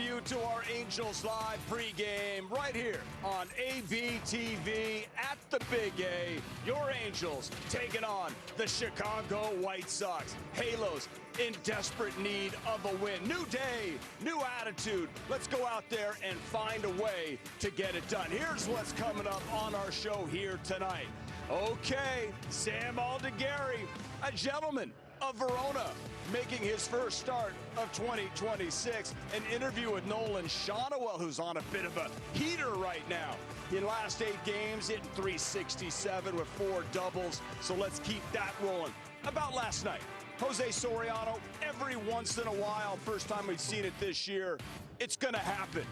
welcome you to our Angels Live pregame right here on ABTV at the Big A. Your Angels taking on the Chicago White Sox. Halos in desperate need of a win. New day, new attitude. Let's go out there and find a way to get it done. Here's what's coming up on our show here tonight. Okay, Sam Aldegheri, a gentleman of Verona, making his first start of 2026. An interview with Nolan Shonowell, who's on a bit of a heater right now. In last 8 games, hitting .367 with 4 doubles. So let's keep that rolling. About last night, Jose Soriano, every once in a while, first time we've seen it this year, it's going to happen.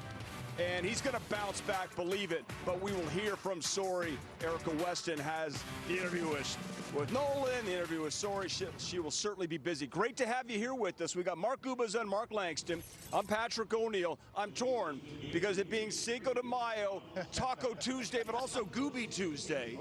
And he's going to bounce back, believe it. But we will hear from Sori. Erica Weston has the interview with Nolan, the interview with Sori. She will certainly be busy. Great to have you here with us. We got Mark Gubaza and Mark Langston. I'm Patrick O'Neill. I'm torn because it being Cinco de Mayo, Taco Tuesday, but also Gooby Tuesday.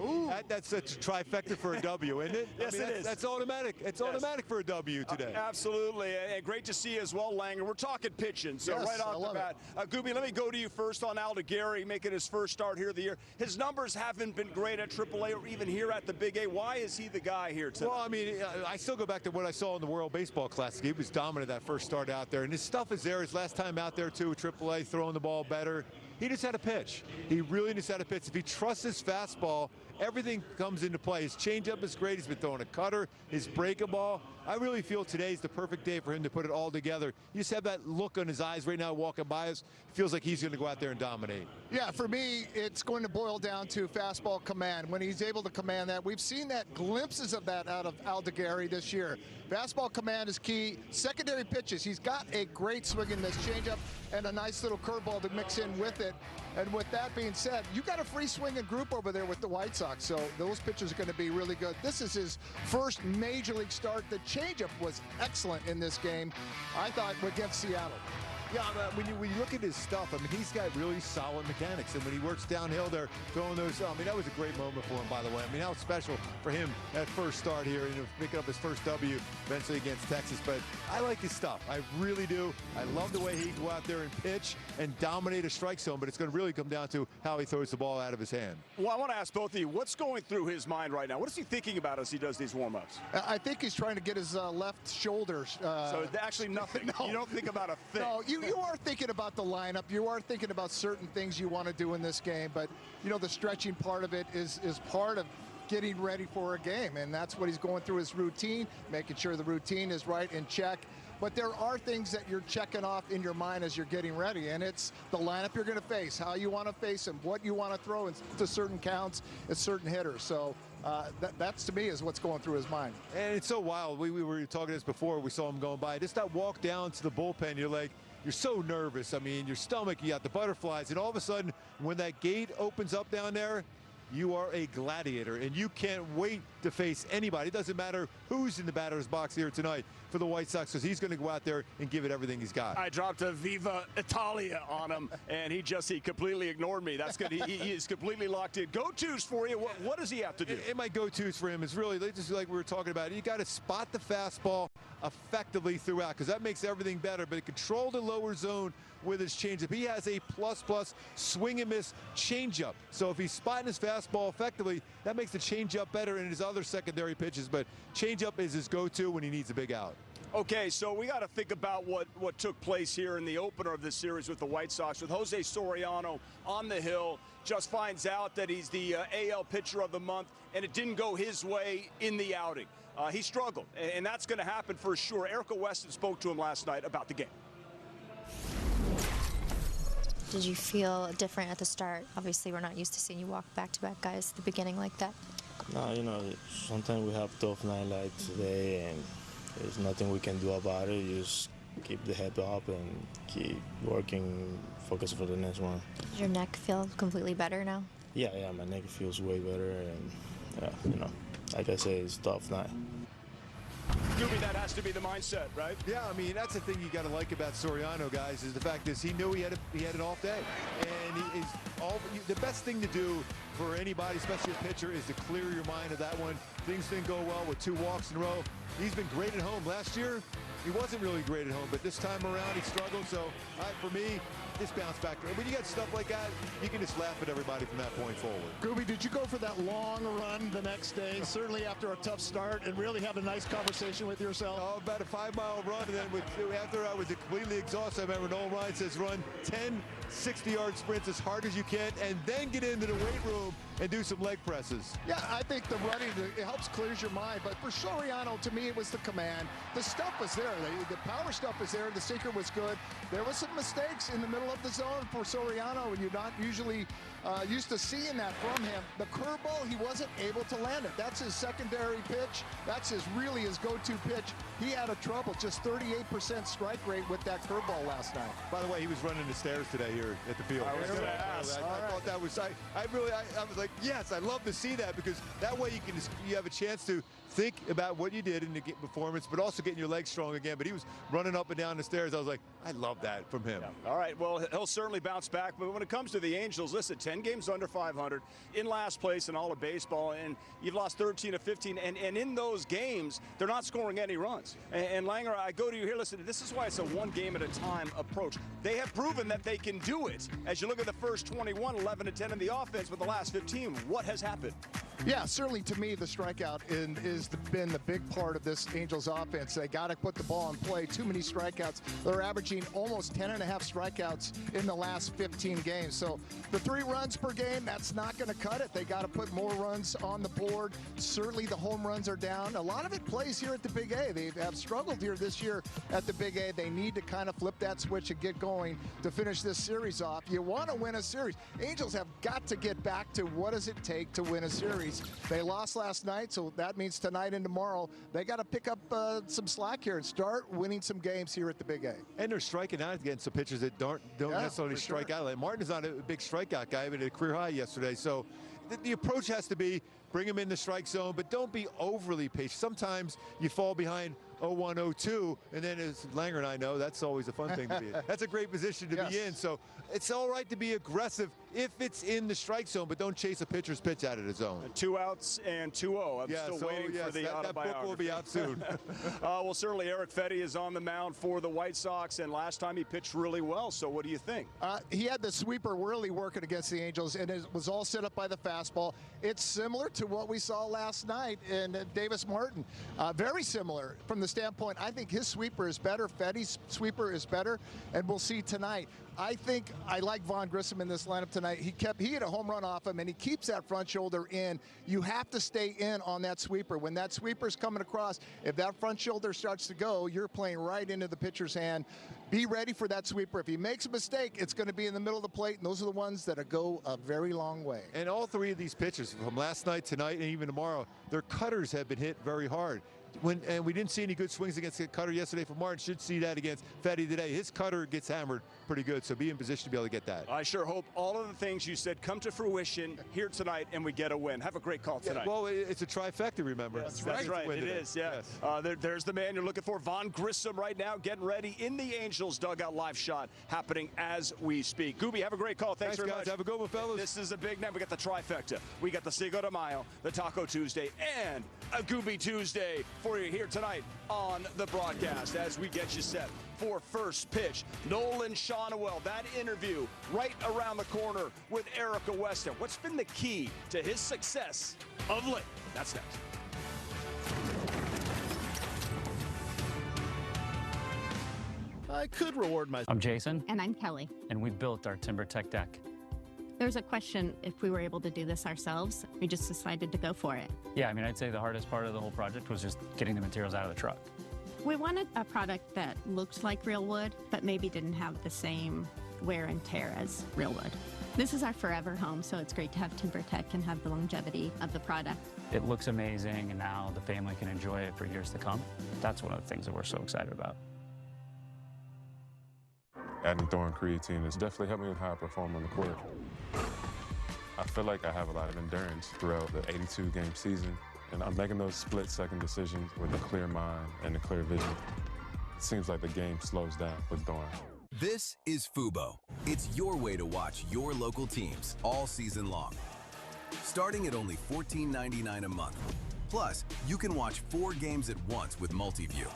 That's a trifecta for a W, isn't it? Yes, it is. That's automatic. It's automatic for a W today. Absolutely, and great to see you as well, Langer. We're talking pitching, so yes, right off the bat. Gooby, let me go to you first on Aldegheri, making his first start here of the year. His numbers haven't been great at AAA or even here at the Big A. Why is he the guy here tonight? Well, I mean, I still go back to what I saw in the World Baseball Classic. He was dominant that first start out there, and his stuff is there. His last time out there, too, AAA, throwing the ball better. He just had a pitch. He really just had a pitch. If he trusts his fastball, everything comes into play. His changeup is great. He's been throwing a cutter, his breaking ball. I really feel today's the perfect day for him to put it all together. You just have that look on his eyes right now walking by us. Feels like he's going to go out there and dominate. Yeah, for me, it's going to boil down to fastball command. When he's able to command that, we've seen that glimpses of that out of Aldegheri this year. Fastball command is key. Secondary pitches, he's got a great swing and miss changeup and a nice little curveball to mix in with it. And with that being said, you got a free swinging group over there with the White Sox, so those pitches are going to be really good. This is his first major league start. The changeup was excellent in this game, I thought, against Seattle. Yeah, when you look at his stuff, I mean, he's got really solid mechanics. And when he works downhill there, throwing those, I mean, that was a great moment for him, by the way. I mean, how special for him that first start here, picking up his first W eventually against Texas. But I like his stuff. I really do. I love the way he can go out there and pitch and dominate a strike zone. But it's going to really come down to how he throws the ball out of his hand. Well, I want to ask both of you, what's going through his mind right now? What is he thinking about as he does these warm-ups? I think he's trying to get his left shoulder. So actually nothing. No. You don't think about a thing. No, you are thinking about the lineup. You are thinking about certain things you want to do in this game. But, you know, the stretching part of it is part of getting ready for a game. And that's what he's going through his routine, making sure the routine is right in check. But there are things that you're checking off in your mind as you're getting ready, and it's the lineup you're going to face, how you want to face them, what you want to throw into certain counts at certain hitters. So that's, to me, is what's going through his mind. And it's so wild. We were talking this before. We saw him going by. Just that walk down to the bullpen, you're like, you're so nervous. I mean, your stomach, you got the butterflies, and all of a sudden, when that gate opens up down there, you are a gladiator, and you can't wait to face anybody. It doesn't matter who's in the batter's box here tonight for the White Sox, because he's going to go out there and give it everything he's got. I dropped a Viva Italia on him, and he completely ignored me. That's good. He is completely locked in. Go-tos for you. What does he have to do? And my go-tos for him is really just like we were talking about. You got to spot the fastball effectively throughout, because that makes everything better. But control the lower zone with his changeup. He has a plus swing and miss changeup. So if he's spotting his fastball effectively, that makes the changeup better in his other secondary pitches. But changeup is his go-to when he needs a big out. Okay, so we got to think about what took place here in the opener of this series with the White Sox, with Jose Soriano on the hill. Just finds out that he's the AL pitcher of the month, and it didn't go his way in the outing. He struggled, and that's going to happen for sure. Erica Weston spoke to him last night about the game. Did you feel different at the start? Obviously, we're not used to seeing you walk back-to-back guys at the beginning like that. No, you know, sometimes we have tough night like today, and there's nothing we can do about it. You just keep the head up and keep working, focus for the next one. Does your neck feel completely better now? Yeah, my neck feels way better, and you know, like I say, it's a tough night. Gooby, that has to be the mindset, right? Yeah, I mean, that's the thing you got to like about Soriano, guys, is the fact is he knew he had an off day. And the best thing to do for anybody, especially a pitcher, is to clear your mind of that one. Things didn't go well with 2 walks in a row. He's been great at home. Last year, he wasn't really great at home, but this time around he struggled. So for me, this bounce back. When you got stuff like that, you can just laugh at everybody from that point forward. Gooby, did you go for that long run the next day, certainly after a tough start, and really have a nice conversation with yourself? Oh, about a 5-mile run, and then after I was completely exhausted, I remember Nolan Ryan says run 10 60-yard sprints as hard as you can, and then get into the weight room and do some leg presses. Yeah, I think the running, it helps clears your mind. But for Soriano, to me, it was the command. The stuff was there. The power stuff was there. The sinker was good. There was some mistakes in the middle of the zone for Soriano, and you're not usually used to seeing that from him. The curveball, he wasn't able to land it. That's his secondary pitch. That's really his go-to pitch. He had a trouble, just 38% strike rate with that curveball last night. By the way, he was running the stairs today here at the field. I was going to ask. I thought that was, I was like, yes, I love to see that, because that way you have a chance to think about what you did in the performance, but also getting your legs strong again. But he was running up and down the stairs. I was like, I love that from him. Yeah. All right, well, he'll certainly bounce back. But when it comes to the Angels, listen, 10 games under 500, in last place in all of baseball, and you've lost 13 of 15. And in those games, they're not scoring any runs. And Langer, I go to you here. Listen, this is why it's a one-game-at-a-time approach. They have proven that they can do it. As you look at the first 21, 11 to 10 in the offense, but the last 15, what has happened? Yeah, certainly to me, the strikeout has been the big part of this Angels offense. They got to put the ball in play. Too many strikeouts. They're averaging almost 10.5 strikeouts in the last 15 games. So the 3 runs per game, that's not going to cut it. They got to put more runs on the board. Certainly the home runs are down. A lot of it plays here at the Big A. They have struggled here this year at the Big A. They need to kind of flip that switch and get going to finish this series off. You want to win a series. Angels have got to get back to what does it take to win a series. They lost last night, so that means tonight and tomorrow they got to pick up some slack here and start winning some games here at the Big A. And they're striking out against some pitchers that don't necessarily strike out. Like Martin's not a big strikeout guy, but a career high yesterday. So the approach has to be bring him in the strike zone, but don't be overly patient. Sometimes you fall behind 0-1, 0-2, and then as Langer and I know, that's always a fun thing to be in. That's a great position to be in. So it's all right to be aggressive if it's in the strike zone, but don't chase a pitcher's pitch out of the zone. 2 outs and 2-0. I'm still waiting for the autobiography. That book will be out soon. Well, certainly Erick Fedde is on the mound for the White Sox, and last time he pitched really well. So what do you think? He had the sweeper really working against the Angels, and it was all set up by the fastball. It's similar to what we saw last night in Davis Martin. Very similar from the standpoint. I think his sweeper is better. Fedde's sweeper is better, and we'll see tonight. I think I like Vaughn Grissom in this lineup tonight. He hit a home run off him, and he keeps that front shoulder in. You have to stay in on that sweeper. When that sweeper's coming across, if that front shoulder starts to go, you're playing right into the pitcher's hand. Be ready for that sweeper. If he makes a mistake, it's going to be in the middle of the plate, and those are the ones that go a very long way. And all 3 of these pitchers, from last night, tonight, and even tomorrow, their cutters have been hit very hard. And we didn't see any good swings against the cutter yesterday from Martin. Should see that against Fedde today. His cutter gets hammered pretty good, so be in position to be able to get that. I sure hope all of the things you said come to fruition here tonight and we get a win. Have a great call tonight. Well, it's a trifecta, remember. That's right. It is, yeah. Yes. There's the man you're looking for, Vaughn Grissom, right now getting ready in the Angels dugout. Live shot happening as we speak. Gooby, have a great call. Thanks very guys. much. Have a good one, fellas. This is a big night. We got the trifecta. We got the Cinco de Mayo, the Taco Tuesday, and a Gooby Tuesday for you here tonight on the broadcast as we get you set for first pitch. Nolan Shawnuel, that interview right around the corner with Erica Weston. What's been the key to his success of late? That's next. I could reward myself. I'm Jason. And I'm Kelly. And we built our TimberTech deck. There's a question if we were able to do this ourselves. We just decided to go for it. Yeah, I mean, I'd say the hardest part of the whole project was just getting the materials out of the truck. We wanted a product that looked like real wood, but maybe didn't have the same wear and tear as real wood. This is our forever home, so it's great to have TimberTech and have the longevity of the product. It looks amazing, and now the family can enjoy it for years to come. That's one of the things that we're so excited about. Adding throwing creatine has definitely helped me with how I perform on the court. I feel like I have a lot of endurance throughout the 82-game season, and I'm making those split-second decisions with a clear mind and a clear vision. It seems like the game slows down with Dawn. This is Fubo. It's your way to watch your local teams all season long. Starting at only $14.99 a month. Plus, you can watch 4 games at once with Multiview.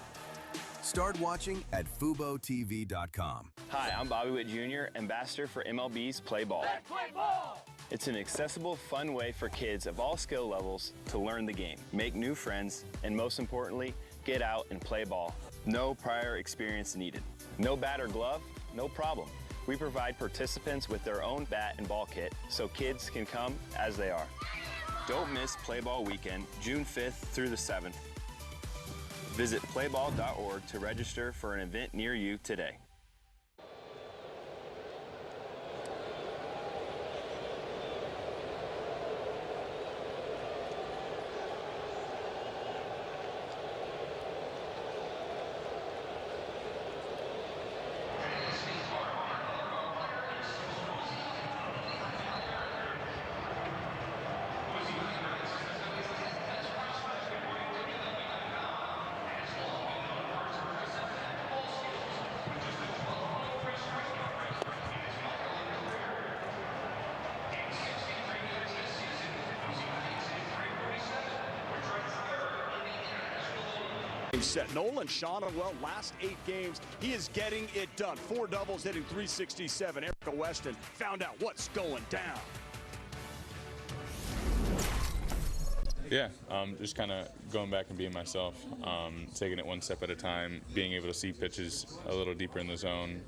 Start watching at FuboTV.com. Hi, I'm Bobby Witt Jr., ambassador for MLB's Play Ball. Let's play ball! It's an accessible, fun way for kids of all skill levels to learn the game, make new friends, and most importantly, get out and play ball. No prior experience needed. No bat or glove? No problem. We provide participants with their own bat and ball kit so kids can come as they are. Don't miss Play Ball Weekend, June 5th through the 7th. Visit playball.org to register for an event near you today. Set. Nolan Shonawell, last 8 games, he is getting it done. 4 doubles, hitting .367. Erick Weston found out what's going down. Yeah, just kind of going back and being myself, taking it one step at a time, being able to see pitches a little deeper in the zone.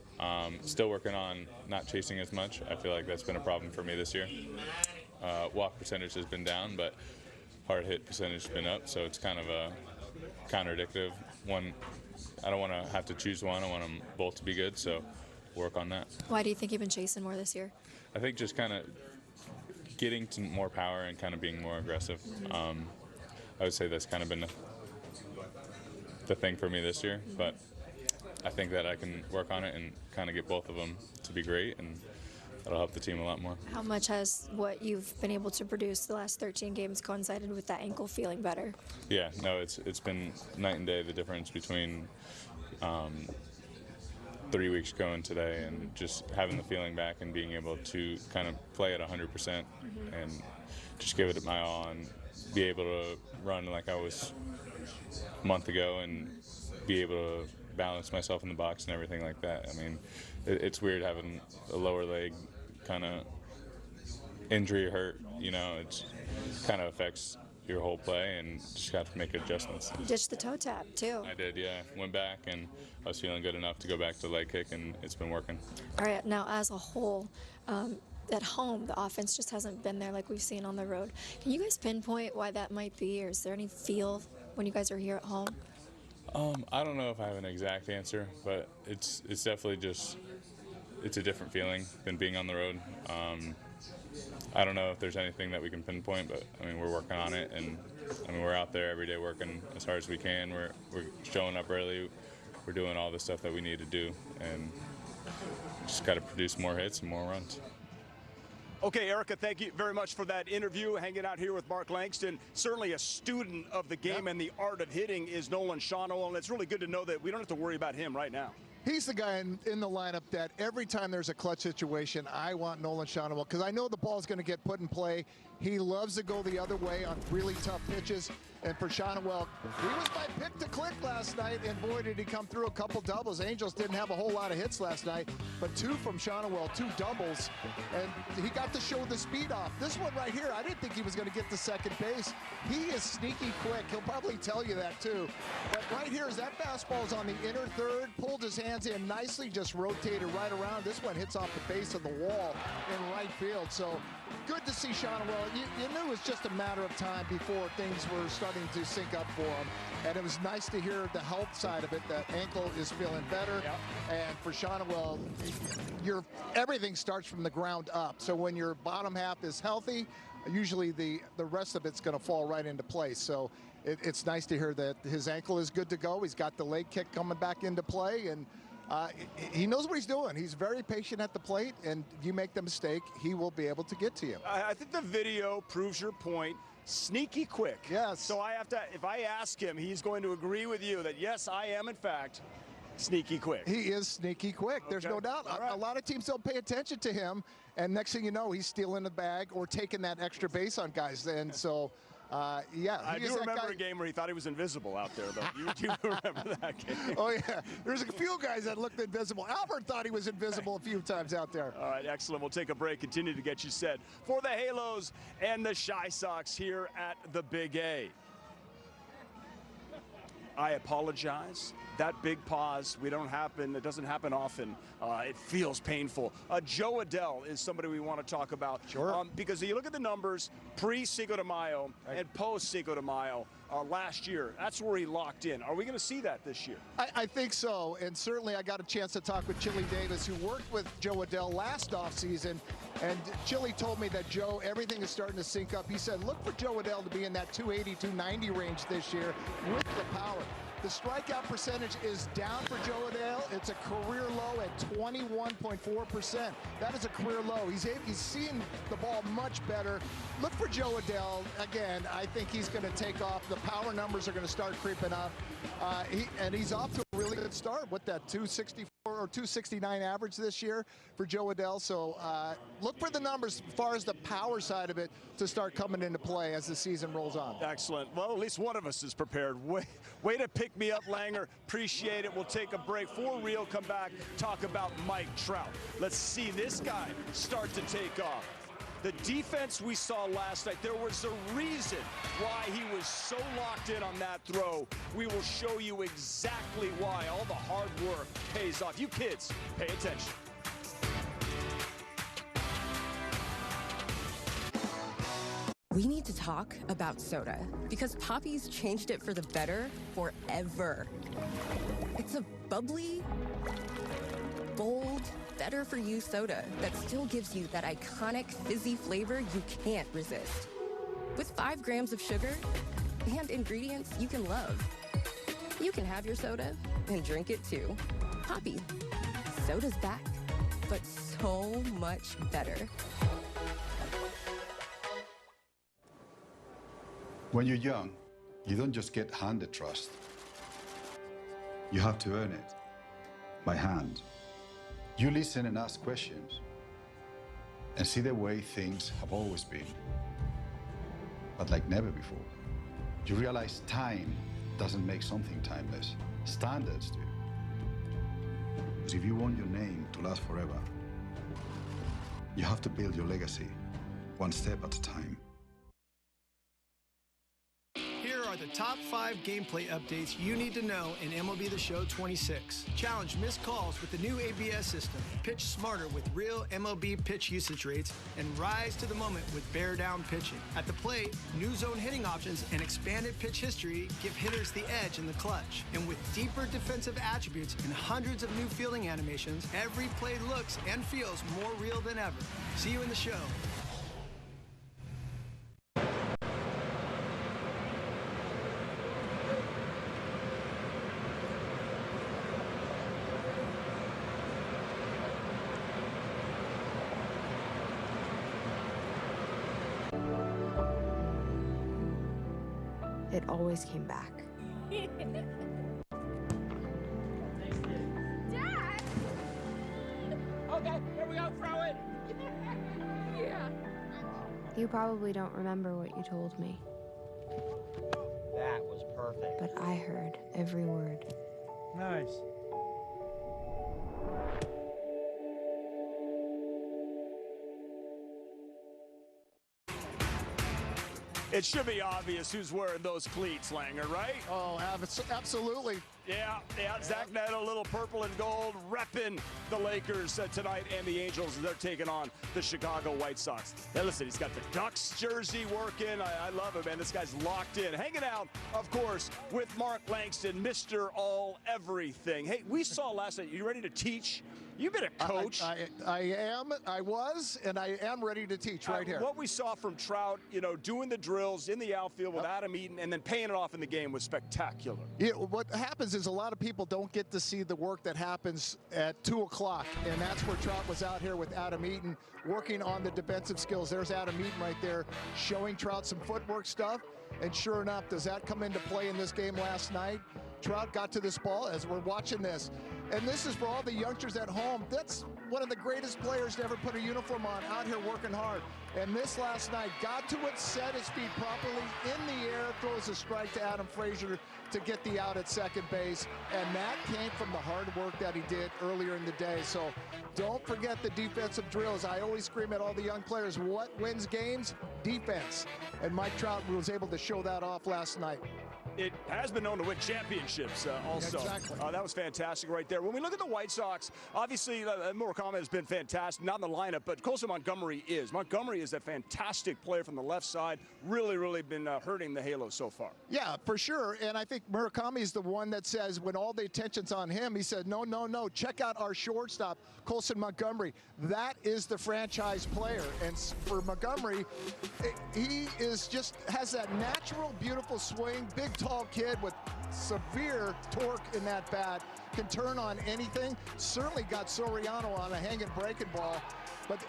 Still working on not chasing as much. I feel like that's been a problem for me this year. Walk percentage has been down, but hard hit percentage has been up, so it's kind of a contradictive one. I don't want to have to choose one. I want them both to be good, so work on that. Why do you think you've been chasing more this year? I think just kind of getting to more power and kind of being more aggressive. I would say that's kind of been the thing for me this year, but I think that I can work on it and kind of get both of them to be great, and that'll help the team a lot more. How much has what you've been able to produce the last 13 games coincided with that ankle feeling better? Yeah, no, it's been night and day, the difference between 3 weeks ago and today, and just having the feeling back and being able to kind of play at 100% and just give it my all and be able to run like I was a month ago and be able to balance myself in the box and everything like that. I mean, it's weird having a lower leg kind of injury hurt, you know, it kind of affects your whole play, and just got to make adjustments. You ditched the toe tap too. I did, yeah. Went back and I was feeling good enough to go back to leg kick, and it's been working. All right, now as a whole, at home, the offense just hasn't been there like we've seen on the road. Can you guys pinpoint why that might be, or is there any feel when you guys are here at home? I don't know if I have an exact answer, but it's definitely just, it's a different feeling than being on the road. I don't know if there's anything that we can pinpoint, but I mean, we're working on it, and I mean, we're out there every day working as hard as we can. We're showing up early. We're doing all the stuff that we need to do, and just got to produce more hits and more runs. Okay, Erica, thank you very much for that interview. Hanging out here with Mark Langston. Certainly a student of the game and the art of hitting is Nolan Shonawell, and it's really good to know that we don't have to worry about him right now. He's the guy in the lineup that every time there's a clutch situation, I want Nolan Shonawell, because I know the ball's going to get put in play. He loves to go the other way on really tough pitches. And for Shonawell, he was my pick to click last night, and boy, did he come through a couple doubles. Angels didn't have a whole lot of hits last night, but 2 from Shonawell, 2 doubles, and he got to show the speed off. This one right here, I didn't think he was going to get to second base. He is sneaky quick. He'll probably tell you that too. But right here, as that fastball is on the inner third, pulled his hands in nicely, just rotated right around. This one hits off the base of the wall in right field. So good to see Shonawell. You knew it was just a matter of time before things were starting to sync up for him. And it was nice to hear the health side of it. That ankle is feeling better. Yep. And for Shonawell, everything starts from the ground up. So when your bottom half is healthy, usually the rest of it's going to fall right into place. So it's nice to hear that his ankle is good to go. He's got the leg kick coming back into play, and he knows what he's doing. He's very patient at the plate, and if you make the mistake, he will be able to get to you. I think the video proves your point. Sneaky quick. Yes. So if I ask him, he's going to agree with you that yes, I am in fact sneaky quick. He is sneaky quick. Okay. There's no doubt. Right. A lot of teams don't pay attention to him, and next thing you know, he's stealing the bag or taking that extra base on guys. And so Yeah, I do remember a game where he thought he was invisible out there, though. You do remember that game? Oh, yeah. There's a few guys that looked invisible. Albert thought he was invisible a few times out there. All right, excellent. We'll take a break, continue to get you set for the Halos and the Shy Sox here at the Big A. I apologize. That big pause, it doesn't happen often. It feels painful. Joe Adell is somebody we want to talk about. Sure. Because you look at the numbers pre-Cinco de Mayo and post-Cinco de Mayo last year. That's where he locked in. Are we going to see that this year? I think so, and certainly I got a chance to talk with Chili Davis, who worked with Joe Adell last offseason, and Chili told me that, Joe, everything is starting to sync up. He said, look for Joe Adell to be in that 280, 290 range this year with the power. The strikeout percentage is down for Joe Adell. It's a career low at 21.4%. That is a career low. He's seeing the ball much better. Look for Joe Adell. Again, I think he's going to take off. The power numbers are going to start creeping up. And he's off to a really good start with that 264 or 269 average this year for Joe Adell. So look for the numbers as far as the power side of it to start coming into play as the season rolls on. Excellent. Well, at least one of us is prepared. Way to pick me up, Langer. Appreciate it. We'll take a break. For real, come back, talk about Mike Trout. Let's see this guy start to take off. The defense we saw last night, there was a reason why he was so locked in on that throw. We will show you exactly why. All the hard work pays off. You kids, pay attention. We need to talk about soda because Poppy's changed it for the better forever. It's a bubbly, bold, better-for-you soda that still gives you that iconic fizzy flavor you can't resist. With 5 grams of sugar and ingredients you can love. You can have your soda and drink it too. Poppy. Soda's back, but so much better. When you're young, you don't just get handed trust. You have to earn it by hand. You listen and ask questions and see the way things have always been, but like never before. You realize time doesn't make something timeless. Standards do. Because if you want your name to last forever, you have to build your legacy one step at a time. Here are the top 5 gameplay updates you need to know in MLB The Show 26. Challenge missed calls with the new ABS system. Pitch smarter with real MLB pitch usage rates and rise to the moment with bear down pitching. At the plate, new zone hitting options and expanded pitch history give hitters the edge in the clutch. And with deeper defensive attributes and hundreds of new fielding animations, every play looks and feels more real than ever. See you in the show. It always came back. Dad! Okay, here we go, throw it! Yeah. You probably don't remember what you told me, That was perfect. but I heard every word. Nice. It should be obvious who's wearing those cleats, Langer, right? Oh, absolutely. Yeah. Zach Neto, a little purple and gold, repping the Lakers tonight and the Angels. They're taking on the Chicago White Sox. Now, listen, he's got the Ducks jersey working. I love it, man. This guy's locked in. Hanging out, of course, with Mark Langston, Mr. All Everything. Hey, we saw last night, you ready to teach? You've been a coach. I was, and I am ready to teach right here. What we saw from Trout, doing the drills in the outfield with Adam Eaton and then paying it off in the game was spectacular. Yeah, what happens is a lot of people don't get to see the work that happens at 2 o'clock, and that's where Trout was out here with Adam Eaton working on the defensive skills. There's Adam Eaton right there showing Trout some footwork stuff, and sure enough, does that come into play in this game last night? Trout got to this ball as we're watching this. And this is for all the youngsters at home. That's one of the greatest players to ever put a uniform on, out here working hard. And this last night got to it, set his feet properly in the air, throws a strike to Adam Frazier to get the out at second base. And that came from the hard work that he did earlier in the day. So don't forget the defensive drills. I always scream at all the young players, what wins games? Defense. And Mike Trout was able to show that off last night. It has been known to win championships also. Exactly. That was fantastic right there. When we look at the White Sox, obviously Murakami has been fantastic, not in the lineup, but Colson Montgomery is. Montgomery is a fantastic player from the left side, really been hurting the halo so far. Yeah, for sure. And I think Murakami is the one that says when all the attention's on him, he said, no, check out our shortstop, Colson Montgomery. That is the franchise player. And for Montgomery, he is just has that natural, beautiful swing, big, tall kid with severe torque in that bat, can turn on anything. Certainly got Soriano on a hanging breaking ball. But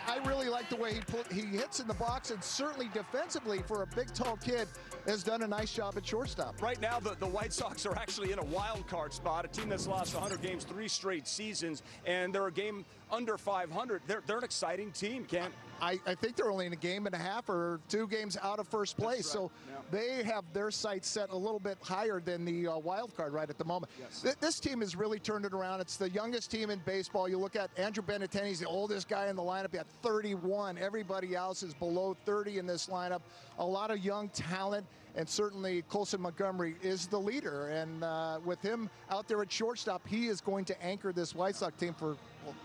I really like the way he hits in the box, and certainly defensively for a big, tall kid has done a nice job at shortstop. Right now, the White Sox are actually in a wild card spot, a team that's lost 100 games 3 straight seasons, and they're a game under 500. They're an exciting team, Ken. I think they're only in a game and a half or 2 games out of first place. Right. So they have their sights set a little bit higher than the wild card right at the moment. Yes. This team has really turned it around. It's the youngest team in baseball. You look at Andrew Benintendi's the oldest guy in the lineup. He had 31. Everybody else is below 30 in this lineup. A lot of young talent. And certainly Colson Montgomery is the leader. And with him out there at shortstop, he is going to anchor this White Sox team for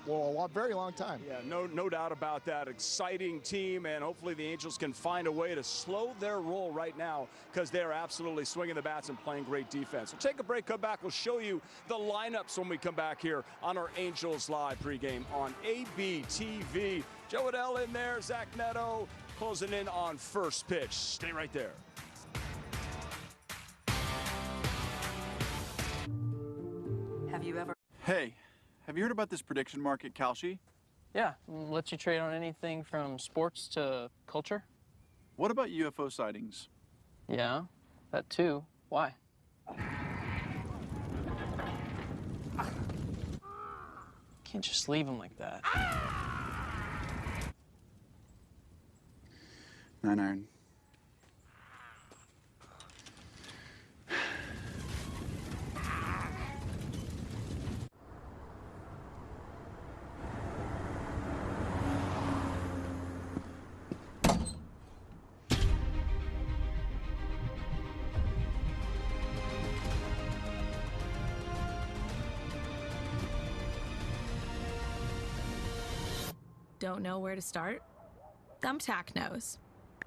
a very long time. Yeah, no doubt about that. Exciting team, and hopefully the Angels can find a way to slow their roll right now because they're absolutely swinging the bats and playing great defense. We'll take a break, come back. We'll show you the lineups when we come back here on our Angels Live pregame on ABTV. Joe Adell in there, Zach Neto closing in on first pitch. Stay right there. Have you ever... Hey, have you heard about this prediction market, Kalshi? Yeah, lets you trade on anything from sports to culture. What about UFO sightings? Yeah, that too. Why? Can't just leave them like that. 9-iron. Don't know where to start? Thumbtack knows.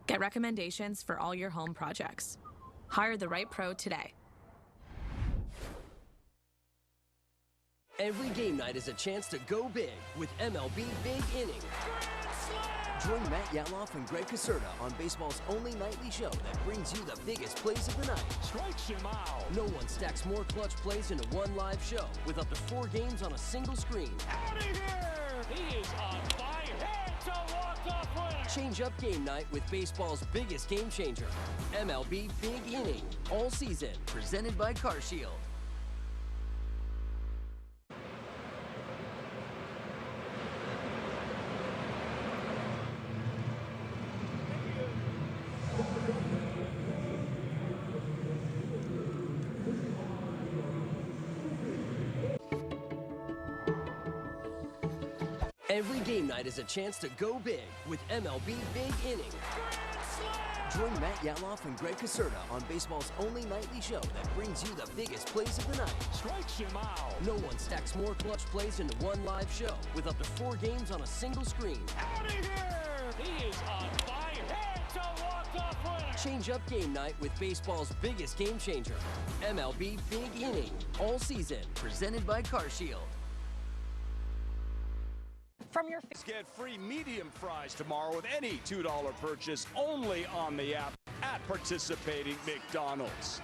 Get recommendations for all your home projects. Hire the right pro today. Every game night is a chance to go big with MLB Big Inning. Join Matt Yaloff and Greg Caserta on baseball's only nightly show that brings you the biggest plays of the night. Strikes him out. No one stacks more clutch plays into one live show with up to 4 games on a single screen. Out of here! He is on fire. It's a walk-off winner. Change up game night with baseball's biggest game changer. MLB Big Inning. All season. Presented by CarShield. Every game night is a chance to go big with MLB Big Inning. Join Matt Yaloff and Greg Caserta on baseball's only nightly show that brings you the biggest plays of the night. Strikes him out. No one stacks more clutch plays into one live show with up to 4 games on a single screen. Out of here! He is on fire. It's a walk-off winner. Change up game night with baseball's biggest game changer. MLB Big Inning. All season. Presented by CarShield. From your get free medium fries tomorrow with any $2 purchase only on the app at participating McDonald's.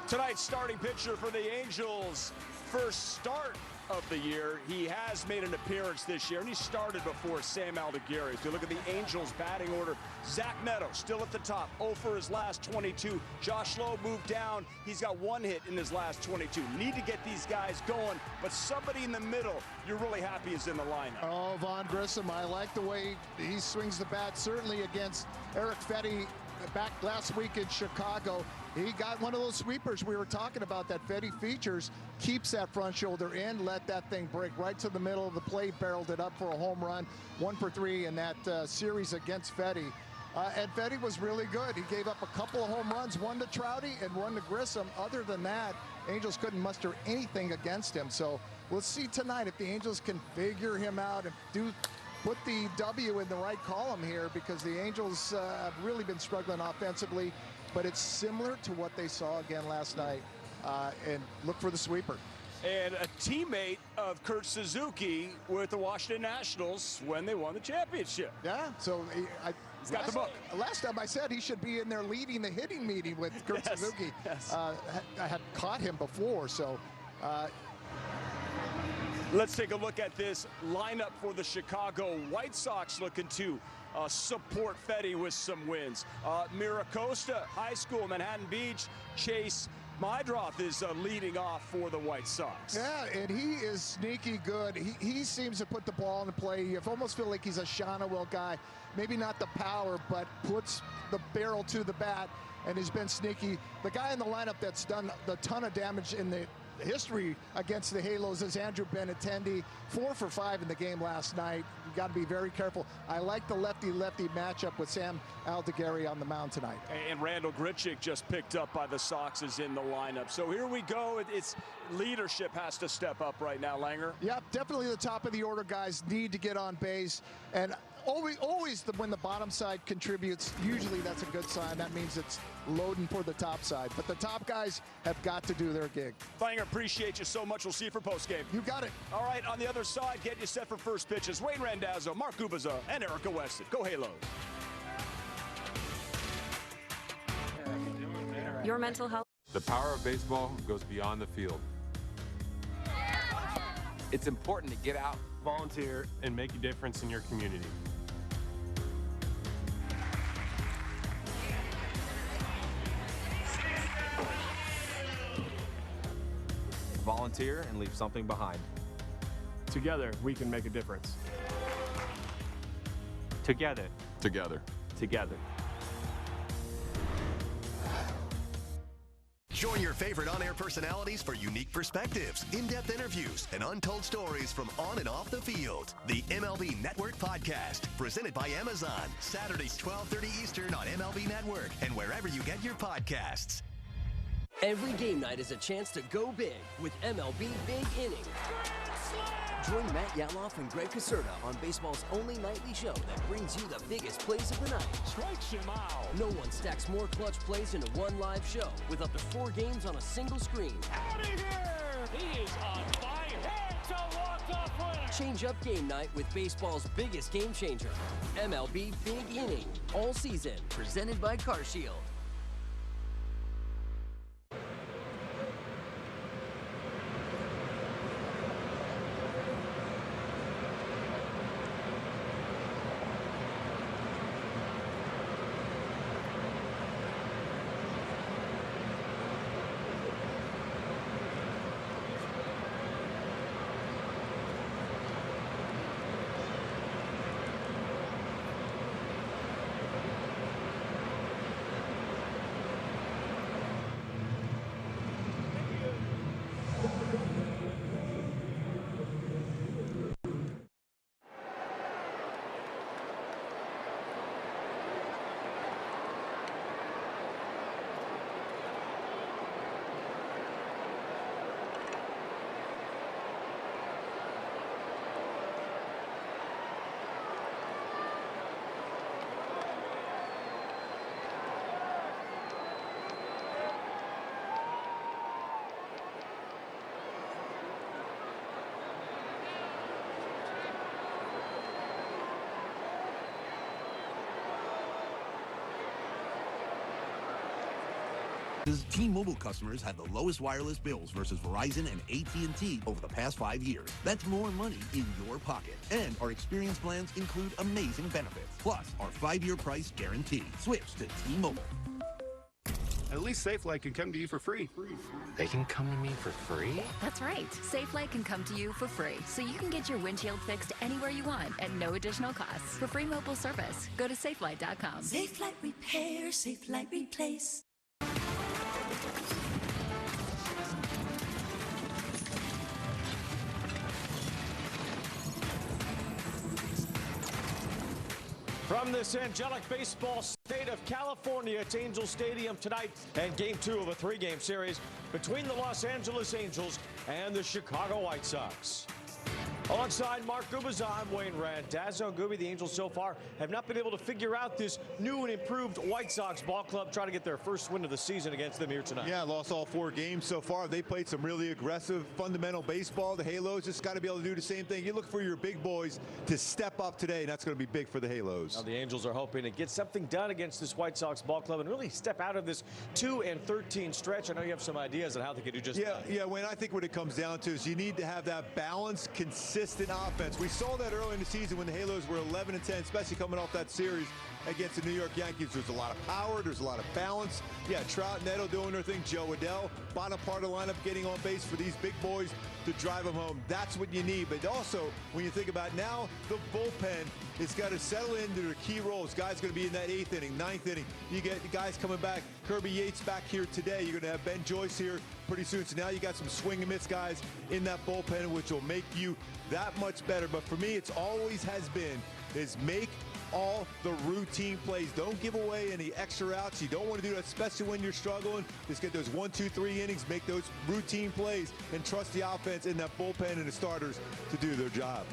Tonight's starting pitcher for the Angels, first start of the year. He has made an appearance this year, and he started before Sam Aldegheri. If you look at the Angels batting order, Zach Neto still at the top, 0 for his last 22. Josh Lowe moved down. He's got 1 hit in his last 22. Need to get these guys going, but somebody in the middle you're really happy is in the lineup. Oh, Vaughn Grissom, I like the way he swings the bat, certainly against Erick Fedde back last week in Chicago. He got one of those sweepers we were talking about that Fedde features, keeps that front shoulder in, let that thing break right to the middle of the plate, barreled it up for a home run, 1 for 3 in that series against Fedde. And Fedde was really good. He gave up a couple of home runs, 1 to Trouty and 1 to Grissom. Other than that, Angels couldn't muster anything against him. So we'll see tonight if the Angels can figure him out and put the W in the right column here, because the Angels have really been struggling offensively, but it's similar to what they saw again last night. And look for the sweeper. And a teammate of Kurt Suzuki with the Washington Nationals when they won the championship. Yeah, so he's got the book. Last time I said he should be in there leading the hitting meeting with Kurt Suzuki. Yes. I had caught him before, so... Let's take a look at this lineup for the Chicago White Sox, looking to support Fedde with some wins. Miracosta High School, Manhattan Beach, Chase Mydroth is leading off for the White Sox. Yeah, and he is sneaky good. He seems to put the ball in play. You almost feel like he's a Shonowell guy. Maybe not the power, but puts the barrel to the bat and has been sneaky. The guy in the lineup that's done a ton of damage in the history against the Halos is Andrew Benintendi, 4 for 5 in the game last night. You got to be very careful. I like the lefty-lefty matchup with Sam Aldegheri on the mound tonight. And Randall Grichuk just picked up by the Sox is in the lineup. So here we go. It's leadership has to step up right now, Langer. Yep, definitely the top of the order guys need to get on base. And always when the bottom side contributes, usually that's a good sign. That means it's loading for the top side. But the top guys have got to do their gig. Langer, appreciate you so much. We'll see you for postgame. You got it. All right, on the other side, get you set for first pitches. Wayne Randazzo, Mark Gubaza, and Erica Weston. Go Halos. Your mental health. The power of baseball goes beyond the field. It's important to get out, volunteer, and make a difference in your community. Volunteer and leave something behind. Together, we can make a difference. Together. Together. Together. Join your favorite on-air personalities for unique perspectives, in-depth interviews, and untold stories from on and off the field. The MLB Network Podcast, presented by Amazon, Saturdays 12:30 Eastern on MLB Network and wherever you get your podcasts. Every game night is a chance to go big with MLB Big Inning. Join Matt Yatloff and Greg Caserta on baseball's only nightly show that brings you the biggest plays of the night. Strikes him out. No one stacks more clutch plays into one live show with up to 4 games on a single screen. Out of here! He is on fire. It's a walk-off winner. Change up game night with baseball's biggest game changer. MLB Big Inning. All season. Presented by CarShield. T-Mobile customers have the lowest wireless bills versus Verizon and AT&T over the past 5 years. That's more money in your pocket. And our experience plans include amazing benefits. Plus, our 5-year price guarantee. Switch to T-Mobile. At least SafeLight can come to you for free. They can come to me for free? That's right. SafeLight can come to you for free, so you can get your windshield fixed anywhere you want at no additional cost. For free mobile service, go to safelight.com. SafeLight Repair, SafeLight Replace. From this angelic baseball state of California, it's Angel Stadium tonight and Game 2 of a 3-game series between the Los Angeles Angels and the Chicago White Sox. Alongside Mark Gubas, I'm Wayne Randazzo. Gooby, the Angels so far have not been able to figure out this new and improved White Sox ball club, trying to get their first win of the season against them here tonight. Yeah, lost all 4 games so far. They played some really aggressive, fundamental baseball. The Halos just got to be able to do the same thing. You look for your big boys to step up today, and that's going to be big for the Halos. Now the Angels are hoping to get something done against this White Sox ball club and really step out of this 2-13 stretch. I know you have some ideas on how they could do just that. Yeah, Wayne, I think what it comes down to is you need to have that balanced, consistent offense. We saw that early in the season when the Halos were 11-10, especially coming off that series against the New York Yankees. There's a lot of power. There's a lot of balance. Yeah, Trout, Neto doing their thing. Joe Adell, bottom part of the lineup, getting on base for these big boys to drive them home. That's what you need. But also, when you think about now, the bullpen has got to settle into their key roles. Guys going to be in that 8th inning, 9th inning. You get the guys coming back. Kirby Yates back here today. You're going to have Ben Joyce here pretty soon. So now you got some swing and miss guys in that bullpen, which will make you that much better. But for me, it's always has been is make all the routine plays. Don't give away any extra outs. You don't want to do that, especially when you're struggling. Just get those 1, 2, 3 innings, make those routine plays, and trust the offense in that bullpen and the starters to do their job.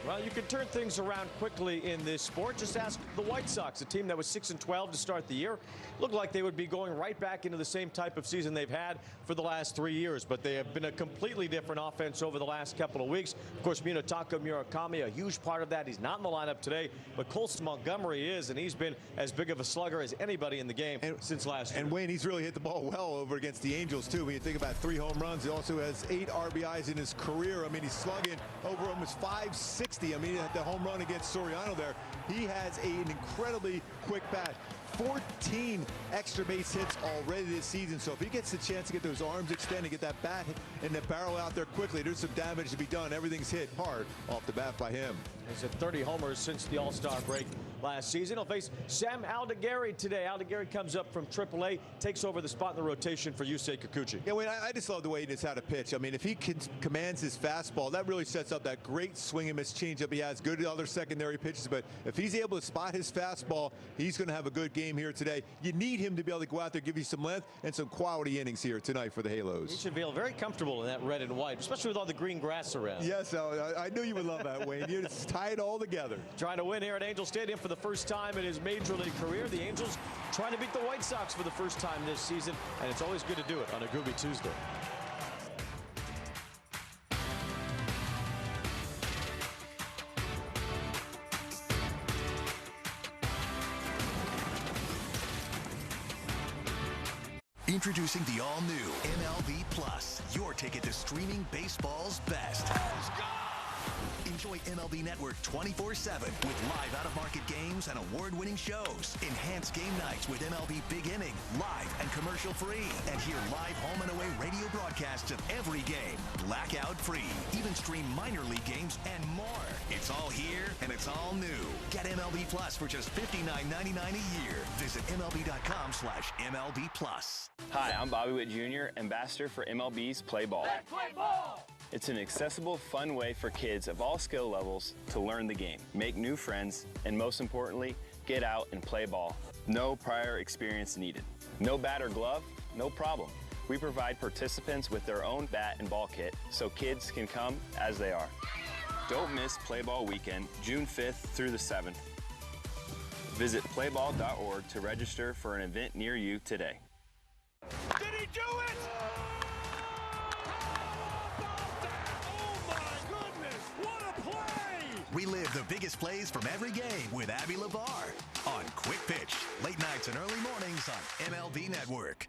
Well, you can turn things around quickly in this sport. Just ask the White Sox, a team that was 6-12 to start the year. Looked like they would be going right back into the same type of season they've had for the last 3 years, but they have been a completely different offense over the last couple of weeks. Of course, Munetaka Murakami, a huge part of that. He's not in the lineup today, but Colson Montgomery is, and he's been as big of a slugger as anybody in the game since last year. And Wayne, he's really hit the ball well over against the Angels, too. When you think about 3 home runs, he also has 8 RBIs in his career. I mean, he's slugging over almost 560. I mean, at the home run against Soriano there, he has an incredibly quick bat. 14 extra base hits already this season. So if he gets the chance to get those arms extended, get that bat and the barrel out there quickly, there's some damage to be done. Everything's hit hard off the bat by him. He's had 30 homers since the All-Star break last season. He'll face Sam Aldegheri today. Aldegheri comes up from AAA, takes over the spot in the rotation for Yusei Kikuchi. Yeah, Wayne, I just love the way he knows how to pitch. I mean, if he commands his fastball, that really sets up that great swing and miss changeup he has. Good other secondary pitches, but if he's able to spot his fastball, he's going to have a good game here today. You need him to be able to go out there, give you some length and some quality innings here tonight for the Halos. He should feel very comfortable in that red and white, especially with all the green grass around. Yes, I knew you would love that, Wayne. You just tie it all together. Trying to win here at Angel Stadium for the first time in his Major League career. The Angels trying to beat the White Sox for the first time this season, and it's always good to do it on a Gooby Tuesday. Introducing the all-new MLB Plus, your ticket to streaming baseball's best. Enjoy MLB Network 24/7 with live out-of-market games and award-winning shows. Enhanced game nights with MLB Big Inning, live and commercial-free. And hear live home and away radio broadcasts of every game, blackout-free. Even stream minor league games and more. It's all here and it's all new. Get MLB Plus for just $59.99 a year. Visit MLB.com/MLB Plus. Hi, I'm Bobby Witt Jr., ambassador for MLB's Play Ball. Let's play ball! It's an accessible, fun way for kids of all skill levels to learn the game, make new friends, and most importantly, get out and play ball. No prior experience needed. No bat or glove? No problem. We provide participants with their own bat and ball kit so kids can come as they are. Don't miss Play Ball Weekend, June 5th through the 7th. Visit playball.org to register for an event near you today. Did he do it? Relive the biggest plays from every game with Abby LeVar on Quick Pitch, late nights and early mornings on MLB Network.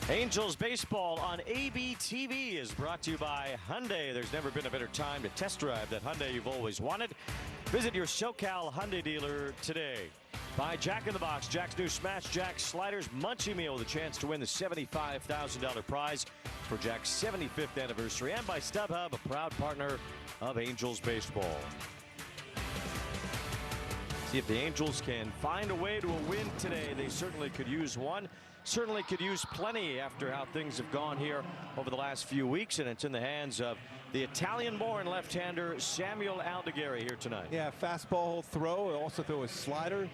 Angels baseball on ABTV is brought to you by Hyundai. There's never been a better time to test drive that Hyundai you've always wanted. Visit your SoCal Hyundai dealer today. By Jack in the Box, Jack's new Smash Jack Sliders Munchie Meal with a chance to win the $75,000 prize for Jack's 75th anniversary. And by StubHub, a proud partner of Angels baseball. See if the Angels can find a way to a win today. They certainly could use one. Certainly could use plenty after how things have gone here over the last few weeks, and it's in the hands of the Italian-born left-hander Samuel Aldegheri here tonight. Yeah, fastball throw, also throw a slider,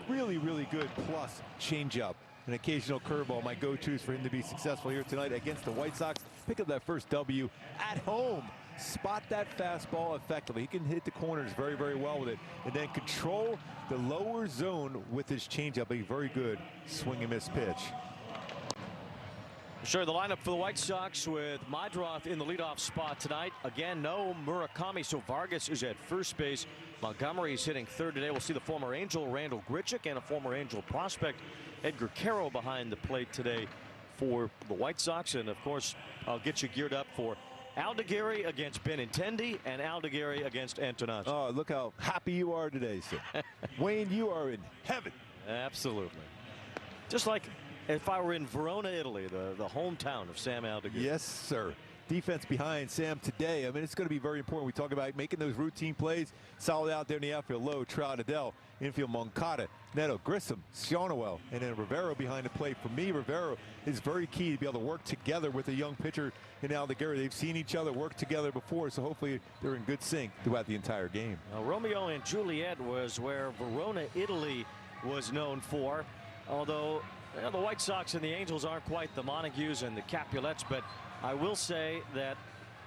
really, really good, plus changeup. An occasional curveball, my go-tos for him to be successful here tonight against the White Sox. Pick up that first W at home. Spot that fastball effectively. He can hit the corners very, very well with it, and then control the lower zone with his changeup. A very good swing and miss pitch. Sure, the lineup for the White Sox with Meidroth in the leadoff spot tonight. Again, no Murakami, so Vargas is at first base. Montgomery's hitting third today. We'll see the former Angel Randall Grichuk and a former Angel prospect Edgar Caro behind the plate today for the White Sox. And of course, I'll get you geared up for Aldegheri against Benintendi and Aldegheri against Antonacci. Oh, look how happy you are today, sir. Wayne, you are in heaven. Absolutely. Just like if I were in Verona, Italy, the hometown of Sam Aldegheri. Yes, sir. Defense behind Sam today. I mean, it's going to be very important. We talk about making those routine plays. Solid out there in the outfield. Lowe, Trout, Adele. Infield, Moncada, Neto, Grissom, Sionowell, and then Rivero behind the plate. For me, Rivero is very key to be able to work together with a young pitcher in Aldegheri. They've seen each other work together before, so hopefully they're in good sync throughout the entire game. Now, Romeo and Juliet was where Verona, Italy was known for, although the White Sox and the Angels aren't quite the Montagues and the Capulets, but I will say that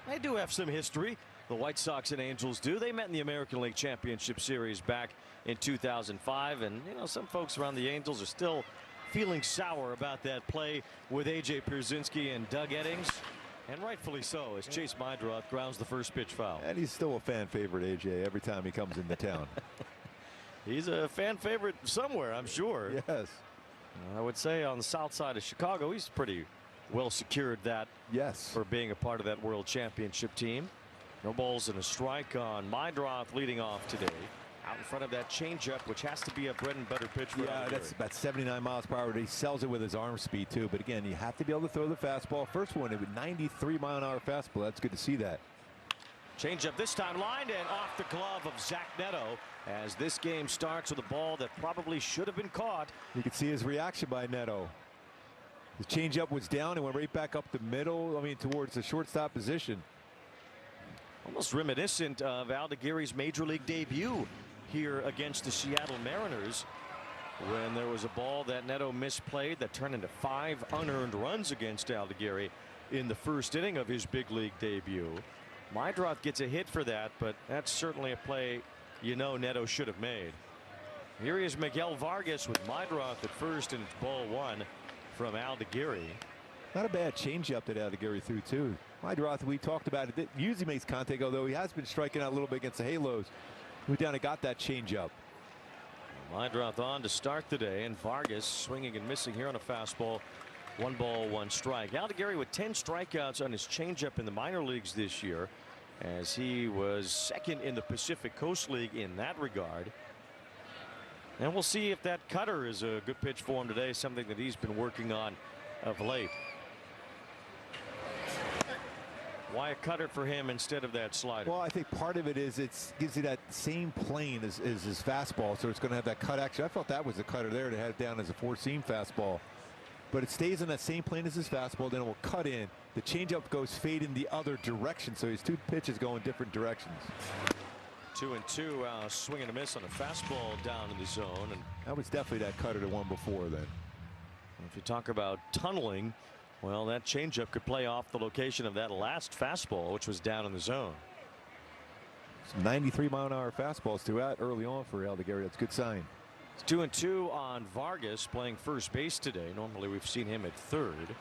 they do have some history. The White Sox and Angels do. They met in the American League Championship Series back in 2005, and some folks around the Angels are still feeling sour about that play with A.J. Pierzynski and Doug Eddings, and rightfully so, as Chase Meidroth grounds the first pitch foul. And he's still a fan favorite, A.J., every time he comes into town. He's a fan favorite somewhere, I'm sure. Yes. I would say on the south side of Chicago, he's pretty well secured that. Yes. For being a part of that World Championship team. No balls and a strike on Meidroth leading off today. Out in front of that changeup, which has to be a bread and butter pitch for Yeah, that's about 79 miles per hour. He sells it with his arm speed, too. But again, you have to be able to throw the fastball. First one, it was 93-mile-an-hour fastball. That's good to see that. Changeup this time lined and off the glove of Zach Neto as this game starts with a ball that probably should have been caught. You can see his reaction by Neto. The changeup was down and went right back up the middle, towards the shortstop position. Almost reminiscent of Aldegheri's major league debut here against the Seattle Mariners, when there was a ball that Neto misplayed that turned into 5 unearned runs against Aldegheri in the first inning of his big league debut. Meidroth gets a hit for that, but that's certainly a play Neto should have made. Here is Miguel Vargas with Meidroth at first, and it's ball 1 from Aldegheri. Not a bad changeup that Aldegheri threw, too. Meidroth, we talked about it, usually makes contact, although he has been striking out a little bit against the Halos. Went down and got that changeup. Meidroth on to start the day, and Vargas swinging and missing here on a fastball. 1 ball, 1 strike. Aldegheri with 10 strikeouts on his changeup in the minor leagues this year, as he was second in the Pacific Coast League in that regard. And we'll see if that cutter is a good pitch for him today, something that he's been working on of late. Why a cutter for him instead of that slider? Well, I think part of it is it gives you that same plane as his fastball, so it's going to have that cut action. I felt that was a cutter there to have it down as a 4-seam fastball. But it stays on that same plane as his fastball, then it will cut in. The changeup goes fade in the other direction, so his 2 pitches go in different directions. 2-2, swing and a miss on a fastball down in the zone. And that was definitely that cutter, the one before then. If you talk about tunneling, well, that changeup could play off the location of that last fastball, which was down in the zone. Some 93-mile-an-hour fastballs throughout early on for Aldegheri. That's a good sign. It's 2-2 on Vargas, playing first base today. Normally we've seen him at third.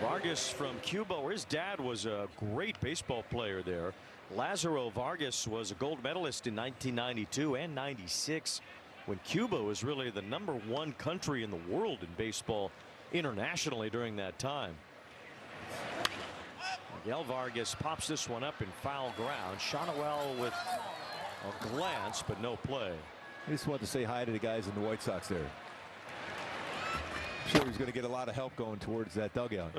Vargas from Cuba, where his dad was a great baseball player there. Lazaro Vargas was a gold medalist in 1992 and 96 when Cuba was really the #1 country in the world in baseball internationally during that time. Miguel Vargas pops this one up in foul ground. Shotwell with a glance, but no play. I just wanted to say hi to the guys in the White Sox there. I'm sure he's going to get a lot of help going towards that dugout.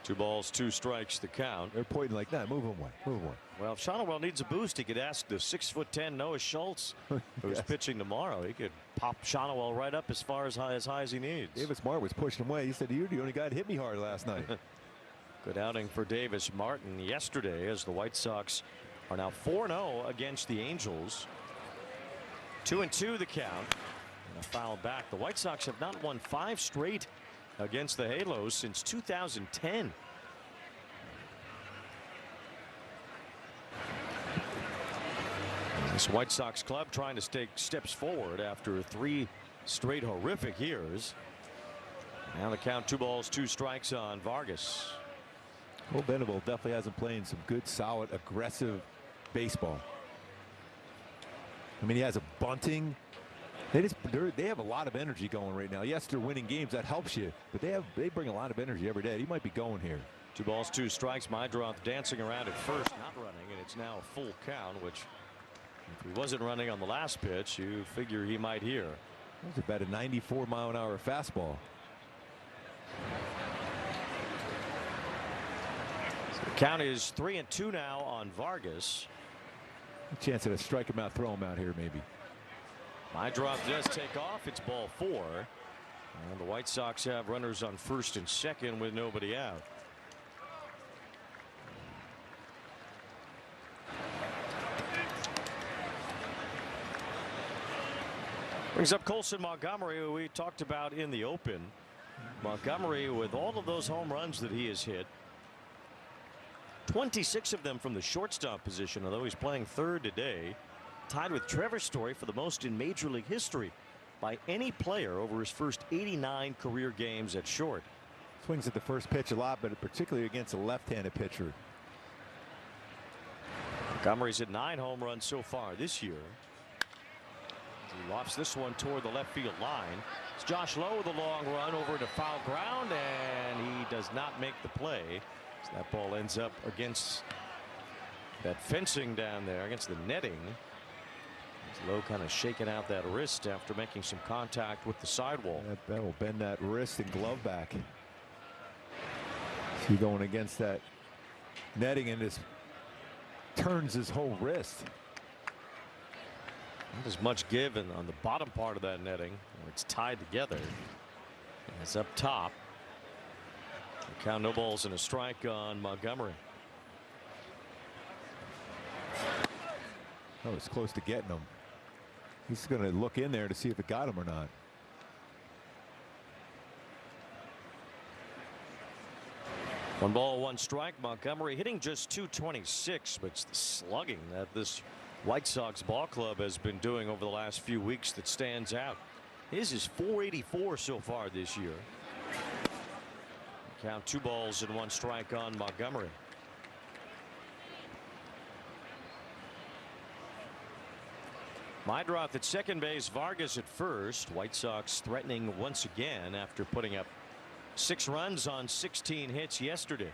2 balls, 2 strikes the count. They're pointing like that. Move him away. Move him away. Well, if Shotwell needs a boost, he could ask the 6'10" Noah Schultz, who's Yes. pitching tomorrow. He could pop Shotwell right up as high as he needs. Davis Martin was pushing him away. He said, "You're the only guy that hit me hard last night." Good outing for Davis Martin yesterday as the White Sox are now 4-0 against the Angels. 2-2 the count. And a foul back. The White Sox have not won 5 straight against the Halos since 2010. This White Sox club trying to take steps forward after 3 straight horrific years. Now the count 2 balls, 2 strikes on Vargas. Cole Venable definitely hasn't played some good, solid, aggressive baseball. I mean, he has a bunting. They have a lot of energy going right now. Yes, they're winning games. That helps you. But they bring a lot of energy every day. He might be going here. 2 balls, 2 strikes. Meidroth dancing around at first, not running, and it's now a full count, which if he wasn't running on the last pitch, you figure he might hear. That was about a 94-mile-an-hour fastball. The count is 3-2 now on Vargas. A chance to strike him out, throw him out here, maybe. Meidroth does take off. It's ball 4. And the White Sox have runners on first and second with nobody out. Brings up Colson Montgomery, who we talked about in the open. Montgomery, with all of those home runs that he has hit, 26 of them from the shortstop position, although he's playing third today, tied with Trevor Story for the most in Major League history by any player over his first 89 career games at short. Swings at the first pitch a lot, but particularly against a left-handed pitcher. Montgomery's hit 9 home runs so far this year. He lofts this one toward the left field line. It's Josh Lowe with a long run over to foul ground, and he does not make the play. So that ball ends up against that fencing down there, against the netting. Lowe kind of shaking out that wrist after making some contact with the sidewall. That will bend that wrist and glove back. See, going against that netting, and just turns his whole wrist. Not as much give on the bottom part of that netting, where it's tied together. It's up top. The count, no balls and a strike on Montgomery. Oh, it's close to getting him. He's going to look in there to see if it got him or not. One ball, 1 strike. Montgomery hitting just .226, but it's the slugging that this White Sox ball club has been doing over the last few weeks that stands out. His is .484 so far this year. Count 2 balls and 1 strike on Montgomery. Meidroth at second base, Vargas at first. White Sox threatening once again after putting up 6 runs on 16 hits yesterday.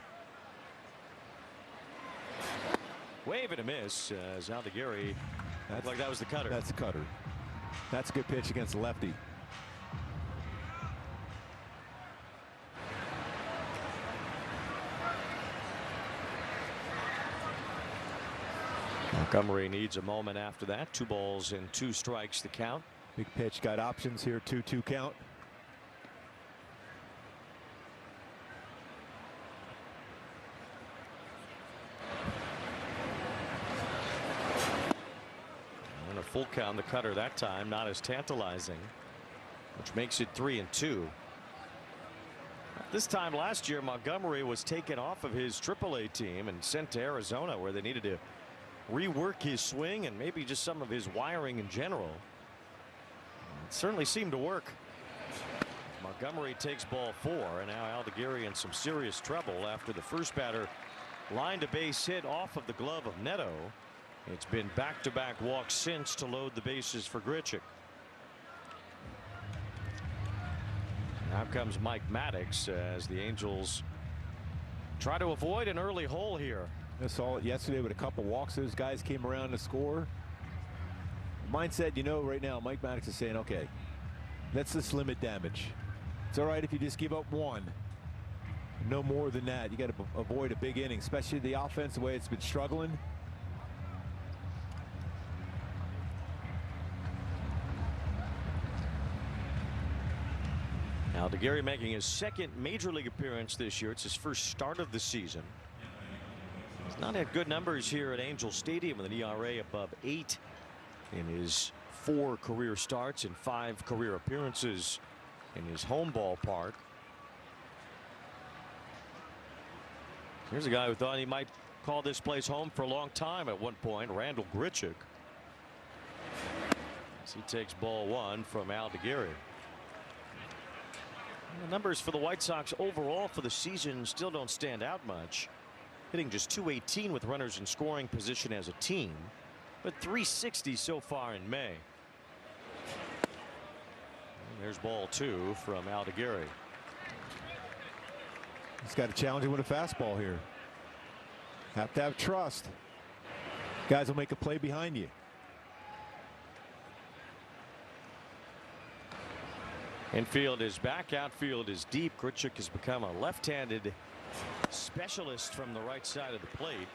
Wave and a miss as Aldegheri. Looked like that was the cutter. That's the cutter. That's a good pitch against the lefty. Montgomery needs a moment after that. 2 balls and 2 strikes the count. Big pitch, got options here. 2-2 count. And a full count, the cutter that time, not as tantalizing, which makes it 3-2. This time last year, Montgomery was taken off of his AAA team and sent to Arizona, where they needed to rework his swing and maybe just some of his wiring in general. It certainly seemed to work. Montgomery takes ball 4, and now Aldegheri in some serious trouble after the first batter lined a base hit off of the glove of Neto. It's been back-to-back walks since to load the bases for Grichuk. Out comes Mike Maddox as the Angels try to avoid an early hole here. I saw it yesterday with a couple walks. Those guys came around to score. Mindset, you know, right now, Mike Maddox is saying, okay, let's just limit damage. It's all right if you just give up one. No more than that. You got to avoid a big inning, especially the offense, the way it's been struggling. Aldegheri making his second major league appearance this year. It's his first start of the season. He's not had good numbers here at Angel Stadium with an ERA above 8 in his 4 career starts and 5 career appearances in his home ballpark. Here's a guy who thought he might call this place home for a long time at one point, Randall Grichuk. As he takes ball 1 from Aldegheri. The numbers for the White Sox overall for the season still don't stand out much. Hitting just .218 with runners in scoring position as a team, but .360 so far in May. And there's ball 2 from Aldegheri. He's got to challenge him with a fastball here. Have to have trust. Guys will make a play behind you. Infield is back, outfield is deep. Grichuk has become a left-handed specialist from the right side of the plate.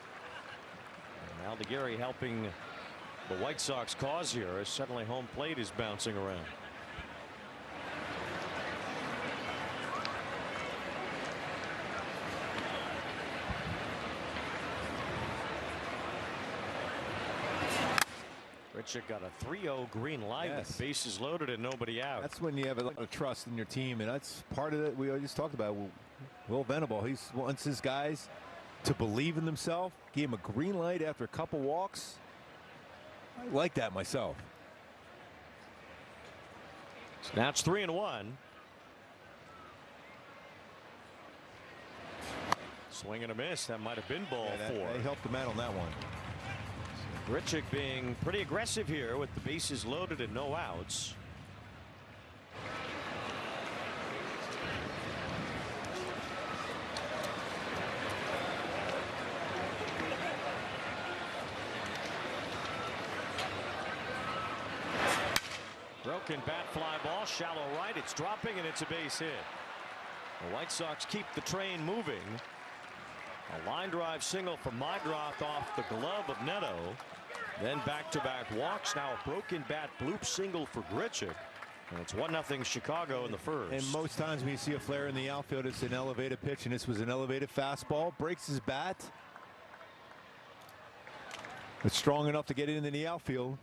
And Aldegheri helping the White Sox cause here as suddenly home plate is bouncing around. Grichuk got a 3-0 green light. Yes. With bases loaded and nobody out. That's when you have a lot of trust in your team, and that's part of it. We just talked about Will Venable. He wants his guys to believe in themselves. Gave him a green light after a couple walks. I like that myself. So now it's 3-1. Swing and a miss. That might have been ball 4. They helped him out on that one. Grichuk being pretty aggressive here with the bases loaded and no outs. Broken bat fly ball, shallow right. It's dropping and it's a base hit. The White Sox keep the train moving. A line drive single from Meidroth off the glove of Neto. Then back-to-back walks. Now a broken bat bloop single for Grichuk. And it's 1-0 Chicago in the first. And most times when you see a flare in the outfield, it's an elevated pitch, and this was an elevated fastball. Breaks his bat. It's strong enough to get it into the outfield.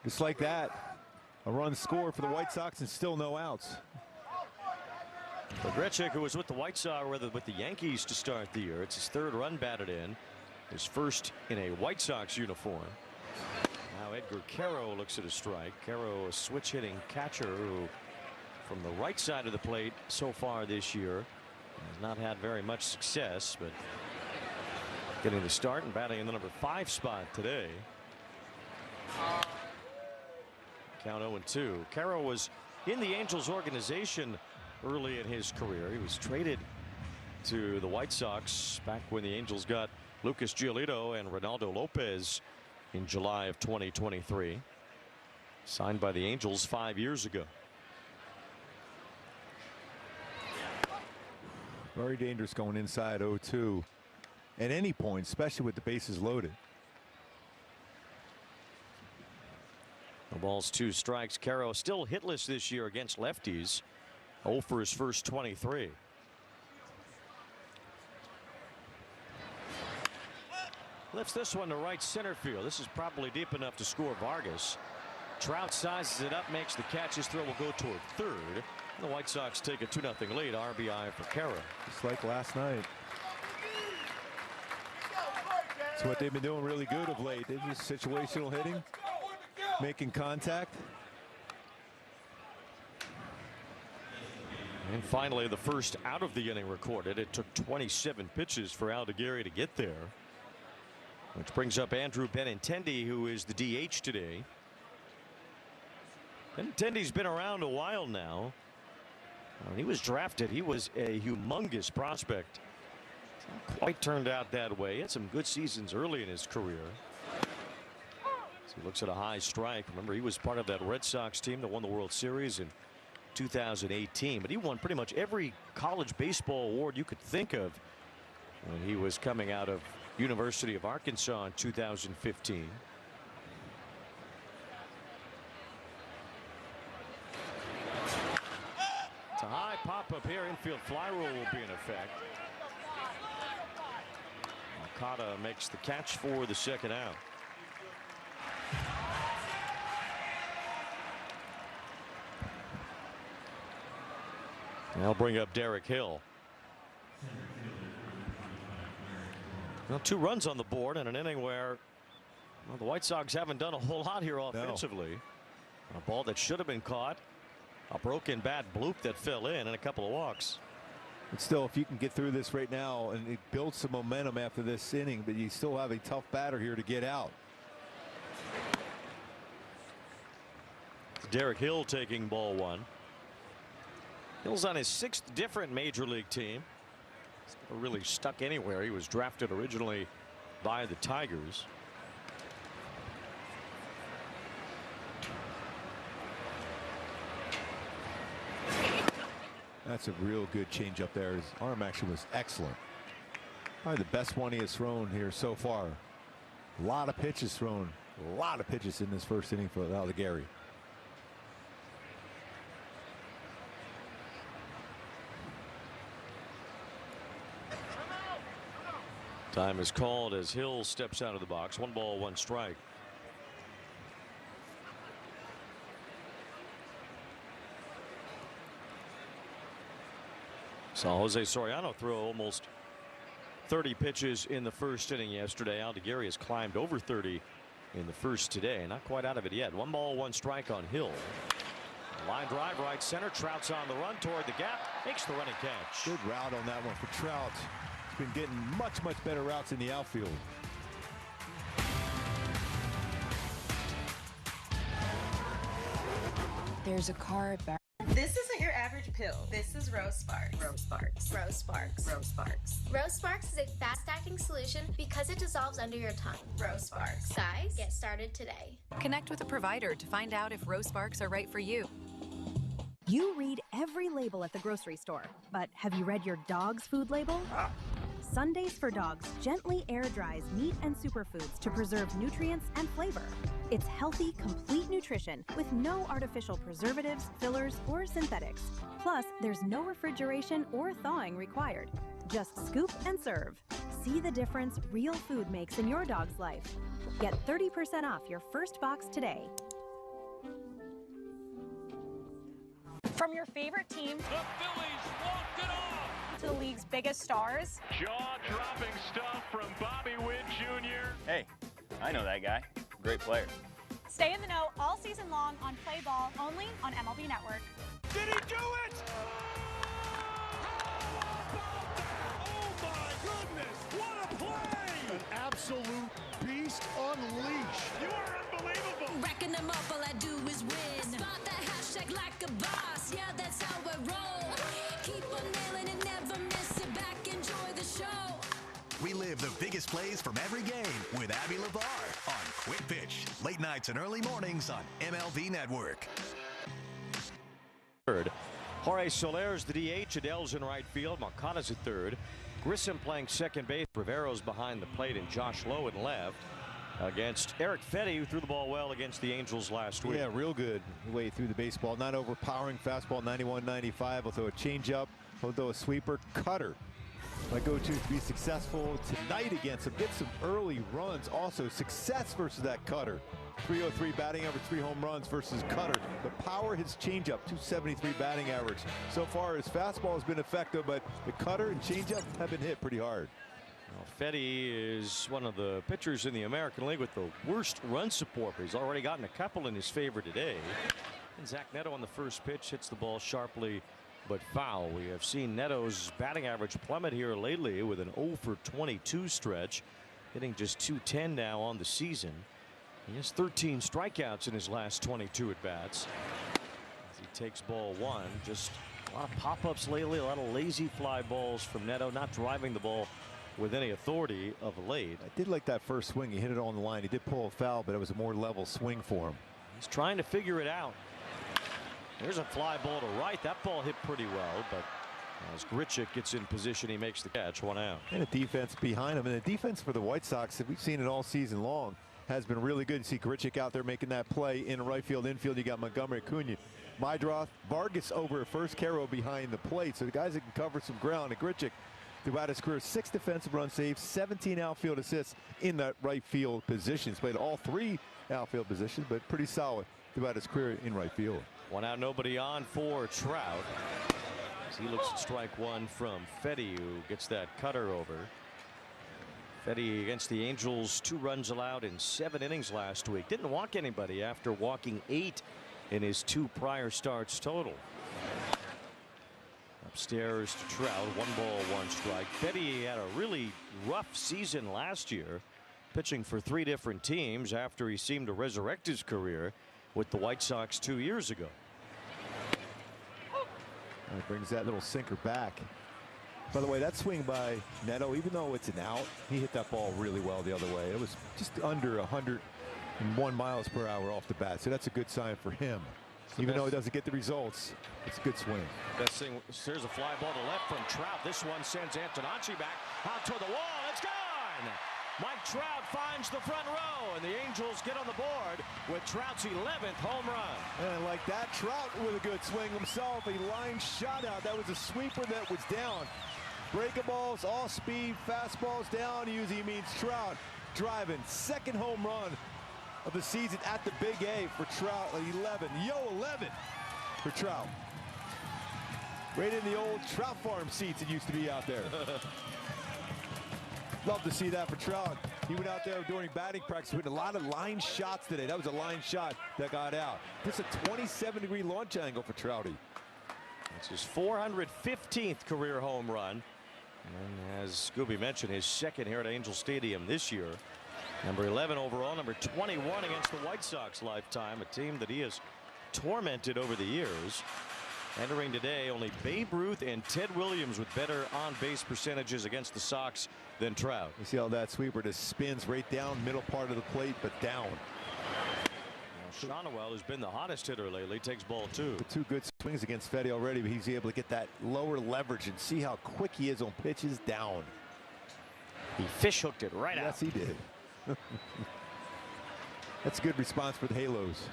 Just like that, a run scored for the White Sox and still no outs. For Grichuk, who was with the White Sox, rather with the Yankees to start the year, it's his 3rd run batted in, his first in a White Sox uniform. Now Edgar Caro looks at a strike. Caro, a switch hitting catcher who, from the right side of the plate so far this year, has not had very much success, but getting the start and batting in the number 5 spot today. Count 0-2. Caro was in the Angels organization early in his career. He was traded to the White Sox back when the Angels got Lucas Giolito and Ronaldo Lopez in July of 2023. Signed by the Angels 5 years ago. Very dangerous going inside 0-2 at any point, especially with the bases loaded. The ball's 2 strikes. Caro still hitless this year against lefties. 0 for his first 23. Lifts this one to right center field. This is probably deep enough to score Vargas. Trout sizes it up, makes the catch. His throw will go toward third. The White Sox take a 2-0 lead. RBI for Caro. Just like last night. It's what they've been doing really good of late. They're just situational hitting, making contact. And finally, the first out of the inning recorded. It took 27 pitches for Aldegheri to get there. Which brings up Andrew Benintendi, who is the DH today. Benintendi's been around a while now. When he was drafted, he was a humongous prospect. It's not quite turned out that way. He had some good seasons early in his career. So he looks at a high strike. Remember, he was part of that Red Sox team that won the World Series in 2018. But he won pretty much every college baseball award you could think of when he was coming out of University of Arkansas in 2015. It's a high pop-up here. Infield fly rule will be in effect. Okada makes the catch for the second out. They'll bring up Derek Hill. Well, 2 runs on the board in an inning where the White Sox haven't done a whole lot here offensively. No. A ball that should have been caught. A broken bat bloop that fell in and a couple of walks. But still, if you can get through this right now and it builds some momentum after this inning, but you still have a tough batter here to get out. Derek Hill taking ball 1. Hill's on his 6th different major league team. He's never really stuck anywhere. He was drafted originally by the Tigers. That's a real good change up there. His arm action was excellent. Probably the best one he has thrown here so far. A lot of pitches thrown. A lot of pitches in this first inning for Aldegheri. Time is called as Hill steps out of the box. 1 ball, 1 strike. Saw Jose Soriano throw almost 30 pitches in the first inning yesterday. Aldegheri has climbed over 30 in the first today. Not quite out of it yet. 1 ball, 1 strike on Hill. Line drive right center. Trout's on the run toward the gap. Makes the running catch. Good route on that one for Trout. He's been getting much better routes in the outfield. There's a car at This isn't your average pill. This is Rose Sparks. Rose Sparks. Rose Sparks. Rose Sparks. Rose Sparks is a fast-acting solution because it dissolves under your tongue. Rose Sparks. Guys, get started today. Connect with a provider to find out if Rose Sparks are right for you. You read every label at the grocery store, but have you read your dog's food label? Sundays for Dogs gently air dries meat and superfoods to preserve nutrients and flavor. It's healthy, complete nutrition with no artificial preservatives, fillers, or synthetics. Plus, there's no refrigeration or thawing required. Just scoop and serve. See the difference real food makes in your dog's life. Get 30% off your first box today. From your favorite team, the Phillies walked it off, to the league's biggest stars. Jaw-dropping stuff from Bobby Witt Jr. Hey, I know that guy. Great player. Stay in the know all season long on Play Ball, only on MLB Network. Did he do it? Oh my goodness, what a play! An absolute beast unleashed. You are unbelievable. Racking them up, all I do is win. Spot that hashtag like a boss, yeah, that's how I roll. Keep on nailing it, never miss it back, enjoy the show. We live the biggest plays from every game with Abby LeVar on Quick Pitch. Late nights and early mornings on MLB Network. Third. Jorge Soler's the DH. Adele's in right field. Moncada's at third. Grissom playing second base. Rivero's behind the plate and Josh Lowe in left against Erick Fedde, who threw the ball well against the Angels last week. Yeah, real good way through the baseball. Not overpowering fastball, 91-95. He'll throw a changeup. He'll throw a sweeper. Cutter. My go-to to be successful tonight against him. Get some early runs. Also, success versus that cutter. 303 batting average, 3 home runs versus cutter. The power, his changeup, 273 batting average. So far, his fastball has been effective, but the cutter and changeup have been hit pretty hard. Well, Fedde is one of the pitchers in the American League with the worst run support, but he's already gotten a couple in his favor today. And Zach Neto on the first pitch hits the ball sharply but foul. We have seen Neto's batting average plummet here lately with an 0 for 22 stretch, hitting just .210 now on the season. He has 13 strikeouts in his last 22 at bats. As he takes ball 1, just A lot of pop-ups lately, a lot of lazy fly balls from Neto, not driving the ball with any authority of late. I did like that first swing. He hit it on the line. He did pull a foul, but it was a more level swing for him. He's trying to figure it out. There's a fly ball to right. That ball hit pretty well, but as Grichuk gets in position, he makes the catch. 1 out. And a defense behind him. And the defense for the White Sox, we've seen it all season long, has been really good. You see Grichuk out there making that play in right field, infield. You got Montgomery, Acuna, Mydroth, Vargas over at first, Caro behind the plate. So the guys that can cover some ground. And Grichuk, throughout his career, 6 defensive run saves, 17 outfield assists in that right field position. He's played all 3 outfield positions, but pretty solid throughout his career in right field. 1 out, nobody on for Trout. As he looks at strike 1 from Fedde, who gets that cutter over. Fedde against the Angels, 2 runs allowed in 7 innings last week. Didn't walk anybody after walking 8 in his 2 prior starts total. Upstairs to Trout, 1 ball, 1 strike. Fedde had a really rough season last year, pitching for 3 different teams after he seemed to resurrect his career with the White Sox 2 years ago. And brings that little sinker back. By the way, that swing by Neto, even though it's an out, he hit that ball really well the other way. It was just under 101 miles per hour off the bat, so that's a good sign for him. Even though he doesn't get the results, it's a good swing. Best thing, there's a fly ball to left from Trout. This one sends Antonacci back out toward the wall. It's gone! Mike Trout finds the front row, and the Angels get on the board with Trout's 11th home run. And like that, Trout with a good swing himself. A line shot out. That was a sweeper that was down. Breakables, all speed, fastballs down. Usually means Trout driving 2nd home run of the season at the Big A for Trout. 11. Yo, 11 for Trout. Right in the old Trout Farm seats it used to be out there. Love to see that for Trout. He went out there during batting practice with a lot of line shots today. That was a line shot that got out. Just a 27-degree launch angle for Trouty. It's his 415th career home run. And as Scooby mentioned, his 2nd here at Angel Stadium this year. Number 11 overall, number 21 against the White Sox lifetime, a team that he has tormented over the years. Entering today, only Babe Ruth and Ted Williams with better on-base percentages against the Sox than Trout. You see how that sweeper just spins right down middle part of the plate, but down. Shonowell has been the hottest hitter lately. Takes ball 2. 2 good swings against Fedde already, but he's able to get that lower leverage and see how quick he is on pitches down. He fish hooked it right out. Yes, he did. That's a good response for the Halos.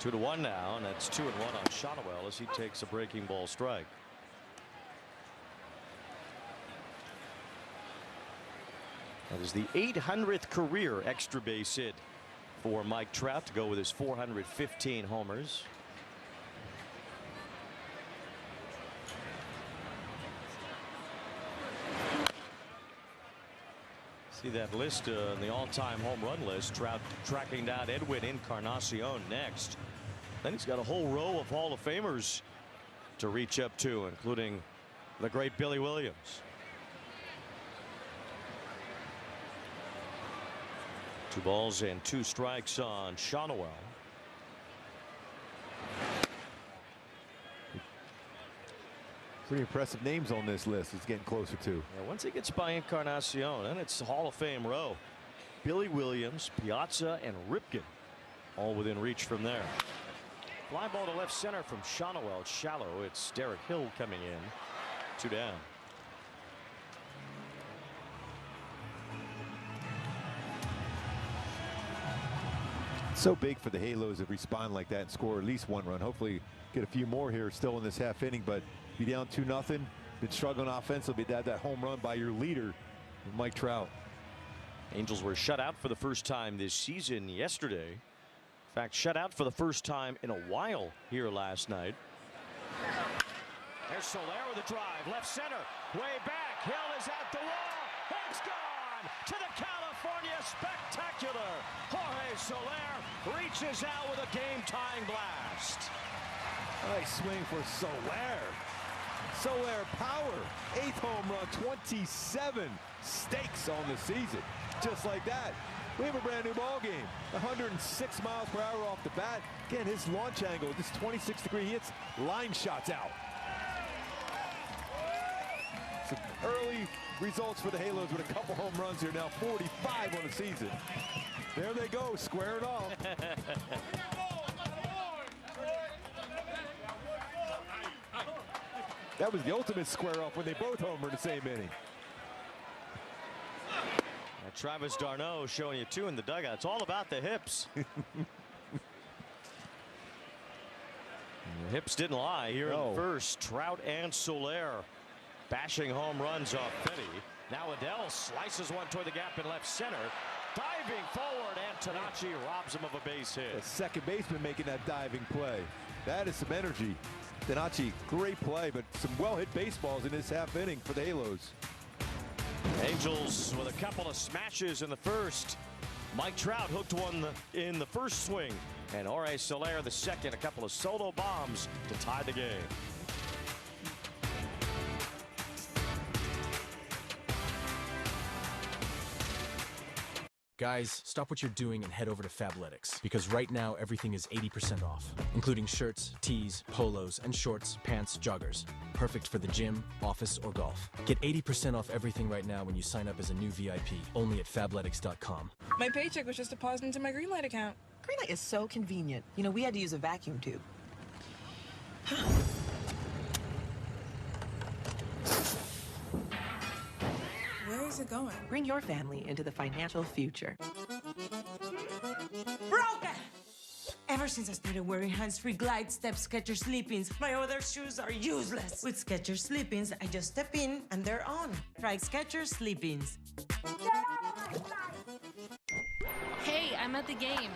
2-1 now, and that's 2-1 on Shonowell as he takes a breaking ball strike. That is the 800th career extra base hit for Mike Trout to go with his 415 homers. See that list on the all-time home run list. Trout tracking down Edwin Encarnacion next. Then he's got a whole row of Hall of Famers to reach up to, including the great Billy Williams. 2 balls and 2 strikes on Shonowell. Pretty impressive names on this list. It's getting closer to. Yeah, once he gets by Encarnacion, then it's Hall of Fame row. Billy Williams, Piazza, and Ripken all within reach from there. Fly ball to left center from Shonowell. It's shallow. It's Derek Hill coming in. 2 down. So big for the Halos to respond like that and score at least 1 run. Hopefully get a few more here still in this half inning, but be down 2-0. Been struggling offensively. That home run by your leader, Mike Trout. Angels were shut out for the first time this season yesterday. In fact, shut out for the first time in a while here last night. There's Soler with a drive, left center, way back. Hill is at the wall. It's gone to the California Spectacular. Jorge Soler reaches out with a game-tying blast. Nice swing for Soler. Soler power. 8th home run, 27 stakes on the season. Just like that. We have a brand new ball game. 106 miles per hour off the bat. Again, his launch angle, this 26-degree hits, line shots out. Some early results for the Halos with a couple home runs here now, 45 on the season. There they go, squaring off. That was the ultimate square off when they both homered the same inning. Travis d'Arnaud showing you two in the dugout. It's all about the hips. The hips didn't lie here in the first. Trout and Soler bashing home runs off Fedde. Now Adele slices one toward the gap in left center. Diving forward, Antonacci robs him of a base hit. The second baseman making that diving play. That is some energy. Antonacci, great play, but some well-hit baseballs in this half inning for the Halos. Angels with a couple of smashes in the first. Mike Trout hooked one in the first swing, and Jorge Soler the second. A couple of solo bombs to tie the game. Guys, stop what you're doing and head over to Fabletics, because right now everything is 80% off, including shirts, tees, polos, and shorts, pants, joggers. Perfect for the gym, office, or golf. Get 80% off everything right now when you sign up as a new VIP, only at Fabletics.com. My paycheck was just deposited into my Greenlight account. Greenlight is so convenient. You know, we had to use a vacuum tube. Where is it going? Bring your family into the financial future. Broken! Ever since I started wearing hands-free Glide Step Skechers Sleep-ins, my other shoes are useless. With Skechers Sleep-ins, I just step in and they're on. Try Skechers Sleep-ins. Hey, I'm at the game.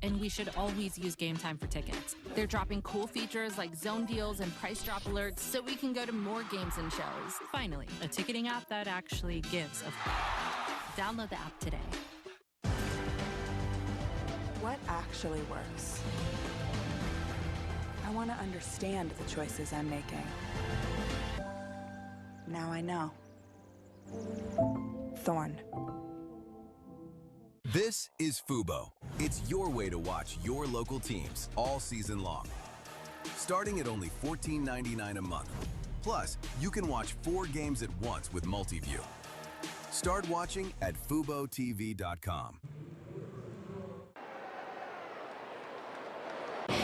And we should always use Game Time for tickets. They're dropping cool features like zone deals and price drop alerts so we can go to more games and shows. Finally, a ticketing app that actually gives a Download the app today. What actually works? I want to understand the choices I'm making. Now I know. Thorn. This is Fubo. It's your way to watch your local teams all season long. Starting at only $14.99 a month. Plus, you can watch 4 games at once with Multiview. Start watching at FuboTV.com.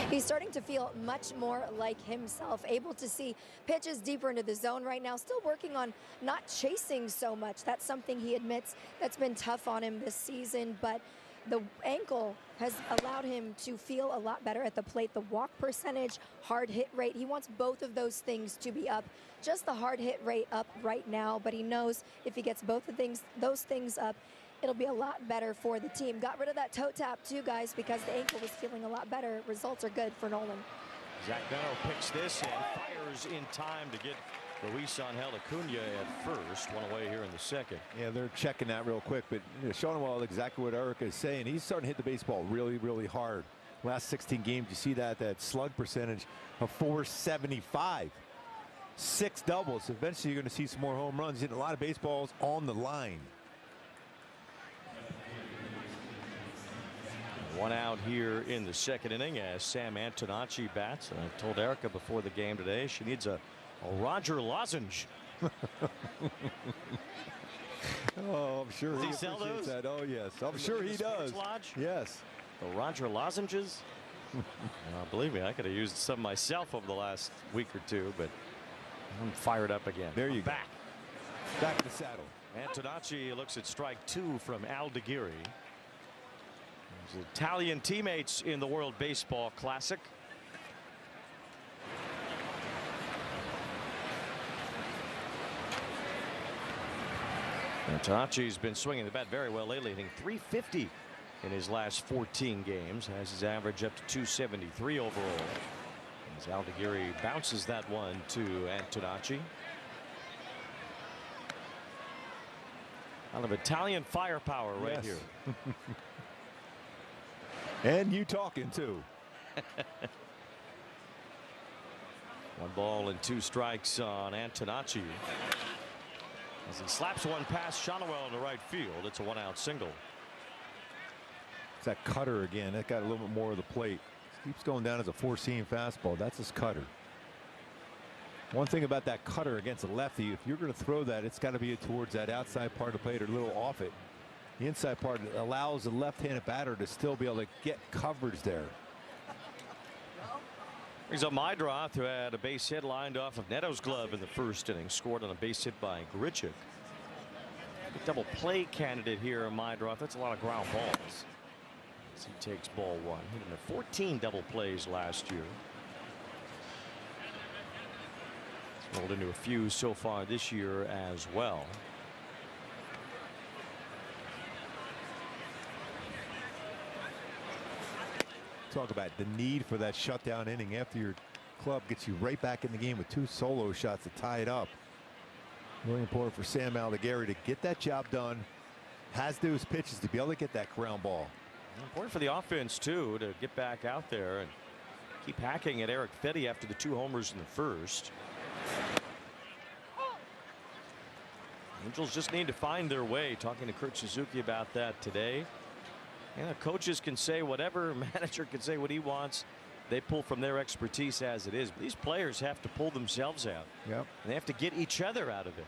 He's starting to feel much more like himself, able to see pitches deeper into the zone right now, still working on not chasing so much. That's something he admits that's been tough on him this season, but the ankle has allowed him to feel a lot better at the plate. The walk percentage, hard hit rate, he wants both of those things to be up. Just the hard hit rate up right now, but he knows if he gets both of those things up, it'll be a lot better for the team. Got rid of that toe tap too, guys, because the ankle was feeling a lot better. Results are good for Nolan. Zach Beno picks this and fires in time to get Luis Angel Acuna at first. One away here in the second. Yeah, they're checking that real quick, but showing well exactly what Erick is saying. He's starting to hit the baseball really, really hard. Last 16 games, you see that slug percentage of .475. 6 doubles. Eventually, you're going to see some more home runs. He's hitting a lot of baseballs on the line. One out here in the second inning as Sam Antonacci bats. And I told Erica before the game today she needs a Roger lozenge. Oh, I'm sure does he sell appreciates those? that. Oh, yes. I'm sure he does. Lodge? Yes. The Roger lozenges? Believe me, I could have used some myself over the last week or two, but I'm fired up again. There you go. Back in the saddle. Antonacci looks at strike 2 from Aldegheri. His Italian teammates in the World Baseball Classic. Antonacci's been swinging the bat very well lately, hitting .350 in his last 14 games. Has his average up to .273 overall. As Aldegheri bounces that one to Antonacci. A lot of Italian firepower right here. And you talking too. 1 ball and 2 strikes on Antonacci. As he slaps one past Shonowell in the right field, it's a 1-out single. It's that cutter again. That got a little bit more of the plate. Keeps going down as a 4-seam fastball. That's his cutter. One thing about that cutter against a lefty, if you're going to throw that, it's got to be towards that outside part of the plate or a little off it. The inside part allows the left-handed batter to still be able to get coverage there. Brings up Mydroth, who had a base hit lined off of Neto's glove in the first inning, scored on a base hit by Grichuk. Double play candidate here, Mydroth. That's a lot of ground balls. As he takes ball one. Hit him at 14 double plays last year. Rolled into a few so far this year as well. Talk about the need for that shutdown inning after your club gets you right back in the game with 2 solo shots to tie it up. Really important for Sam Aldegheri to get that job done. Has those pitches to be able to get that ground ball. Important for the offense too to get back out there and keep hacking at Erick Fedde after the 2 homers in the first. Angels just need to find their way. Talking to Kurt Suzuki about that today. Yeah, coaches can say whatever, manager can say what he wants. They pull from their expertise as it is. But these players have to pull themselves out. Yep. And they have to get each other out of it.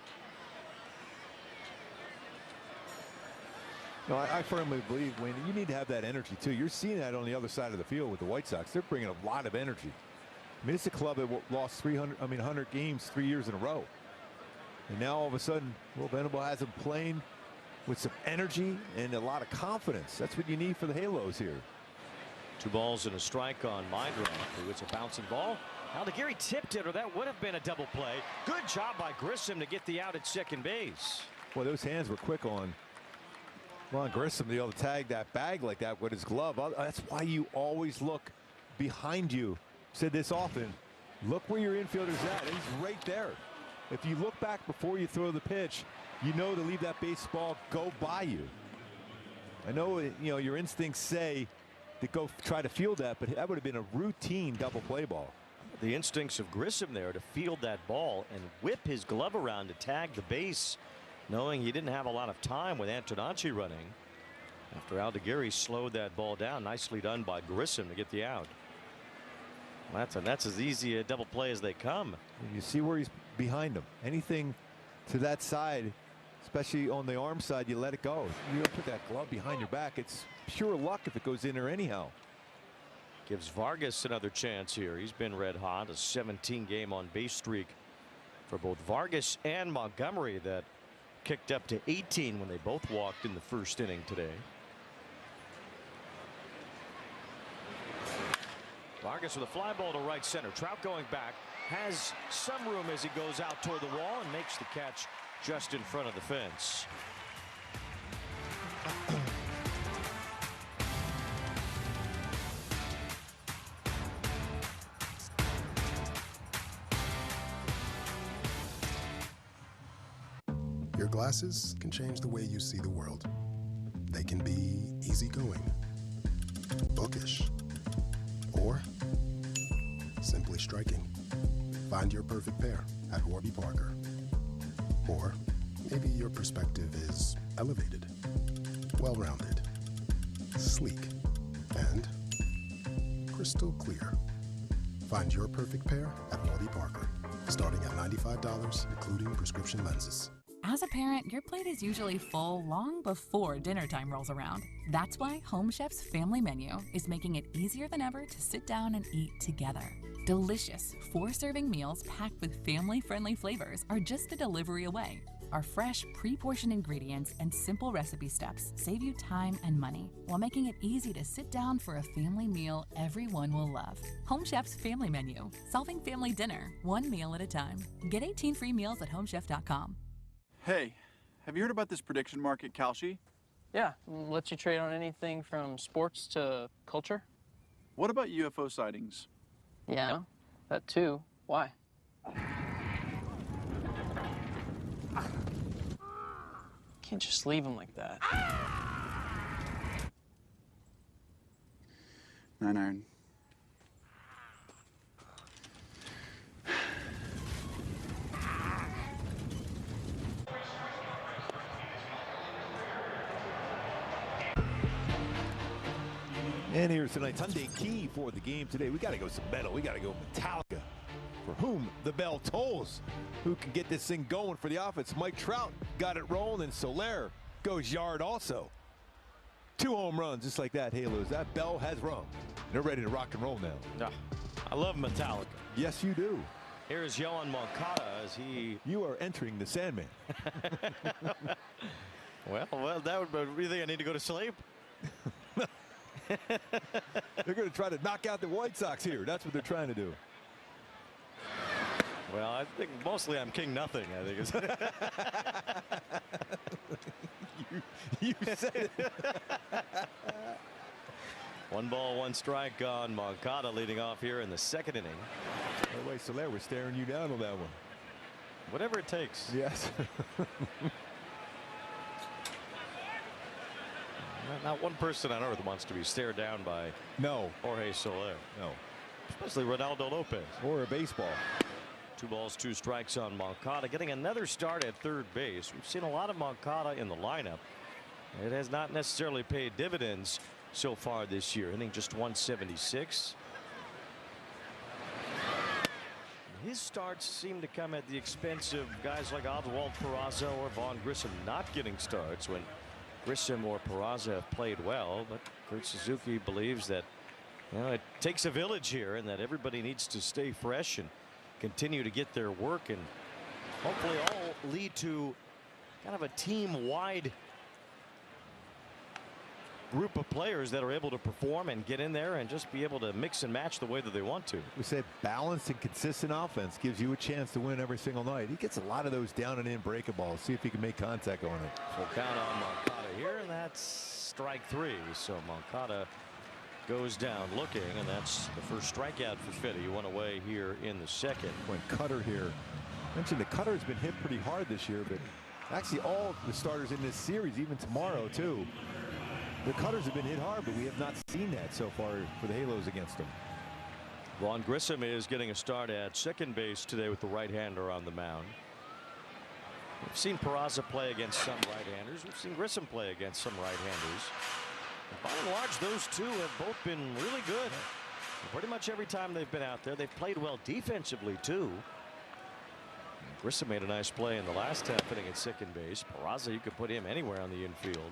No, I firmly believe, Wayne, you need to have that energy too. You're seeing that on the other side of the field with the White Sox. They're bringing a lot of energy. I mean, it's a club that lost 100 games 3 years in a row. And now all of a sudden, Will Venable has them playing with some energy and a lot of confidence. That's what you need for the Halos here. 2 balls and a strike on Mydroth. It's a bouncing ball. Aldegheri tipped it, or that would have been a double play. Good job by Grissom to get the out at second base. Well, those hands were quick on Grissom to be able to tag that bag like that with his glove. That's why you always look behind you. Said this often. Look where your infielder's at. He's right there. If you look back before you throw the pitch, you know to leave that baseball go by you. I know, your instincts say to go try to field that, but that would have been a routine double play ball. The instincts of Grissom there to field that ball and whip his glove around to tag the base, knowing he didn't have a lot of time with Antonacci running. After Aldegheri slowed that ball down, nicely done by Grissom to get the out. Well, that's as easy a double play as they come. You see where he's behind him. Anything to that side, especially on the arm side, you let it go. You don't put that glove behind your back. It's pure luck if it goes in there anyhow. Gives Vargas another chance here. He's been red hot. A 17-game on base streak for both Vargas and Montgomery that kicked up to 18 when they both walked in the first inning today. Vargas with a fly ball to right center. Trout going back, has some room as he goes out toward the wall and makes the catch just in front of the fence. Your glasses can change the way you see the world. They can be easygoing, bookish, or simply striking. Find your perfect pair at Warby Parker. Or maybe your perspective is elevated, well-rounded, sleek, and crystal clear. Find your perfect pair at Warby Parker, starting at $95, including prescription lenses. As a parent, your plate is usually full long before dinner time rolls around. That's why Home Chef's family menu is making it easier than ever to sit down and eat together. Delicious 4-serving meals packed with family-friendly flavors are just a delivery away. Our fresh, pre-portioned ingredients and simple recipe steps save you time and money while making it easy to sit down for a family meal everyone will love. Home Chef's family menu, solving family dinner, one meal at a time. Get 18 free meals at homechef.com. Hey, have you heard about this prediction market, Kalshi? Yeah, lets you trade on anything from sports to culture. What about UFO sightings? Yeah, that too. Why? Can't just leave him like that. 9-iron. And here's tonight's Hyundai key for the game today. We got to go some metal. We got to go Metallica for whom the bell tolls. Who can get this thing going for the offense? Mike Trout got it rolling, and Soler goes yard also. 2 home runs just like that, Halos. That bell has rung. They're ready to rock and roll now. I love Metallica. Yes, you do. Here's Yohan Moncada as he... You are entering the Sandman. Well, that would really. I need to go to sleep. They're going to try to knock out the White Sox here. That's what they're trying to do. Well, I think mostly I'm king nothing. I think it's. you said it. 1 ball, 1 strike on Moncada leading off here in the 2nd inning. By the way, Soler was staring you down on that one. Whatever it takes. Yes. Not one person on earth wants to be stared down by Jorge Soler. No. Especially Ronaldo Lopez. Or a baseball. 2 balls, 2 strikes on Moncada, getting another start at third base. We've seen a lot of Moncada in the lineup. It has not necessarily paid dividends so far this year. Inning just 176. His starts seem to come at the expense of guys like Oswald Peraza or Vaughn Grissom not getting starts when Grissom or Peraza have played well. But Kurt Suzuki believes that it takes a village here and that everybody needs to stay fresh and continue to get their work and hopefully all lead to kind of a team-wide group of players that are able to perform and get in there and just be able to mix and match the way that they want to. We said balanced and consistent offense gives you a chance to win every single night. He gets a lot of those down and in breaking balls. See if he can make contact on it. Full count on Moncada here, and that's strike 3. So Moncada goes down looking, and that's the first strikeout for Fedde. He went away here in the 2nd. When Cutter here. Mentioned the Cutter has been hit pretty hard this year, but actually all the starters in this series, even tomorrow too. The Cutters have been hit hard, but we have not seen that so far for the Halos against them. Vaughn Grissom is getting a start at second base today with the right-hander on the mound. We've seen Peraza play against some right-handers. We've seen Grissom play against some right-handers. By and large, those two have both been really good. Pretty much every time they've been out there, they've played well defensively, too. And Grissom made a nice play in the last half inning at second base. Peraza, you could put him anywhere on the infield.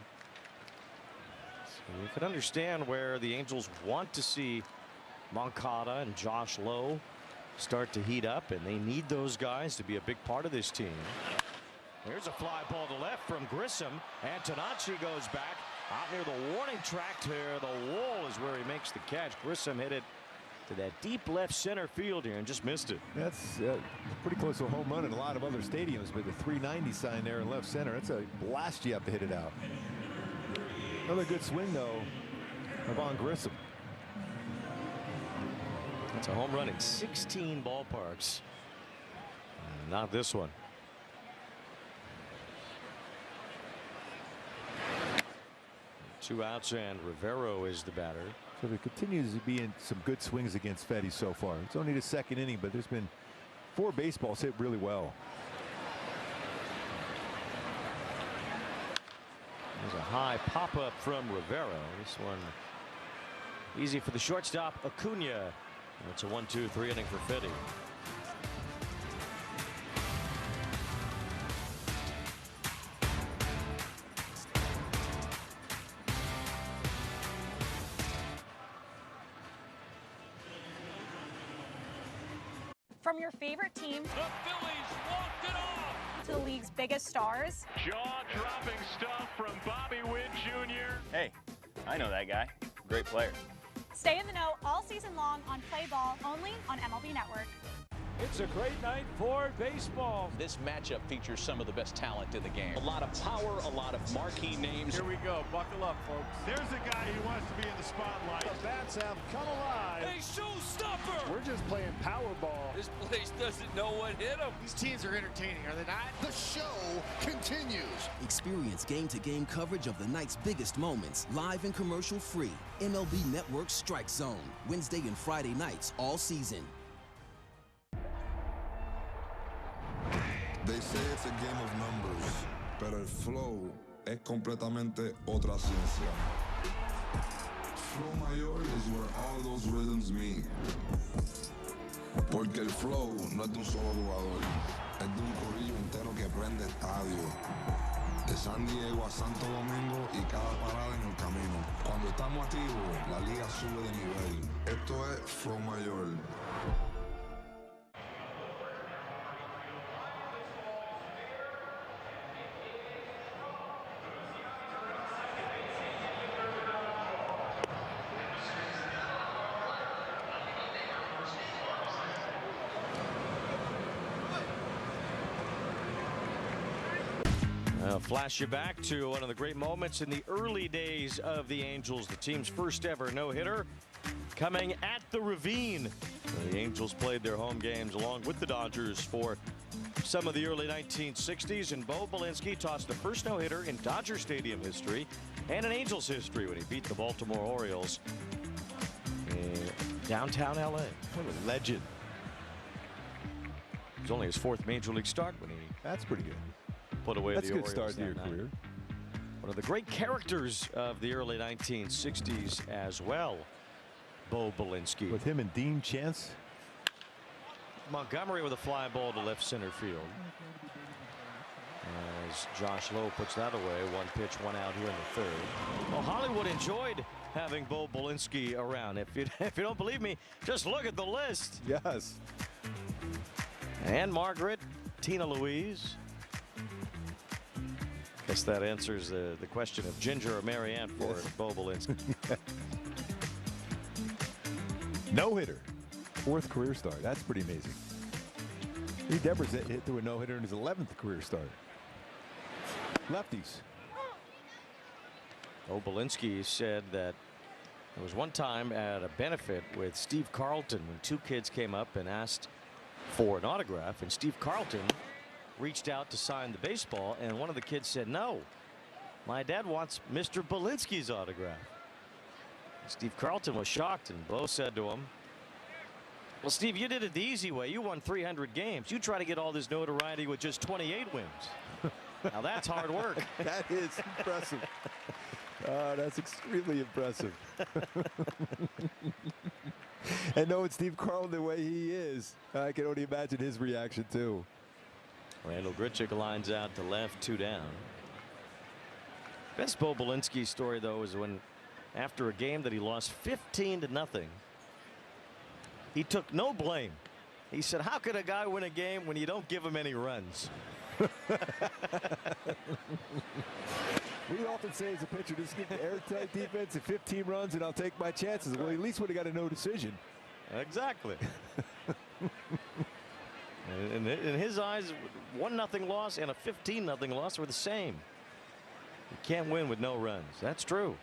You can understand where the Angels want to see Moncada and Josh Lowe start to heat up, and they need those guys to be a big part of this team. Here's a fly ball to left from Grissom. Antonacci goes back out near the warning track here. The wall is where he makes the catch. Grissom hit it to that deep left center field here and just missed it. That's pretty close to a home run in a lot of other stadiums, but the 390 sign there in left center, that's a blast. You have to hit it out. Another good swing, though, of Grissom. It's a home run in 16 ballparks. Not this one. Two outs, and Rivero is the batter. So there continues to be in some good swings against Fedde so far. It's only the 2nd inning, but there's been 4 baseballs hit really well. There's a high pop-up from Rivero. This one easy for the shortstop, Acuna. It's a 1-2-3 inning for Fedde. From your favorite team The Phillies walked it off. to the league's biggest stars, Jaw-dropping stuff from Bobby Witt Jr. Hey, I know that guy. Great player. stay in the know all season long on Play Ball, only on MLB Network. It's a great night for baseball. This matchup features some of the best talent in the game. A lot of power, a lot of marquee names. Here we go. Buckle up, folks. There's a guy who wants to be in the spotlight. The bats have come alive. Hey, showstopper! We're just playing Powerball. This place doesn't know what hit them. These teams are entertaining, are they not? The show continues. Experience game-to-game coverage of the night's biggest moments, live and commercial-free. MLB Network Strike Zone, Wednesday and Friday nights all season. They say it's a game of numbers, pero el flow es completamente otra ciencia. Flow mayor is where all those rhythms meet. Porque el flow no es de un solo jugador, es de un corillo entero que prende estadio. De San Diego a Santo Domingo y cada parada en el camino. Cuando estamos activos, la liga sube de nivel. Esto es Flow Mayor. I'll flash you back to one of the great moments in the early days of the Angels. The team's first ever no-hitter coming at the Ravine. The Angels played their home games along with the Dodgers for some of the early 1960s, and Bo Belinsky tossed the first no-hitter in Dodger Stadium history and in Angels history when he beat the Baltimore Orioles in downtown LA. What a legend. It was only his fourth major league start when he That's pretty good. Put away That's the a good Orioles start to your that night. career. One of the great characters of the early 1960s as well, Bo Belinsky. With him and Dean Chance. Montgomery with a fly ball to left center field. As Josh Lowe puts that away, one pitch, one out here in the third. Well, Hollywood enjoyed having Bo Belinsky around. If you don't believe me, just look at the list. Yes. Anne Margaret, Tina Louise. Guess that answers the question of Ginger or Marianne for Bo Belinsky. No-hitter. Fourth career start. That's pretty amazing. Reed Devers hit through a no-hitter in his 11th career start. Lefties. Bo Belinsky said that there was one time at a benefit with Steve Carlton when two kids came up and asked for an autograph, and Steve Carlton reached out to sign the baseball, and one of the kids said, "No, my dad wants Mr. Belinsky's autograph." Steve Carlton was shocked, and Bo said to him, "Well, Steve, you did it the easy way. You won 300 games. You try to get all this notoriety with just 28 wins. Now that's hard work." That is impressive. That's extremely impressive. And knowing Steve Carlton the way he is, I can only imagine his reaction too. Randall Grichuk lines out to left, 2 down. Best Bo Belinsky story, though, is when after a game that he lost 15-0, he took no blame. He said, "How could a guy win a game when you don't give him any runs?" We often say as a pitcher, just give the airtight defense and 15 runs and I'll take my chances. Well, at least would have got a no decision. Exactly. In his eyes, 1-0 loss and a 15-0 loss were the same. You can't win with no runs. That's true.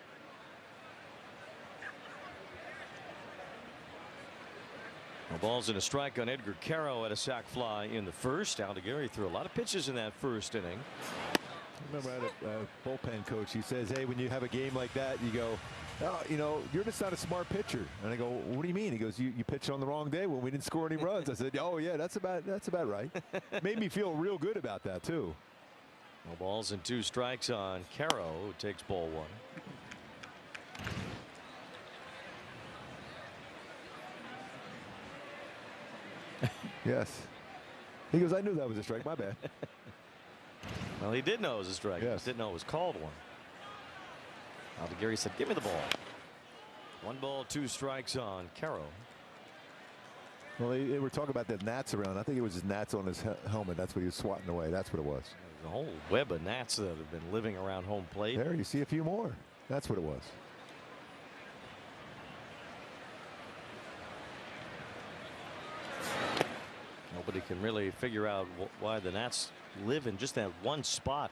No balls and a strike on Edgar Caro at a sac fly in the first. Aldegheri threw a lot of pitches in that first inning. I remember I had a bullpen coach. He says, "Hey, when you have a game like that, you go, oh, you know, you're just not a smart pitcher." And I go, "What do you mean?" He goes, you pitched on the wrong day when we didn't score any runs." I said, "Oh yeah, that's about right." Made me feel real good about that too. No balls and 2 strikes on Caro, who takes ball 1. Yes. He goes, "I knew that was a strike. My bad." Well, he did know it was a strike. He just didn't know it was called one. Aldegheri said, "Give me the ball." 1 ball, 2 strikes on Caro. Well, they were talking about the gnats around. I think it was his gnats on his helmet. That's what he was swatting away. That's what it was. There's a whole web of gnats that have been living around home plate. There, you see a few more. That's what it was. Nobody can really figure out why the gnats live in just that one spot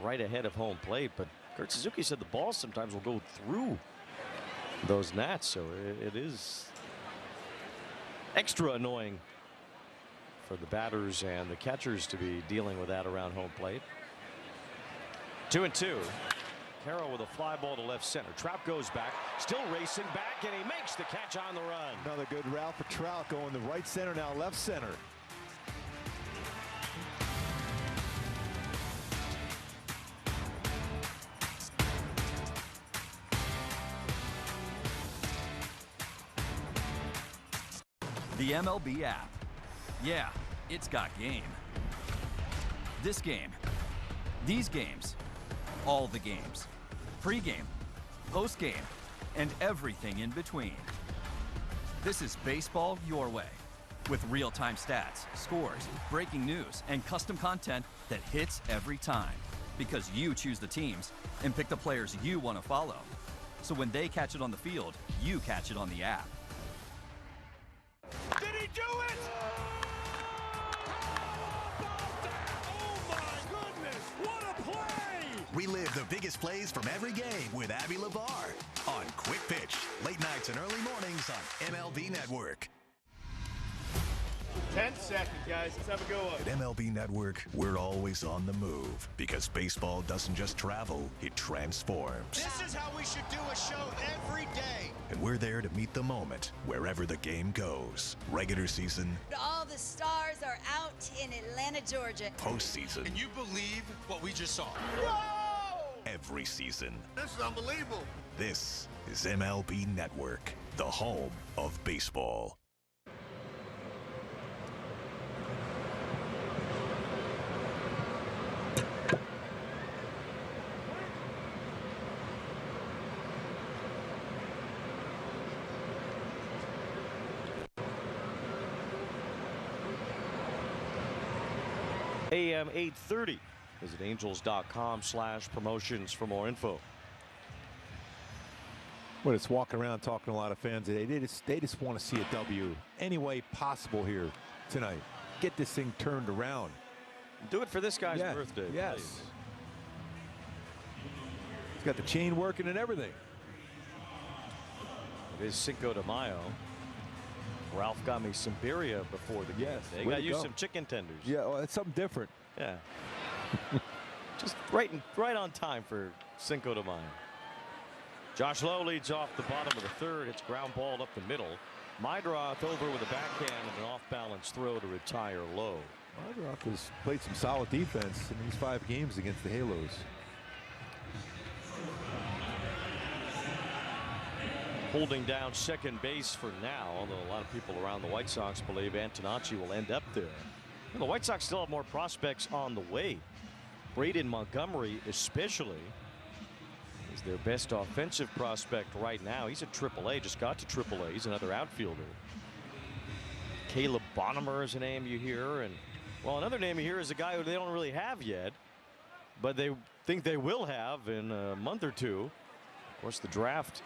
right ahead of home plate. But Kurt Suzuki said the ball sometimes will go through those gnats, so it is extra annoying for the batters and the catchers to be dealing with that around home plate. 2-2. Caro with a fly ball to left center. Trout goes back, still racing back, and he makes the catch on the run. Another good route for Trout, going to right center, now left center. The MLB app. Yeah, it's got game. This game. These games. All the games. Pre-game, post-game, and everything in between. This is baseball your way. With real-time stats, scores, breaking news, and custom content that hits every time. Because you choose the teams and pick the players you want to follow. So when they catch it on the field, you catch it on the app. Did he do it? Oh my goodness, what a play! Relive the biggest plays from every game with Abby LeVar on Quick Pitch, late nights and early mornings on MLB Network. 10 seconds, guys. Let's have a go up. At MLB Network, we're always on the move because baseball doesn't just travel, it transforms. This is how we should do a show every day. And we're there to meet the moment wherever the game goes. Regular season, all the stars are out in Atlanta, Georgia. postseason, Can you believe what we just saw? every season. This is unbelievable. This is MLB Network, the home of baseball. AM 830. Visit angels.com/promotions for more info. Well, it's walking around talking to a lot of fans today. They just want to see a W any way possible here tonight. Get this thing turned around. Do it for this guy's birthday. Yes. Please. He's got the chain working and everything. It is Cinco de Mayo. Ralph got me some birria before the game. Yes, They way got to you go. some chicken tenders. Yeah, well, it's something different. Yeah. Just right on time for Cinco de Mayo. Josh Lowe leads off the bottom of the third. It's ground ball up the middle. Mydroth over with a backhand and an off-balance throw to retire Lowe. Mydroth has played some solid defense in these 5 games against the Halos. Holding down second base for now, although a lot of people around the White Sox believe Antonacci will end up there. And the White Sox still have more prospects on the way. Braden Montgomery especially is their best offensive prospect right now. He's at AAA, just got to AAA. He's another outfielder. Caleb Bonnemer is a name you hear, and well, another name you hear is a guy who they don't really have yet, but they think they will have in a month or two. Of course, the draft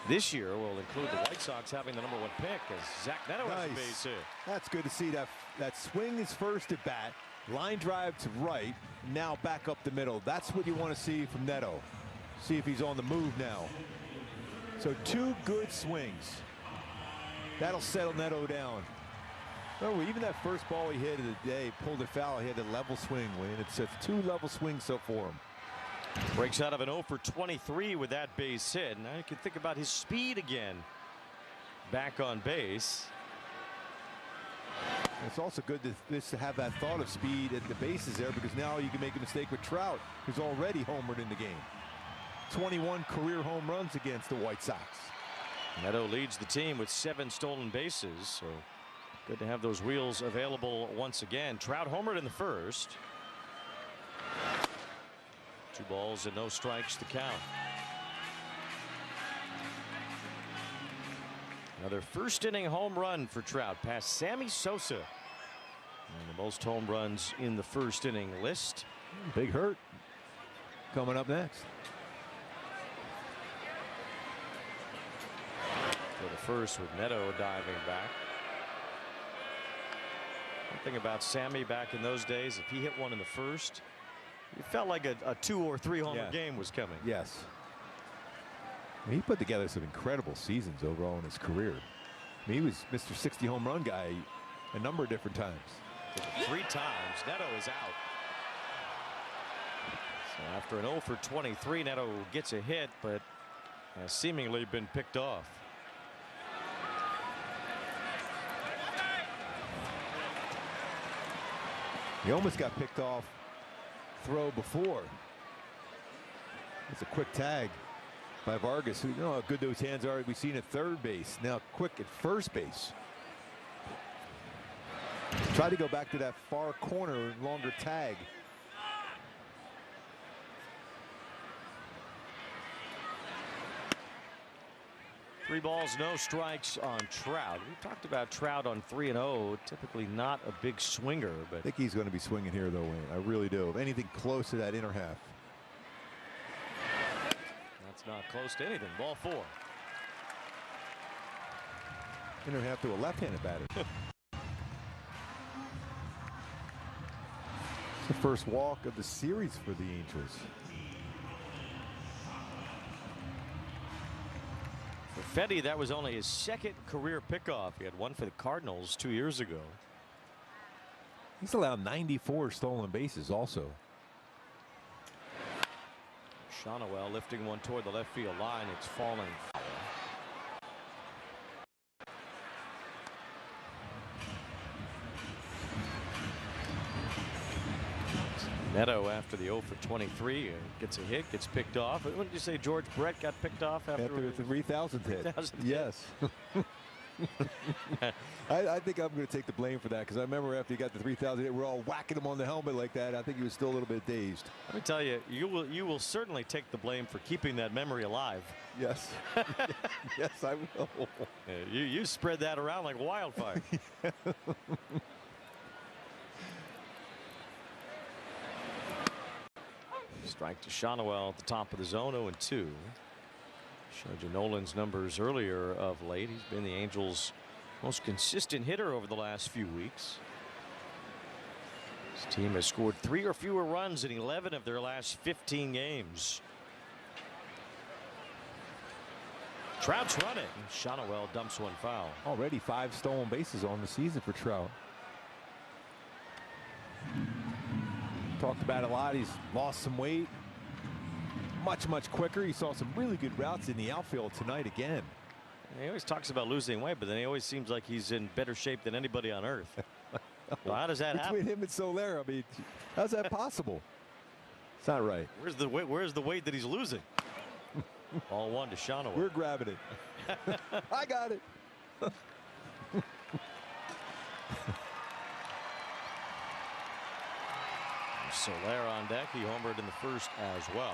this year will include the White Sox having the #1 pick as Zach Neto has a base hit. That's good to see. That swing is first at bat. Line drive to right. Now back up the middle. That's what you want to see from Neto. See if he's on the move now. So 2 good swings. That'll settle Neto down. Oh, even that first ball he hit of the day, pulled it foul. He had a level swing, Wayne. It's 2 level swings so for him. Breaks out of an 0 for 23 with that base hit. Now you can think about his speed again. Back on base. It's also good to have that thought of speed at the bases there, because now you can make a mistake with Trout, who's already homered in the game. 21 career home runs against the White Sox. Neto leads the team with 7 stolen bases, so good to have those wheels available once again. Trout homered in the first. 2 balls and no strikes to count. Another first inning home run for Trout, past Sammy Sosa. And the most home runs in the first inning list. Big hurt coming up next. For the first with Neto diving back. One thing about Sammy back in those days, if he hit one in the first, it felt like a 2 or 3 homer game was coming. Yes. He put together some incredible seasons overall in his career. I mean, he was Mr. 60 home run guy a number of different times. 3 times. Neto is out. So after an 0 for 23, Neto gets a hit, but has seemingly been picked off. He almost got picked off throw before. It's a quick tag by Vargas, who, you know how good those hands are. We've seen at third base. Now quick at first base. Try to go back to that far corner, longer tag. Three balls, no strikes on Trout. We talked about Trout on 3-0. Typically not a big swinger, but I think he's going to be swinging here, though, Wayne. I really do. If anything close to that inner half. That's not close to anything. Ball 4. Inner half to a left-handed batter. The first walk of the series for the Angels. For Fedde, that was only his second career pickoff. He had one for the Cardinals 2 years ago. He's allowed 94 stolen bases also. Shonowell lifting one toward the left field line. It's falling foul. Neto after the 0 for 23 gets a hit, gets picked off. What did you say, George Brett got picked off after the 3,000th hit? 3,000th yes. I think I'm going to take the blame for that, because I remember after he got the 3,000 hit, we're all whacking him on the helmet like that. I think he was still a little bit dazed. Let me tell you, you will certainly take the blame for keeping that memory alive. Yes. Yes, I will. You spread that around like wildfire. Strike to Shonowell at the top of the zone, 0-2. Showed you Nolan's numbers earlier of late. He's been the Angels' most consistent hitter over the last few weeks. His team has scored 3 or fewer runs in 11 of their last 15 games. Trout's running. Shonowell dumps one foul. Already 5 stolen bases on the season for Trout. Talked about it a lot. He's lost some weight. Much quicker. He saw some really good routes in the outfield tonight again. He always talks about losing weight, but then he always seems like he's in better shape than anybody on earth. Well, how does that happen? Between him and Soler, I mean, how's that possible? It's not right. Where's the weight that he's losing? Ball 1 to Shonowell. We're grabbing it. I got it. Soler on deck. He homered in the first as well.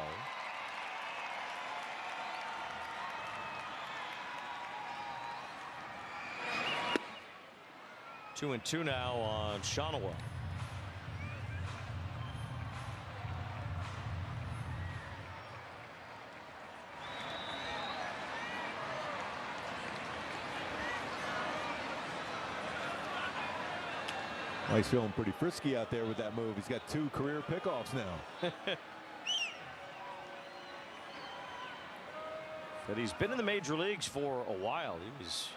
Two and two now on Shonowell. Well, he's feeling pretty frisky out there with that move. He's got 2 career pickoffs now. But he's been in the major leagues for a while. He was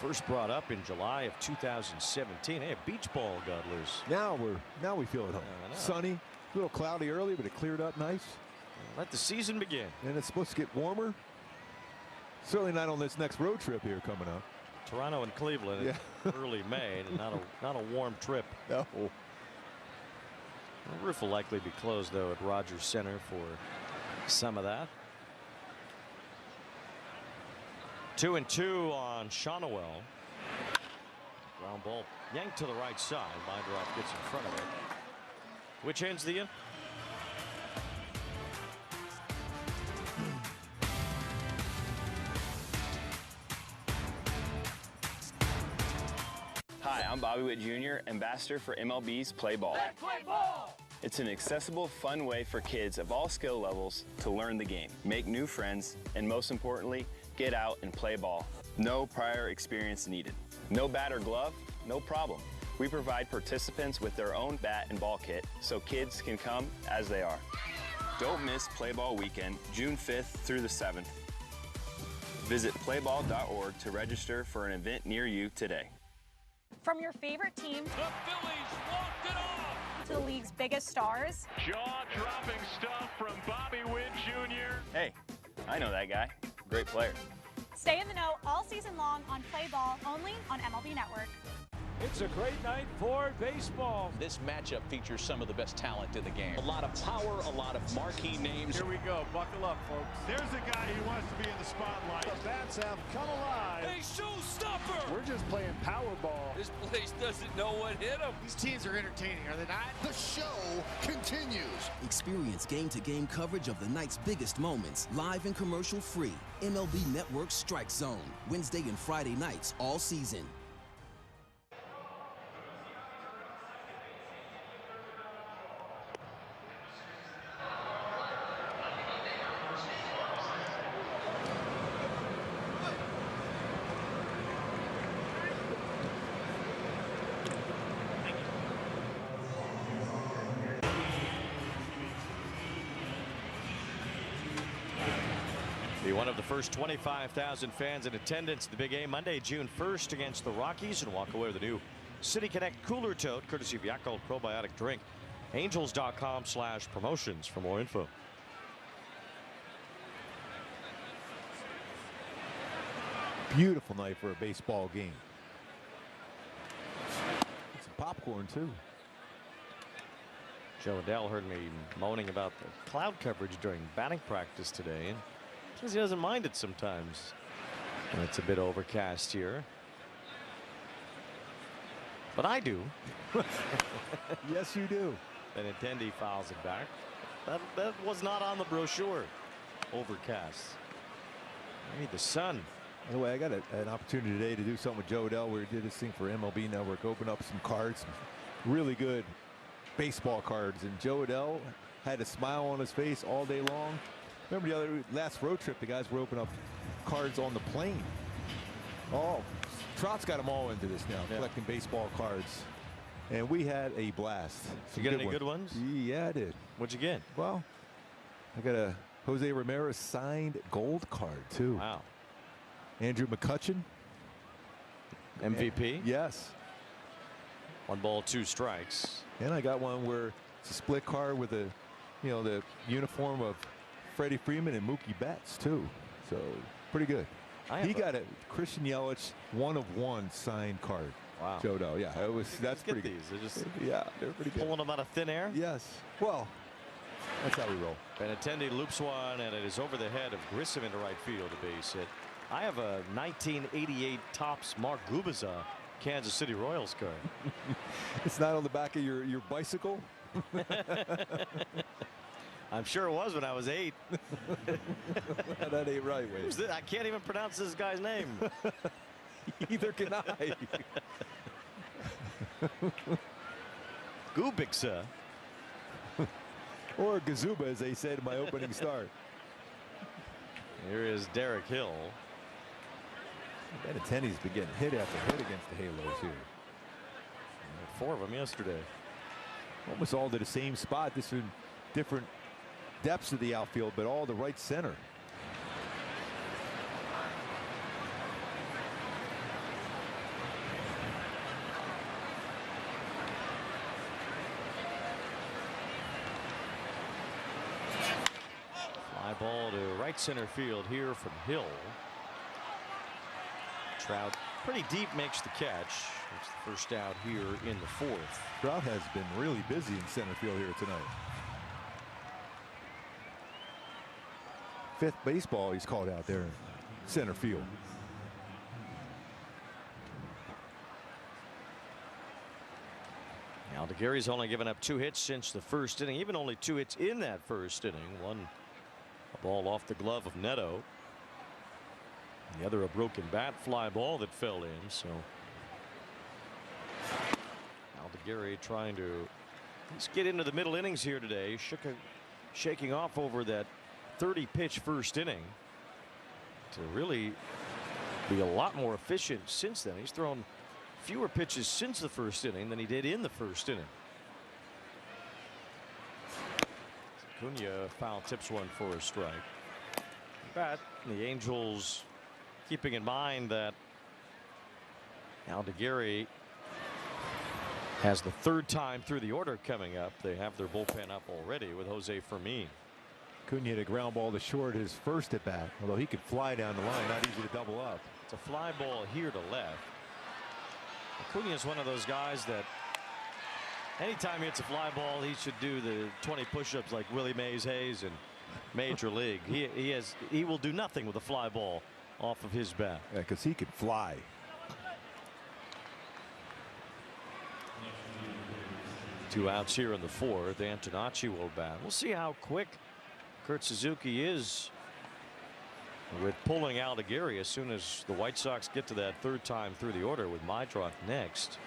first brought up in July of 2017. Hey, a beach ball got loose. Now we feel at home. Sunny, a little cloudy early, but it cleared up nice. Let the season begin. And it's supposed to get warmer. Certainly not on this next road trip here coming up. Toronto and Cleveland in early May, and not a warm trip. No. The roof will likely be closed though at Rogers Center for some of that. 2 and 2 on Shonowell. Ground ball yanked to the right side. Minderoff gets in front of it. Which ends the inning? Hi, I'm Bobby Witt Jr., ambassador for MLB's Play Ball. Let's play ball! It's an accessible, fun way for kids of all skill levels to learn the game, make new friends, and most importantly, get out and play ball. No prior experience needed. No bat or glove? No problem. We provide participants with their own bat and ball kit so kids can come as they are. Don't miss Play Ball Weekend, June 5th through the 7th. Visit playball.org to register for an event near you today. From your favorite team The Phillies walked it off! to the league's biggest stars, Jaw-dropping stuff from Bobby Witt Jr. Hey, I know that guy. Great player. stay in the know all season long on Play Ball only on MLB Network. It's a great night for baseball. This matchup features some of the best talent in the game. A lot of power, a lot of marquee names. Here we go. Buckle up, folks. There's a guy who wants to be in the spotlight. The bats have come alive. Hey, showstopper! We're just playing Powerball. This place doesn't know what hit them. These teams are entertaining, are they not? The show continues. Experience game-to-game coverage of the night's biggest moments, live and commercial-free. MLB Network Strike Zone, Wednesday and Friday nights all season. Be one of the first 25,000 fans in attendance at the big game Monday, June 1st against the Rockies, and walk away with a new City Connect Cooler Tote, courtesy of Yakult Probiotic Drink. Angels.com/promotions for more info. Beautiful night for a baseball game. Some popcorn too. Joe Adell heard me moaning about the cloud coverage during batting practice today, and says he doesn't mind it sometimes. And it's a bit overcast here. But I do. Yes, you do. Benintendi fouls it back. That was not on the brochure. Overcast. I need the sun. By the way, I got an opportunity today to do something with Joe Adell. We did this thing for MLB Network, open up some cards, some really good baseball cards, and Joe Adell had a smile on his face all day long. Remember the last road trip, the guys were opening up cards on the plane. Oh, Trout's got them all into this now, collecting baseball cards. And we had a blast. You get any good ones? Yeah, I did. What'd you get? Well, I got a Jose Ramirez signed gold card, too. Wow. Andrew McCutchen. MVP? Yes. 1 ball, 2 strikes. And I got one where it's a split card with the uniform of Freddie Freeman and Mookie Betts too. So pretty good. He got a Christian Yelich 1-of-1 signed card. Wow. Joe Adell. Yeah, that's pretty good. They're just they're pretty good. Pulling them out of thin air? Yes. Well, that's how we roll. Benintendi loops one, and it is over the head of Grissom into right field, a base hit. I have a 1988 Topps Mark Gubicza Kansas City Royals card. It's not on the back of your bicycle? I'm sure it was when I was 8. That ain't right, Wade. I can't even pronounce this guy's name. Either can I. Gubicza. Or Gazuba, as they said in my opening start. Here is Derek Hill. Benintendi's been getting hit after hit against the Halos here. 4 of them yesterday. Almost all to the same spot. This is different depths of the outfield, but all the right center. Fly ball to right center field here from Hill. Trout pretty deep makes the catch. It's the first out here in the 4th. Trout has been really busy in center field here tonight. 5th baseball he's called out there in center field. Aldegheri's only given up 2 hits since the 1st inning, even only 2 hits in that 1st inning. One a ball off the glove of Neto. The other a broken bat fly ball that fell in. So Aldegheri trying to let's get into the middle innings here today. Shaking off over that 30-pitch 1st inning to really be a lot more efficient since then. He's thrown fewer pitches since the 1st inning than he did in the 1st inning. Acuna foul tips one for a strike. But the Angels keeping in mind that Aldegheri has the 3rd time through the order coming up. They have their bullpen up already with Jose Fermin. Acuna hit a ground ball to short his 1st at bat, although he could fly down the line, not easy to double up. It's a fly ball here to left. Acuna is one of those guys that anytime he hits a fly ball, he should do the 20 push-ups like Willie Mays Hayes in Major League. He will do nothing with a fly ball off of his bat. Yeah, because he can fly. Two outs here in the fourth. Antonacci will bat. We'll see how quick Kurt Suzuki is with pulling Aldegheri as soon as the White Sox get to that third time through the order with Mydrock next.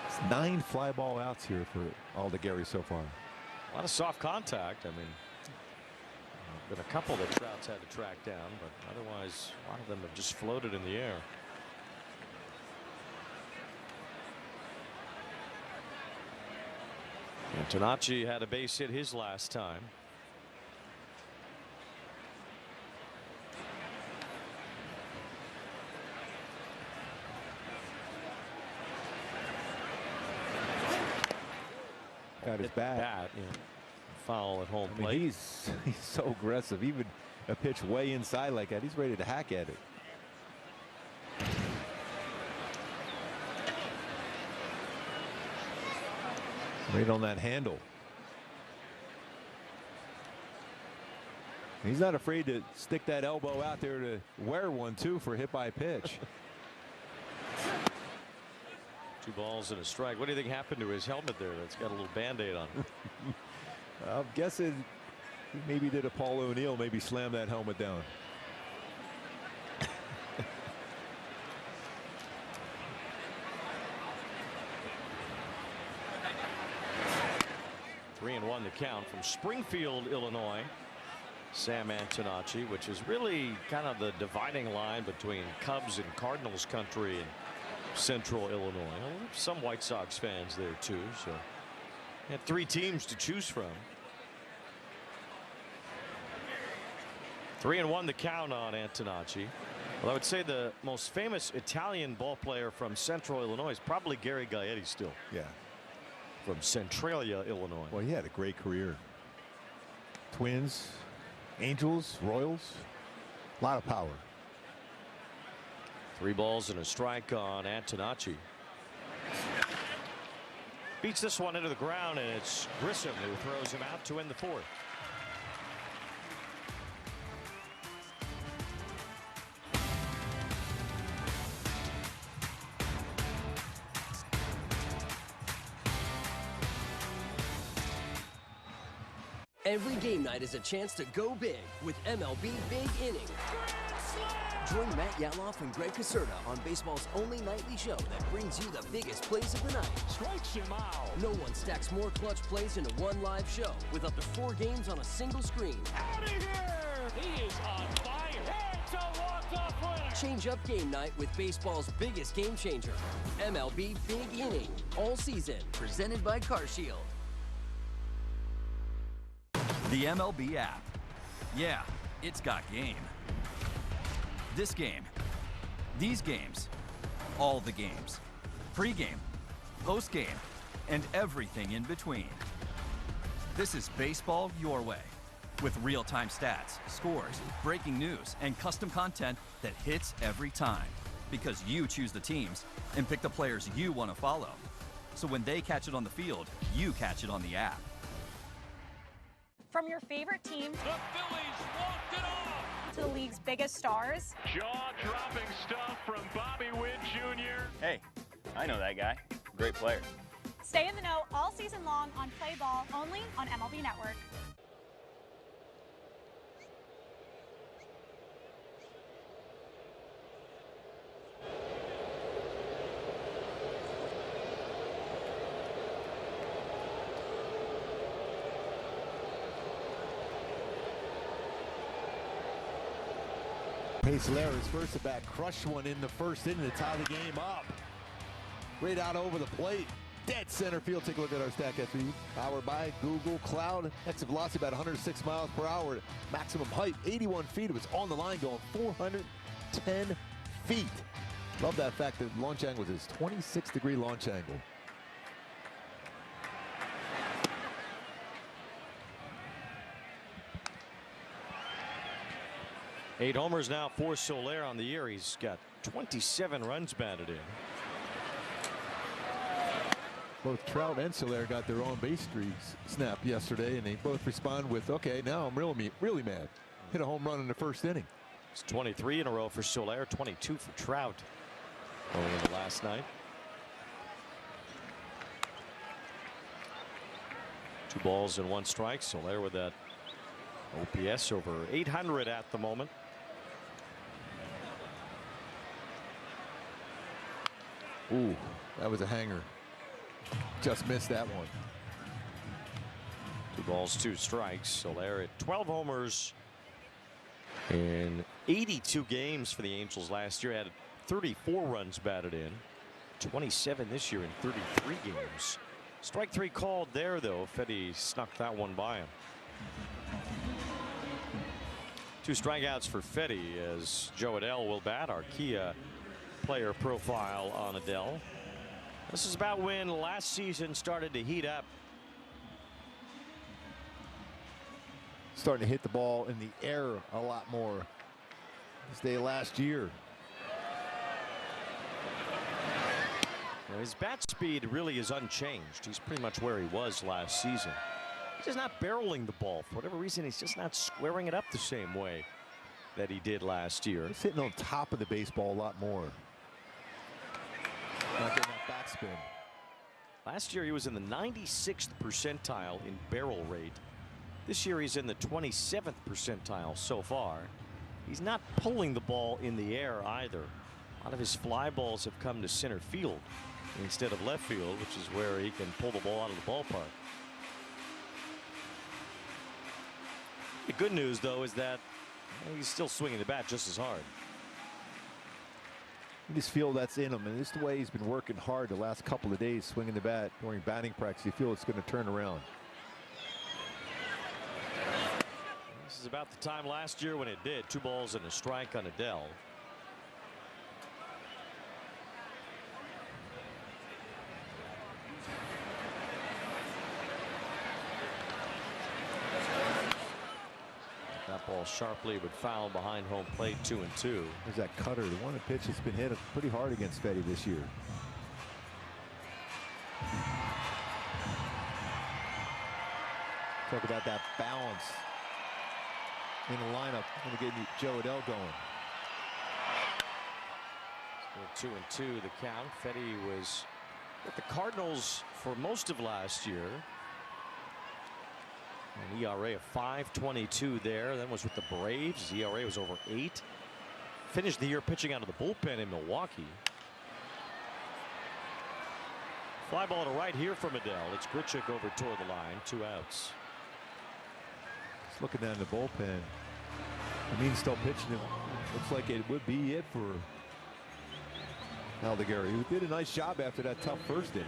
It's 9 fly ball outs here for Aldegheri so far. A lot of soft contact. I mean, been a couple that Trout's had to track down, but otherwise a lot of them have just floated in the air. Antonacci had a base hit his last time. Got his bat. Yeah. Foul at home I mean, plate. he's so aggressive. Even a pitch way inside like that, he's ready to hack at it. Right on that handle. He's not afraid to stick that elbow out there to wear one too for hit by pitch. 2 balls and a strike. What do you think happened to his helmet there? That's got a little band-aid on it. I'm guessing he maybe did a Paul O'Neill, maybe slam that helmet down. Three and 1 the count from Springfield, Illinois. Sam Antonacci, which is really kind of the dividing line between Cubs and Cardinals country in central Illinois. Some White Sox fans there too, so had 3 teams to choose from. 3 and 1 the count on Antonacci. Well, I would say the most famous Italian ball player from central Illinois is probably Gary Gaetti still. Yeah. From Centralia, Illinois. Well, he had a great career. Twins, Angels, Royals, a lot of power. 3 balls and a strike on Antonacci. Beats this one into the ground, and it's Grissom who throws him out to end the fourth. Every game night is a chance to go big with MLB Big Inning. Join Matt Yaloff and Greg Caserta on baseball's only nightly show that brings you the biggest plays of the night. Strikes him out. No one stacks more clutch plays into one live show with up to 4 games on a single screen. Out of here! He is on fire. It's a walk-off winner. Change up game night with baseball's biggest game changer. MLB Big Inning. All season. Presented by CarShield. The MLB app. Yeah, it's got game. This game, these games, all the games, pre-game, post-game, and everything in between. This is baseball your way, with real-time stats, scores, breaking news, and custom content that hits every time, because you choose the teams and pick the players you want to follow. So when they catch it on the field, you catch it on the app. From your favorite team The Phillies walked it off. to the league's biggest stars, Jaw-dropping stuff from Bobby Witt Jr. Hey, I know that guy. Great player. stay in the know all season long on Play Ball, only on MLB Network. Pace Larry's first at bat, crushed one in the first inning to tie the game up. Right out over the plate. Dead center field. Take a look at our StatCast feed. Powered by Google Cloud. Exit velocity about 106 miles per hour. Maximum height 81 feet. It was on the line going 410 feet. Love that fact that launch angle is 26-degree launch angle. Eight homers now for Soler on the year. He's got 27 runs batted in. Both Trout and Soler got their own base streaks snapped yesterday, and they both respond with, okay, now I'm really mad. Hit a home run in the first inning. It's 23 in a row for Soler, 22 for Trout going into last night. 2 balls and 1 strike. Soler with that OPS over 800 at the moment. Ooh, that was a hanger. Just missed that one. 2 balls, 2 strikes. Soler at 12 homers in 82 games for the Angels last year. Had 34 runs batted in. 27 this year in 33 games. Strike 3 called there, though. Fedde snuck that one by him. 2 strikeouts for Fedde as Joe Adell will bat. Our Kia player profile on Adell. This is about when last season started to heat up. Starting to hit the ball in the air a lot more this day last year. Now his bat speed really is unchanged. He's pretty much where he was last season. He's just not barreling the ball. For whatever reason, he's just not squaring it up the same way that he did last year. He's hitting on top of the baseball a lot more. Not getting that backspin. Last year he was in the 96th percentile in barrel rate. This year he's in the 27th percentile so far. He's not pulling the ball in the air either. A lot of his fly balls have come to center field instead of left field, which is where he can pull the ball out of the ballpark. The good news, though, is that he's still swinging the bat just as hard. You just feel that's in him, and this is the way he's been working hard the last couple of days swinging the bat during batting practice. You feel it's going to turn around. This is about the time last year when it did. 2 balls and a strike on Adell. That ball sharply but foul behind home plate. 2-2. There's that cutter, the one pitch that's been hit pretty hard against Fedde this year. Talk about that balance in the lineup. Going to get Joe Adell going. Still 2-2 the count. Fedde was with the Cardinals for most of last year. An ERA of 5.22 there. Then was with the Braves. His ERA was over 8. Finished the year pitching out of the bullpen in Milwaukee. Fly ball to right here from Adell. It's Grichuk over toward the line. 2 outs. Just looking down the bullpen. I mean, still pitching him. Looks like it would be it for Aldegheri, who did a nice job after that tough first inning.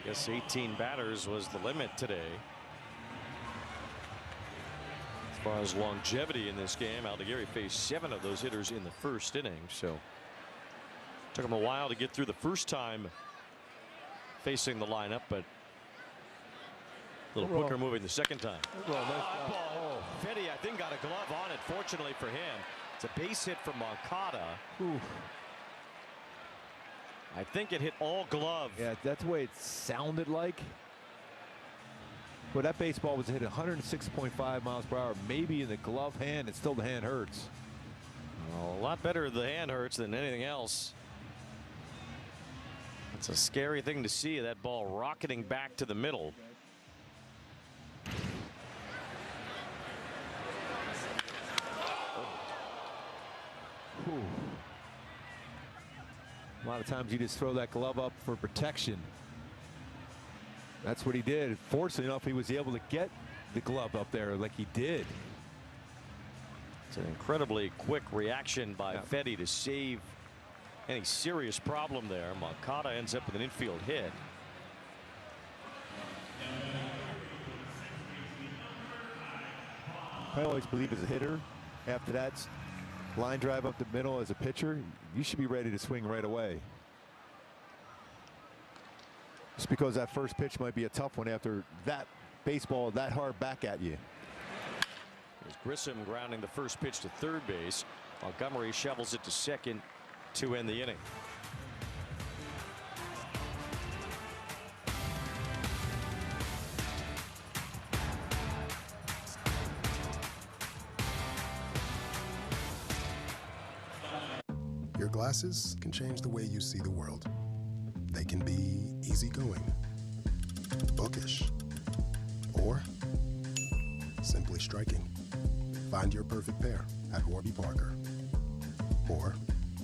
I guess 18 batters was the limit today. As far as longevity in this game, Aldegheri faced 7 of those hitters in the first inning, so took him a while to get through the first time facing the lineup, but a little quicker moving the second time. Fedde, I think, got a glove on it. Fortunately for him, it's a base hit from Moncada. I think it hit all glove. Yeah, that's the way it sounded like. But that baseball was hit 106.5 miles per hour. Maybe in the glove hand, it's still the hand hurts. Well, a lot better the hand hurts than anything else. It's a scary thing to see, that ball rocketing back to the middle. A lot of times you just throw that glove up for protection. That's what he did. Fortunately enough, he was able to get the glove up there like he did. It's an incredibly quick reaction by Fedde to save any serious problem there. Moncada ends up with an infield hit. I always believe as a hitter, after that line drive up the middle as a pitcher, you should be ready to swing right away. Just because that first pitch might be a tough one after that baseball that hard back at you. There's Grissom grounding the first pitch to third base. Montgomery shovels it to second to end the inning. Glasses can change the way you see the world. They can be easygoing, bookish, or simply striking. Find your perfect pair at Warby Parker. Or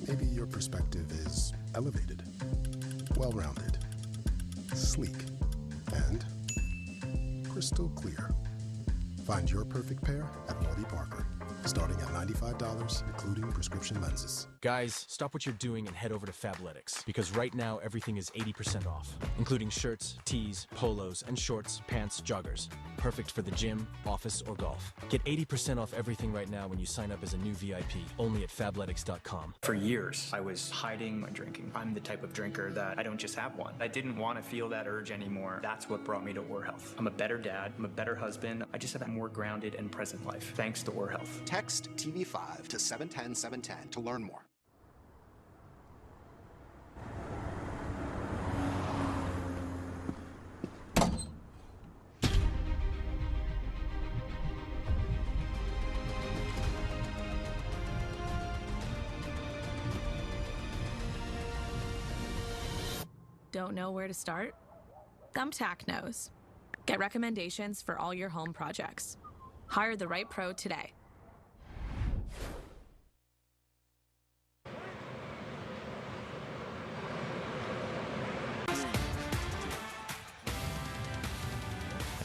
maybe your perspective is elevated, well-rounded, sleek, and crystal clear. Find your perfect pair at Warby Parker, starting at $95, including prescription lenses. Guys, stop what you're doing and head over to Fabletics, because right now everything is 80% off, including shirts, tees, polos, and shorts, pants, joggers. Perfect for the gym, office, or golf. Get 80% off everything right now when you sign up as a new VIP, only at Fabletics.com. For years, I was hiding my drinking. I'm the type of drinker that I don't just have one. I didn't want to feel that urge anymore. That's what brought me to Oar Health. I'm a better dad. I'm a better husband. I just have a more grounded and present life, thanks to Oar Health. Text TV5 to 710-710 to learn more. Don't know where to start? Thumbtack knows. Get recommendations for all your home projects. Hire the right pro today.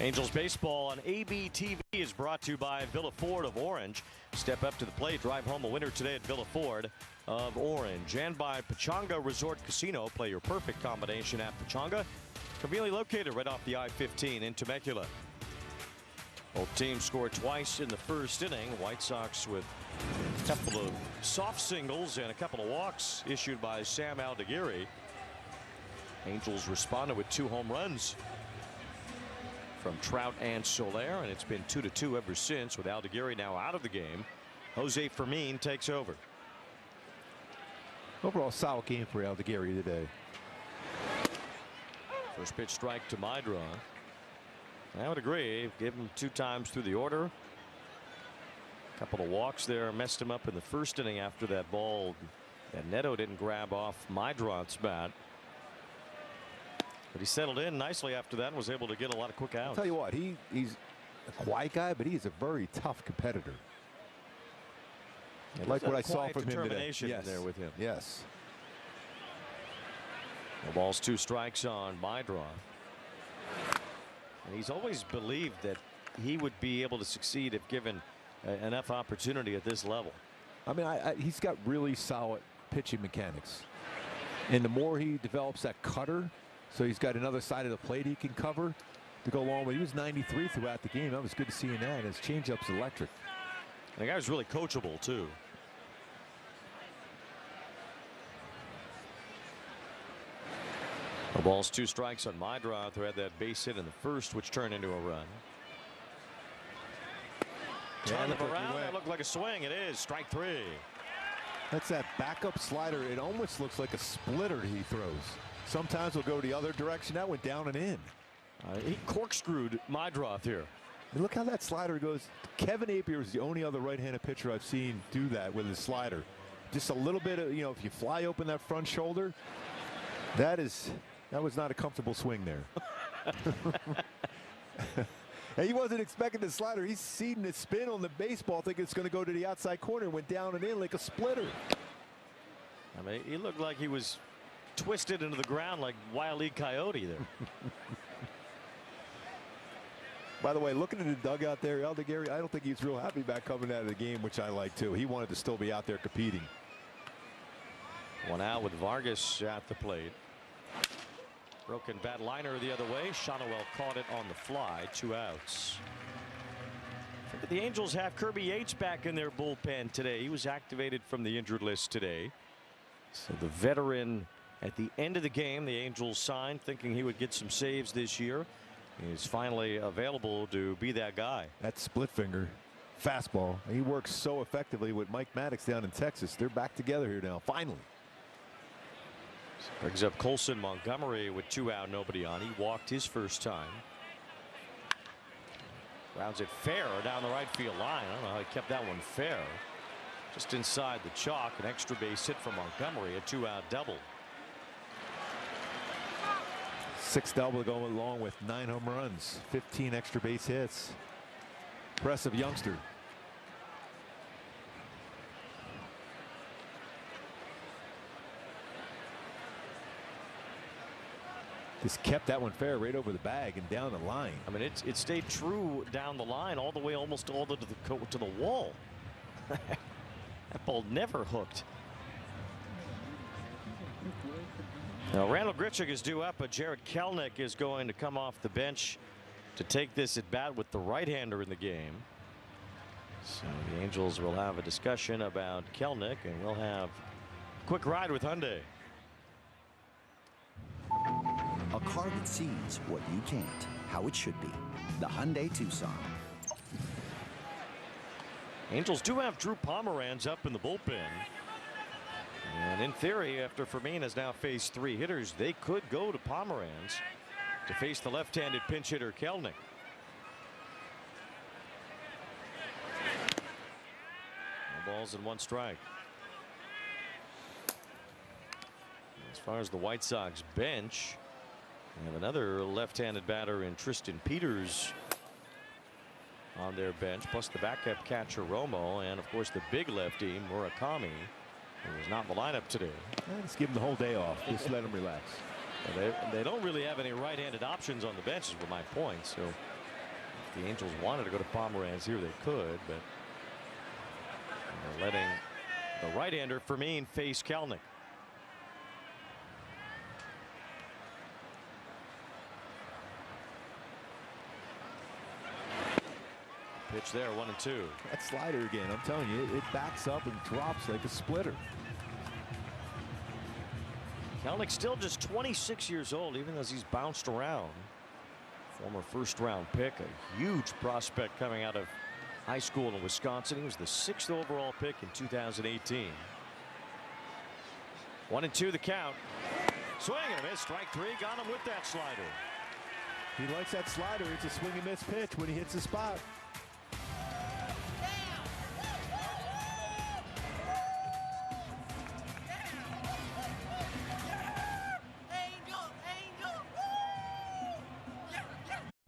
Angels baseball on ABTV is brought to you by Villa Ford of Orange. Step up to the plate, drive home a winner today at Villa Ford of Orange. And by Pechanga Resort Casino. Play your perfect combination at Pechanga. Conveniently located right off the I-15 in Temecula. Both teams scored twice in the first inning. White Sox with a couple of soft singles and a couple of walks issued by Sam Aldegheri. Angels responded with 2 home runs from Trout and Soler, and it's been 2-2 ever since, with Aldegheri now out of the game. Jose Fermin takes over. Overall solid game for Aldegheri today. First pitch strike to Midra. I would agree. Give him 2 times through the order. A couple of walks there messed him up in the first inning after that ball that Neto didn't grab off Midron's bat. But he settled in nicely after that and was able to get a lot of quick outs. I'll tell you what, he's a quiet guy, but he's a very tough competitor. Yeah, like what I saw from him today. Determination there with him. Yes. The ball's 2 strikes on Midra. And he's always believed that he would be able to succeed if given enough opportunity at this level. I mean, he's got really solid pitching mechanics. And the more he develops that cutter, so he's got another side of the plate he can cover to go along with. He was 93 throughout the game. That was good to see in that. His changeup's electric. And the guy was really coachable too. The ball's 2 strikes on Midra, who had that base hit in the first, which turned into a run. Turn him around. That looked like a swing. It is strike 3. That's that backup slider. It almost looks like a splitter he throws. Sometimes he'll go the other direction. That went down and in. He corkscrewed Midra here. And look how that slider goes. Kevin Napier is the only other right-handed pitcher I've seen do that with his slider. Just a little bit of, if you fly open that front shoulder, that was not a comfortable swing there. And he wasn't expecting the slider. He's seeing the spin on the baseball, thinking it's going to go to the outside corner, and went down and in like a splitter. I mean, he looked like he was twisted into the ground like Wile E. Coyote there. By the way, looking at the dugout there, Aldegheri, I don't think he's real happy about coming out of the game, which I like too. He wanted to still be out there competing. One out with Vargas at the plate. Broken bat liner the other way. Shonowell caught it on the fly. 2 outs. The Angels have Kirby Yates back in their bullpen today. He was activated from the injured list today. So the veteran at the end of the game, the Angels signed, thinking he would get some saves this year. He's finally available to be that guy. That split finger fastball. He works so effectively with Mike Maddox down in Texas. They're back together here now, finally. Brings up Colson Montgomery with 2 out, nobody on. He walked his first time. Rounds it fair down the right field line. I don't know how he kept that one fair. Just inside the chalk, an extra base hit from Montgomery, a 2-out double. 6 double going along with 9 home runs, 15 extra base hits. Impressive youngster. Just kept that one fair right over the bag and down the line. I mean, it stayed true down the line all the way almost all to the wall. That ball never hooked. Now Randall Grichuk is due up, but Jarred Kelenic is going to come off the bench to take this at bat with the right-hander in the game. So the Angels will have a discussion about Kelenic, and we'll have a quick ride with Hyundai. A car that sees what you can't, how it should be. The Hyundai Tucson. Angels do have Drew Pomeranz up in the bullpen. And in theory, after Fermin has now faced 3 hitters, they could go to Pomeranz to face the left-handed pinch hitter Kelenic. No balls and 1 strike. As far as the White Sox bench, we have another left-handed batter in Tristan Peters on their bench, plus the backup catcher Romo, and of course the big lefty Murakami, who was not in the lineup today. Just give him the whole day off. Just let him relax. They don't really have any right-handed options on the bench, is my point. So if the Angels wanted to go to Pomeranz here, they could, but they're letting the right-hander Fermin face Kelenic. Pitch there, 1-2. That slider again, I'm telling you, it backs up and drops like a splitter. Kelenic still just 26 years old, even as he's bounced around. Former first-round pick, a huge prospect coming out of high school in Wisconsin. He was the 6th overall pick in 2018. 1-2 the count. Swing and a miss, strike 3, got him with that slider. He likes that slider. It's a swing and miss pitch when he hits the spot.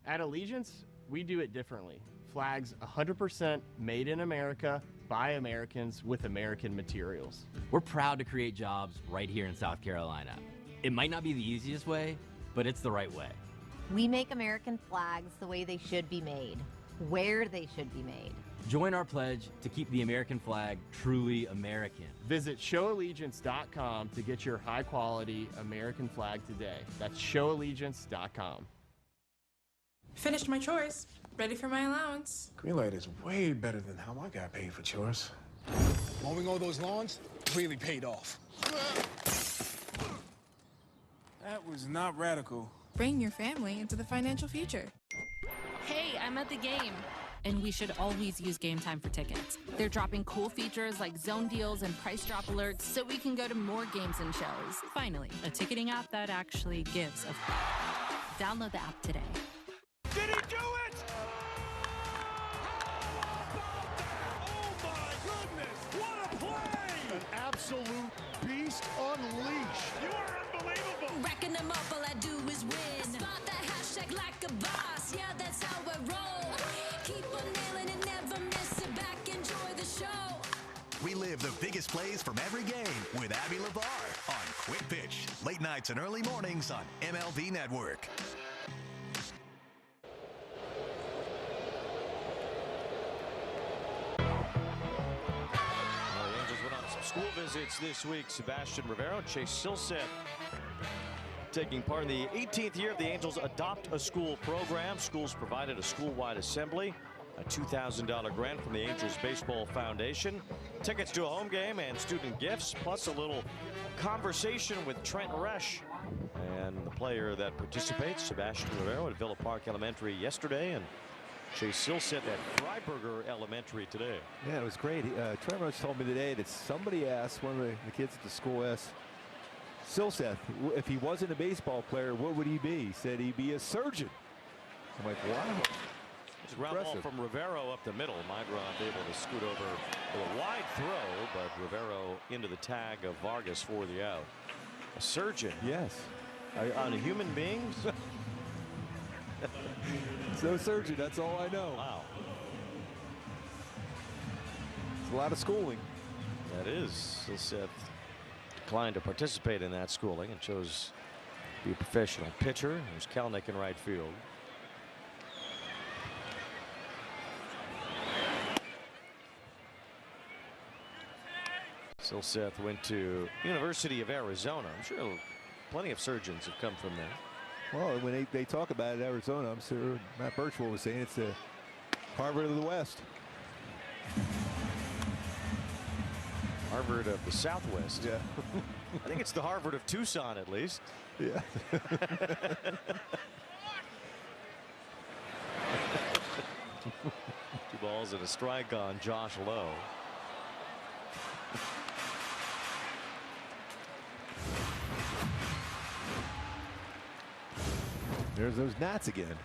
At Allegiance, we do it differently. Flags 100% made in America by Americans with American materials. We're proud to create jobs right here in South Carolina. It might not be the easiest way, but it's the right way. We make American flags the way they should be made, where they should be made. Join our pledge to keep the American flag truly American. Visit showallegiance.com to get your high-quality American flag today. That's showallegiance.com. Finished my chores. Ready for my allowance. Greenlight is way better than how I got paid for chores. Mowing all those lawns really paid off. That was not radical. Bring your family into the financial future. Hey, I'm at the game. And we should always use Game Time for tickets. They're dropping cool features like zone deals and price drop alerts so we can go to more games and shows. Finally, a ticketing app that actually gives a Download the app today. Did he do it? Oh my goodness! What a play! An absolute beast unleashed. You are unbelievable. Racking them up, all I do is win. Spot that hashtag like a boss. Yeah, that's how I roll. Keep on nailing it, never miss it. Back, enjoy the show. Relive the biggest plays from every game with Abby LeVar on Quick Pitch. Late nights and early mornings on MLB Network. School visits this week. Sebastian Rivero, Chase Silseth taking part in the 18th year of the Angels Adopt a School program. Schools provided a school-wide assembly, a $2,000 grant from the Angels Baseball Foundation, tickets to a home game and student gifts, plus a little conversation with Trent Resch and the player that participates, Sebastian Rivero, at Villa Park Elementary yesterday, and Chase Silseth at Freiburger Elementary today. Yeah, it was great. Trent Resch told me today that somebody asked, one of the kids at the school asked Silseth, if he wasn't a baseball player, what would he be? He said he'd be a surgeon. I'm like, wow. Ground ball from Rivero up the middle. Magrov able to scoot over with a wide throw, but Rivero into the tag of Vargas for the out. A surgeon. Yes. On human beings? It's no surgeon, that's all I know. Wow. It's a lot of schooling. That is. Silseth declined to participate in that schooling and chose to be a professional pitcher. There's Kelnick in right field. Silseth went to University of Arizona. I'm sure plenty of surgeons have come from there. Well, when they talk about it, Arizona, I'm sure Matt Birchwell was saying it's the Harvard of the West. Harvard of the Southwest. Yeah. I think it's the Harvard of Tucson, at least. Yeah. 2 balls and a strike on Josh Lowe. There's those Nats again.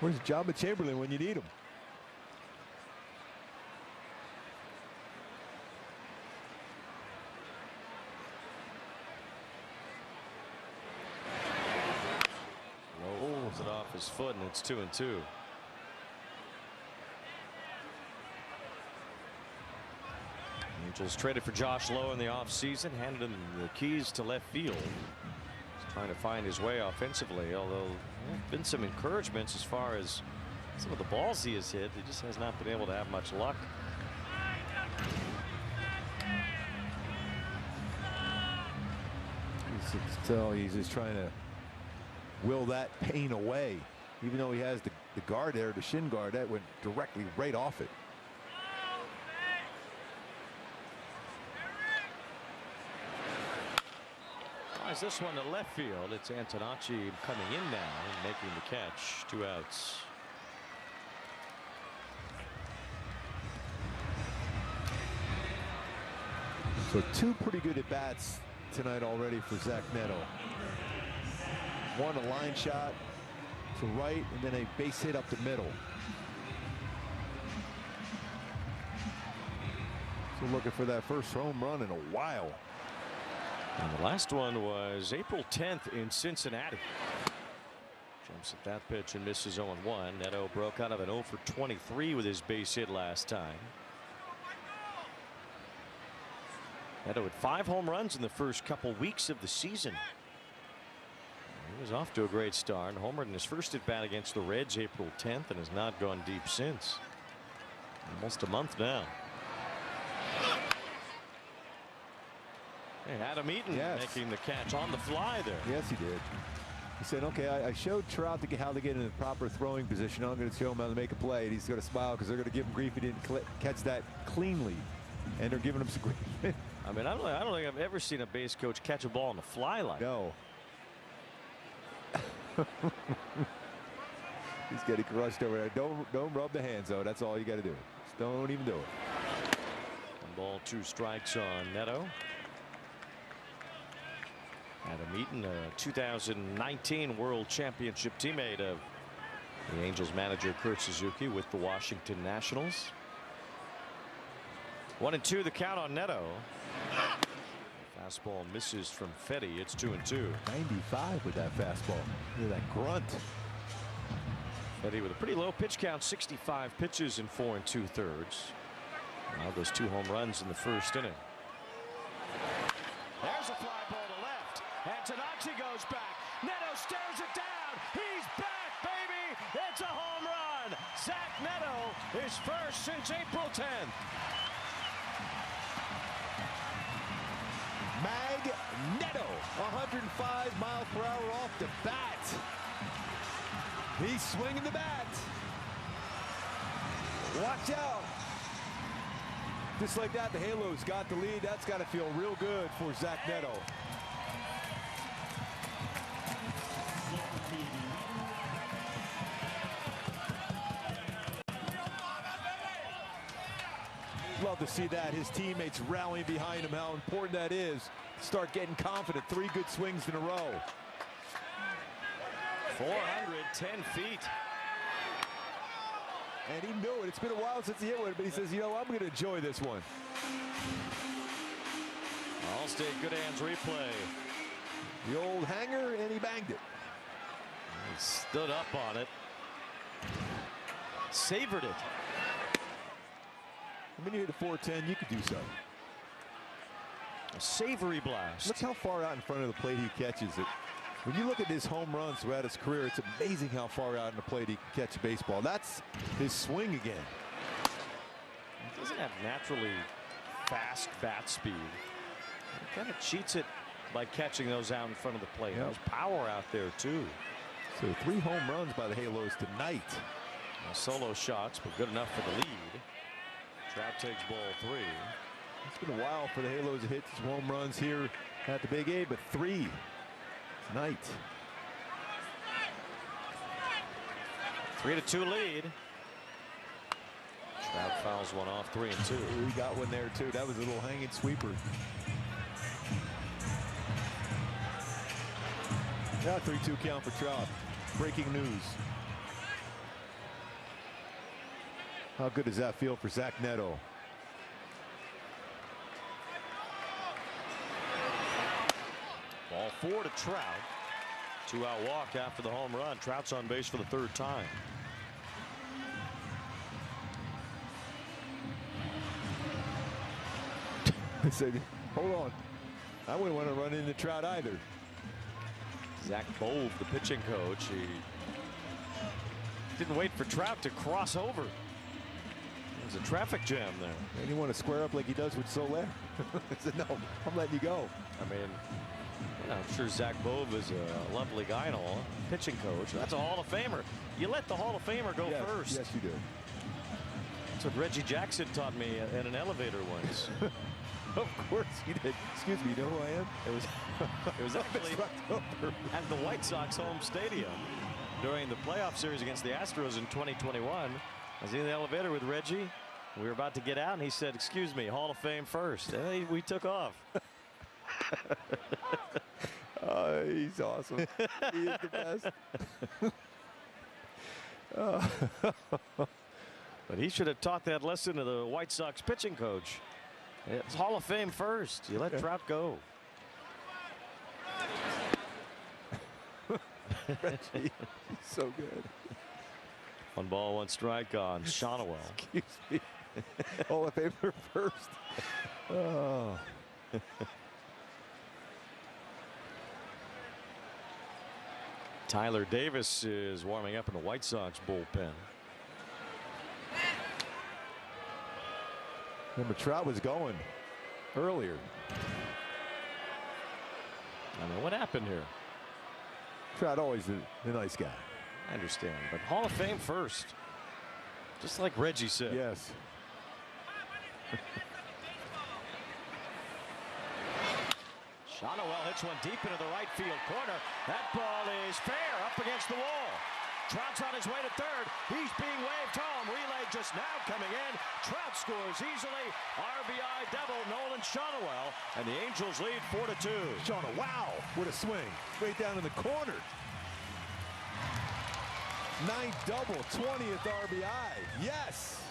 Where's Jabba Chamberlain when you need him? Lowe pulls it off his foot, and it's 2-2. Angels traded for Josh Lowe in the offseason, handed him the keys to left field. He's trying to find his way offensively, although there have been some encouragements as far as some of the balls he has hit. He just has not been able to have much luck. He's just trying to will that pain away. Even though he has the guard there, the shin guard, that went directly right off it. Flies this one to left field. It's Antonacci coming in now and making the catch. 2 outs. So 2 pretty good at bats tonight already for Zach Neto. One a line shot to right, and then a base hit up the middle. So looking for that first home run in a while. And the last one was April 10th in Cincinnati. Jumps at that pitch and misses 0-1. Neto broke out of an 0 for 23 with his base hit last time. Neto had 5 home runs in the first couple weeks of the season. He was off to a great start. Homered in his first at bat against the Reds April 10th and has not gone deep since. Almost a month now. Hey, Adam Eaton making the catch on the fly there. Yes, he did. He said, okay, I showed Trout how to get in the proper throwing position. Now I'm going to show him how to make a play. And he's going to smile because they're going to give him grief. He didn't catch that cleanly. And they're giving him some grief. I mean, I don't think I've ever seen a base coach catch a ball on the fly like that. No. He's getting crushed over there. Don't rub the hands, though. That's all you got to do. Just don't even do it. 1 ball, 2 strikes on Neto. Adam Eaton, a 2019 World Championship teammate of the Angels manager Kurt Suzuki with the Washington Nationals. 1-2 the count on Neto. Fastball misses from Fedde. It's 2-2. 95 with that fastball. Look at that grunt. Fedde with a pretty low pitch count, 65 pitches in 4 2/3. Now those 2 home runs in the first inning. There's a fly ball to left. Antonacci goes back. Neto stares it down. He's back, baby. It's a home run. Zach Neto, his first since April 10th. Neto, 105 miles per hour off the bat. He's swinging the bat. Watch out. Just like that, the Halos got the lead. That's got to feel real good for Zach Neto. Love to see that. His teammates rallying behind him. How important that is. Start getting confident. 3 good swings in a row. 410 feet. And he knew it. It's been a while since he hit one, but he says, you know, I'm going to enjoy this one. Allstate good hands replay. The old hanger, and he banged it. He stood up on it. Savored it. When you hit a 410, you could do so. A savory blast. Look how far out in front of the plate he catches it. When you look at his home runs throughout his career, it's amazing how far out in the plate he can catch a baseball. That's his swing again. He doesn't have naturally fast bat speed. He kind of cheats it by catching those out in front of the plate. Yep. There's power out there, too. So 3 home runs by the Halos tonight. Solo shots, but good enough for the lead. Trout takes ball 3. It's been a while for the Halos to hit some home runs here at the Big A, but 3 tonight. 3-2 lead. Trout fouls one off. 3-2. We got one there too. That was a little hanging sweeper. Yeah, 3-2 count for Trout. Breaking news. How good does that feel for Zach Neto? Ball 4 to Trout. 2-out walk after the home run. Trout's on base for the 3rd time. I said, hold on. I wouldn't want to run into Trout either. Zach Bove, the pitching coach, he didn't wait for Trout to cross over. There's a traffic jam there. And you want to square up like he does with Soler. I said, no, I'm letting you go. I mean, I'm sure Zach Bove is a lovely guy and all. Pitching coach. That's a Hall of Famer. You let the Hall of Famer go first. Yes, you do. That's what Reggie Jackson taught me in an elevator once. Of course he did. Excuse me, you know who I am? It was actually at the White Sox home stadium during the playoff series against the Astros in 2021. I was in the elevator with Reggie. We were about to get out, and he said, excuse me, Hall of Fame first. And we took off. He's awesome. He is the best. But he should have taught that lesson to the White Sox pitching coach. It's Hall of Fame first. You let Trout go. Reggie, he's so good. 1 ball, 1 strike on Shonowell. Excuse me. Hall of Famer first. Oh. Tyler Davis is warming up in the White Sox bullpen. Remember, Trout was going earlier. I know what happened here. Trout always a nice guy. I understand, but Hall of Fame first. Just like Reggie said. Yes. Shonowell hits one deep into the right field corner. That ball is fair up against the wall. Trout's on his way to 3rd. He's being waved home. Relay just now coming in. Trout scores easily. RBI double Nolan Shonowell, and the Angels lead 4-2. Shonowell, wow, what a swing. Right down in the corner. 9th double, 20th RBI. Yes.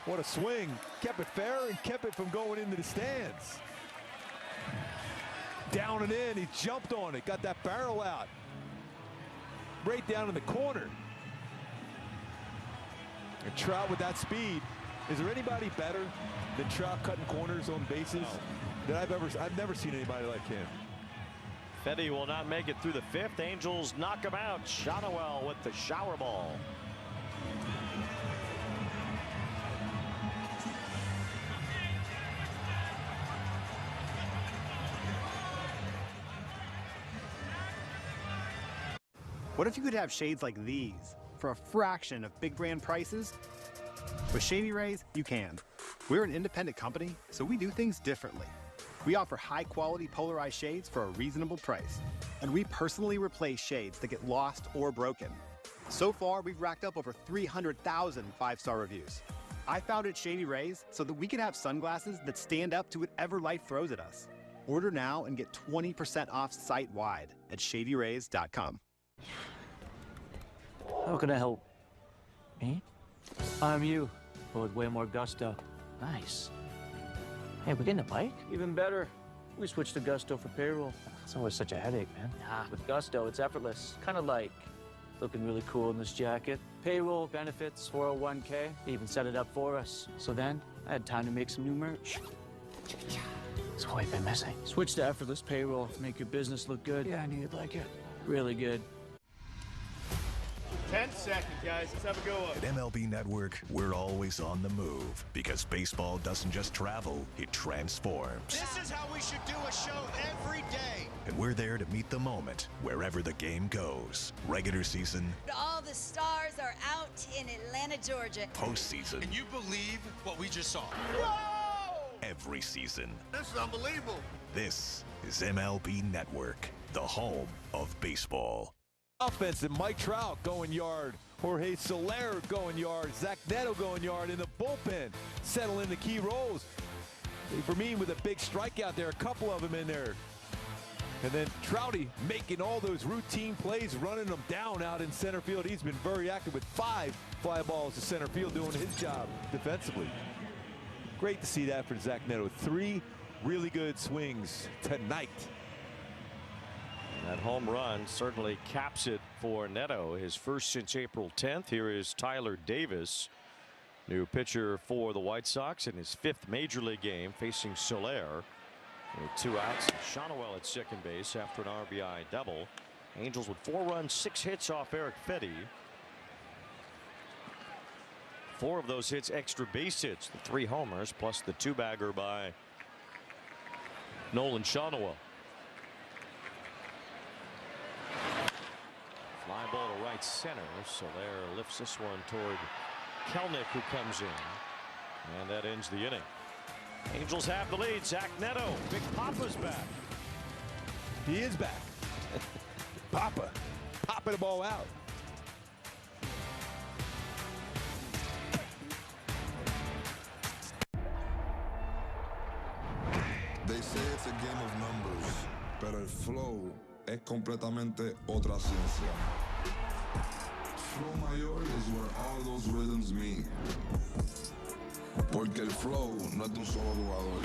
What a swing. Kept it fair and kept it from going into the stands. Down and in, he jumped on it, got that barrel out. Right down in the corner. And Trout with that speed. Is there anybody better than Trout cutting corners on bases that I've never seen anybody like him. Fedde will not make it through the 5th. Angels knock him out. Shonowell with the shower ball. What if you could have shades like these for a fraction of big brand prices? With Shady Rays, you can. We're an independent company, so we do things differently. We offer high-quality polarized shades for a reasonable price. And we personally replace shades that get lost or broken. So far, we've racked up over 300,000 5-star reviews. I founded Shady Rays so that we can have sunglasses that stand up to whatever light throws at us. Order now and get 20% off site-wide at shadyrays.com. How can I help? Me? I'm you, but with way more gusto. Nice. Hey, we getting a bike? Even better. We switched to Gusto for payroll. It's always such a headache, man. Nah, with Gusto, it's effortless. Kind of like looking really cool in this jacket. Payroll, benefits, 401k. They even set it up for us. So then, I had time to make some new merch. That's what we've been missing. Switch to effortless payroll. Make your business look good. Yeah, I knew you'd like it. Really good. 10 seconds, guys. Let's have a go up. At MLB Network, we're always on the move because baseball doesn't just travel, it transforms. This is how we should do a show every day. And we're there to meet the moment wherever the game goes. Regular season, All the stars are out in Atlanta, Georgia. postseason, Can you believe what we just saw? Whoa! every season. This is unbelievable. This is MLB Network, the home of baseball. Offense, and Mike Trout going yard. Jorge Soler going yard. Zach Neto going yard in the bullpen. Settle into key roles. For me, with a big strikeout there, a couple of them in there. And then Trouty making all those routine plays, running them down out in center field. He's been very active with 5 fly balls to center field, doing his job defensively. Great to see that for Zach Neto. 3 really good swings tonight. That home run certainly caps it for Neto, his first since April 10th. Here is Tyler Davis, new pitcher for the White Sox in his 5th major league game, facing Soler. With 2 outs, Shonowell at second base after an RBI double. Angels with 4 runs, 6 hits off Erick Fedde. 4 of those hits extra base hits, the 3 homers plus the 2-bagger by Nolan Shonowell. Fly ball to right center. Soler lifts this one toward Kelnick, who comes in, and that ends the inning. Angels have the lead. Zach Neto, Big Papa's back. He is back. Papa popping the ball out. They say it's a game of numbers, pero el flow es completamente otra ciencia. Flow mayor is where all those rhythms meet. Porque el flow no es de un solo jugador,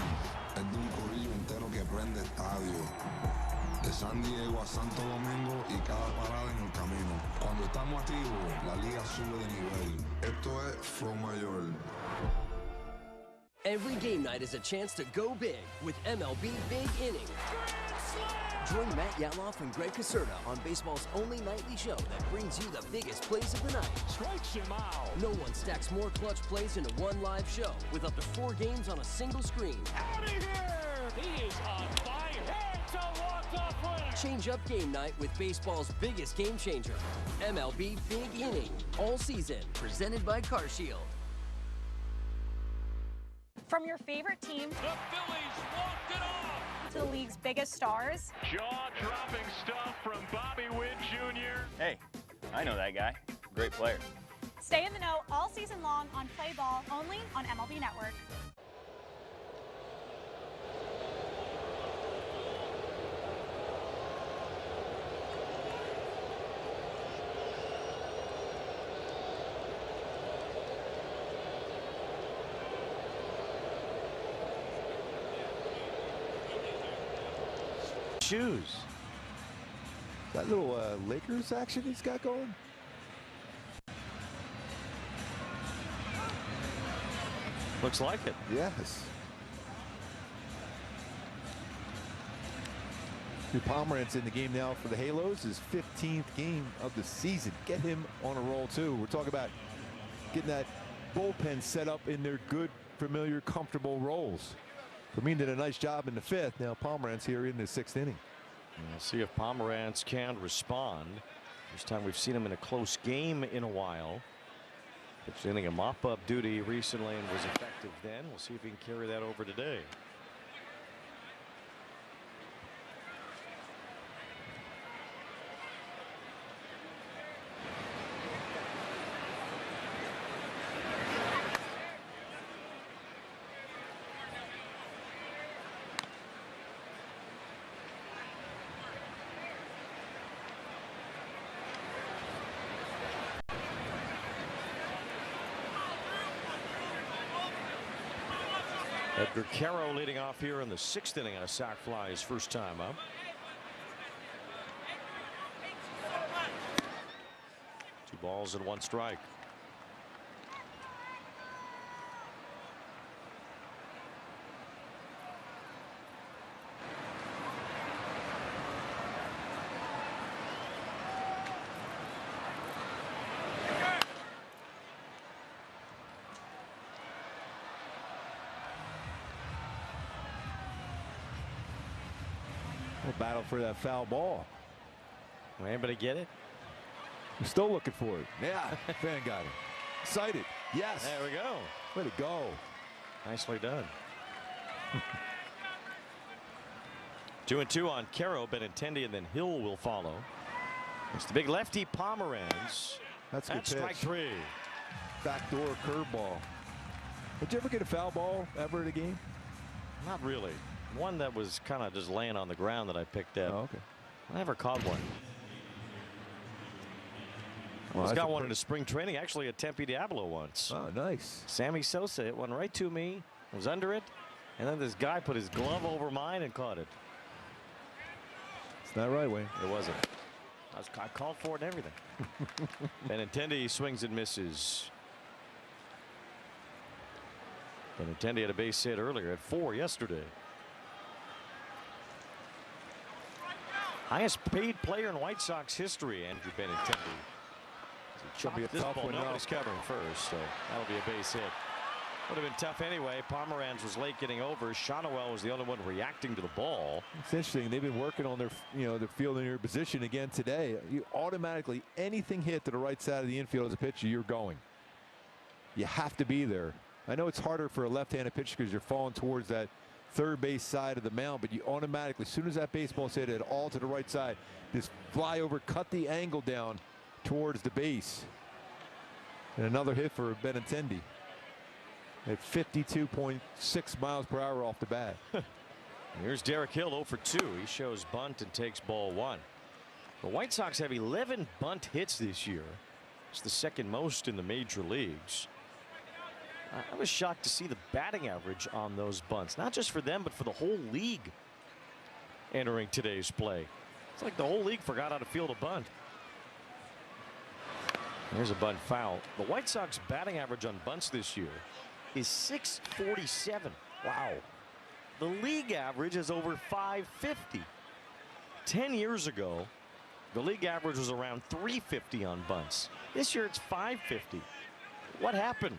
es de un corillo entero que prende estadio. De San Diego a Santo Domingo y cada parada en el camino. Cuando estamos activos, la liga sube de nivel. Esto es Flow Mayor. Every game night is a chance to go big with MLB Big Inning. Join Matt Yatloff and Greg Caserta on baseball's only nightly show that brings you the biggest plays of the night. Strikes him out. No one stacks more clutch plays into one live show with up to 4 games on a single screen. Out of here! He is on fire. It's a walk-off winner. Change up game night with baseball's biggest game changer. MLB Big Inning. All season. Presented by CarShield. From your favorite team The Phillies walked it off. to the league's biggest stars, Jaw-dropping stuff from Bobby Witt Jr. Hey, I know that guy. Great player. stay in the know all season long on Play Ball, only on MLB Network. Shoes. That little Lakers action he's got going. Looks like it. Yes. Pomeranz in the game now for the Halos, his 15th game of the season. Get him on a roll too. We're talking about getting that bullpen set up in their good, familiar, comfortable roles. Ramin did a nice job in the 5th. Now Pomeranz here in the 6th inning. We'll see if Pomeranz can respond. First time we've seen him in a close game in a while. Pitched inning a mop-up duty recently and was effective then. We'll see if he can carry that over today. Edgar Caro leading off here in the 6th inning on a sac fly, his first time up. Two balls and one strike. Battle for that foul ball. Will anybody get it? We're still looking for it. Yeah, fan got it. Excited. Yes. There we go. Way to go. Nicely done. 2-2 on Caro, Benintendi, and then Hill will follow. It's the big lefty Pomeranz. That's a good pitch. Strike 3. Backdoor curveball. Did you ever get a foul ball ever in a game? Not really. One that was kind of just laying on the ground that I picked up. Oh, okay. I never caught one. Well, I got one in a spring training, actually at Tempe Diablo once. Oh, nice. Sammy Sosa hit one right to me. I was under it, and then this guy put his glove over mine and caught it. It's not right, Wayne. It wasn't. I called for it and everything. Benintendi swings and misses. Benintendi had a base hit earlier at 4 yesterday. Highest paid player in White Sox history, Andrew Benintendi. Should be a tough one. Nobody's covering first, so that'll be a base hit. Would have been tough anyway. Pomeranz was late getting over. Shotwell was the only one reacting to the ball. It's interesting. They've been working on their, their fielding your position again today. You automatically, anything hit to the right side of the infield as a pitcher, you're going. You have to be there. I know it's harder for a left-handed pitcher because you're falling towards that third base side of the mound, but you automatically, as soon as that baseball's hit it all to the right side, just fly over, cut the angle down towards the base. And another hit for Benintendi at 52.6 miles per hour off the bat. Here's Derek Hill 0 for 2. He shows bunt and takes ball 1. The White Sox have 11 bunt hits this year. It's the second most in the major leagues. I was shocked to see the batting average on those bunts, not just for them, but for the whole league entering today's play. It's like the whole league forgot how to field a bunt. There's a bunt foul. The White Sox batting average on bunts this year is .647. Wow. The league average is over .550. 10 years ago, the league average was around .350 on bunts. This year it's .550. What happened?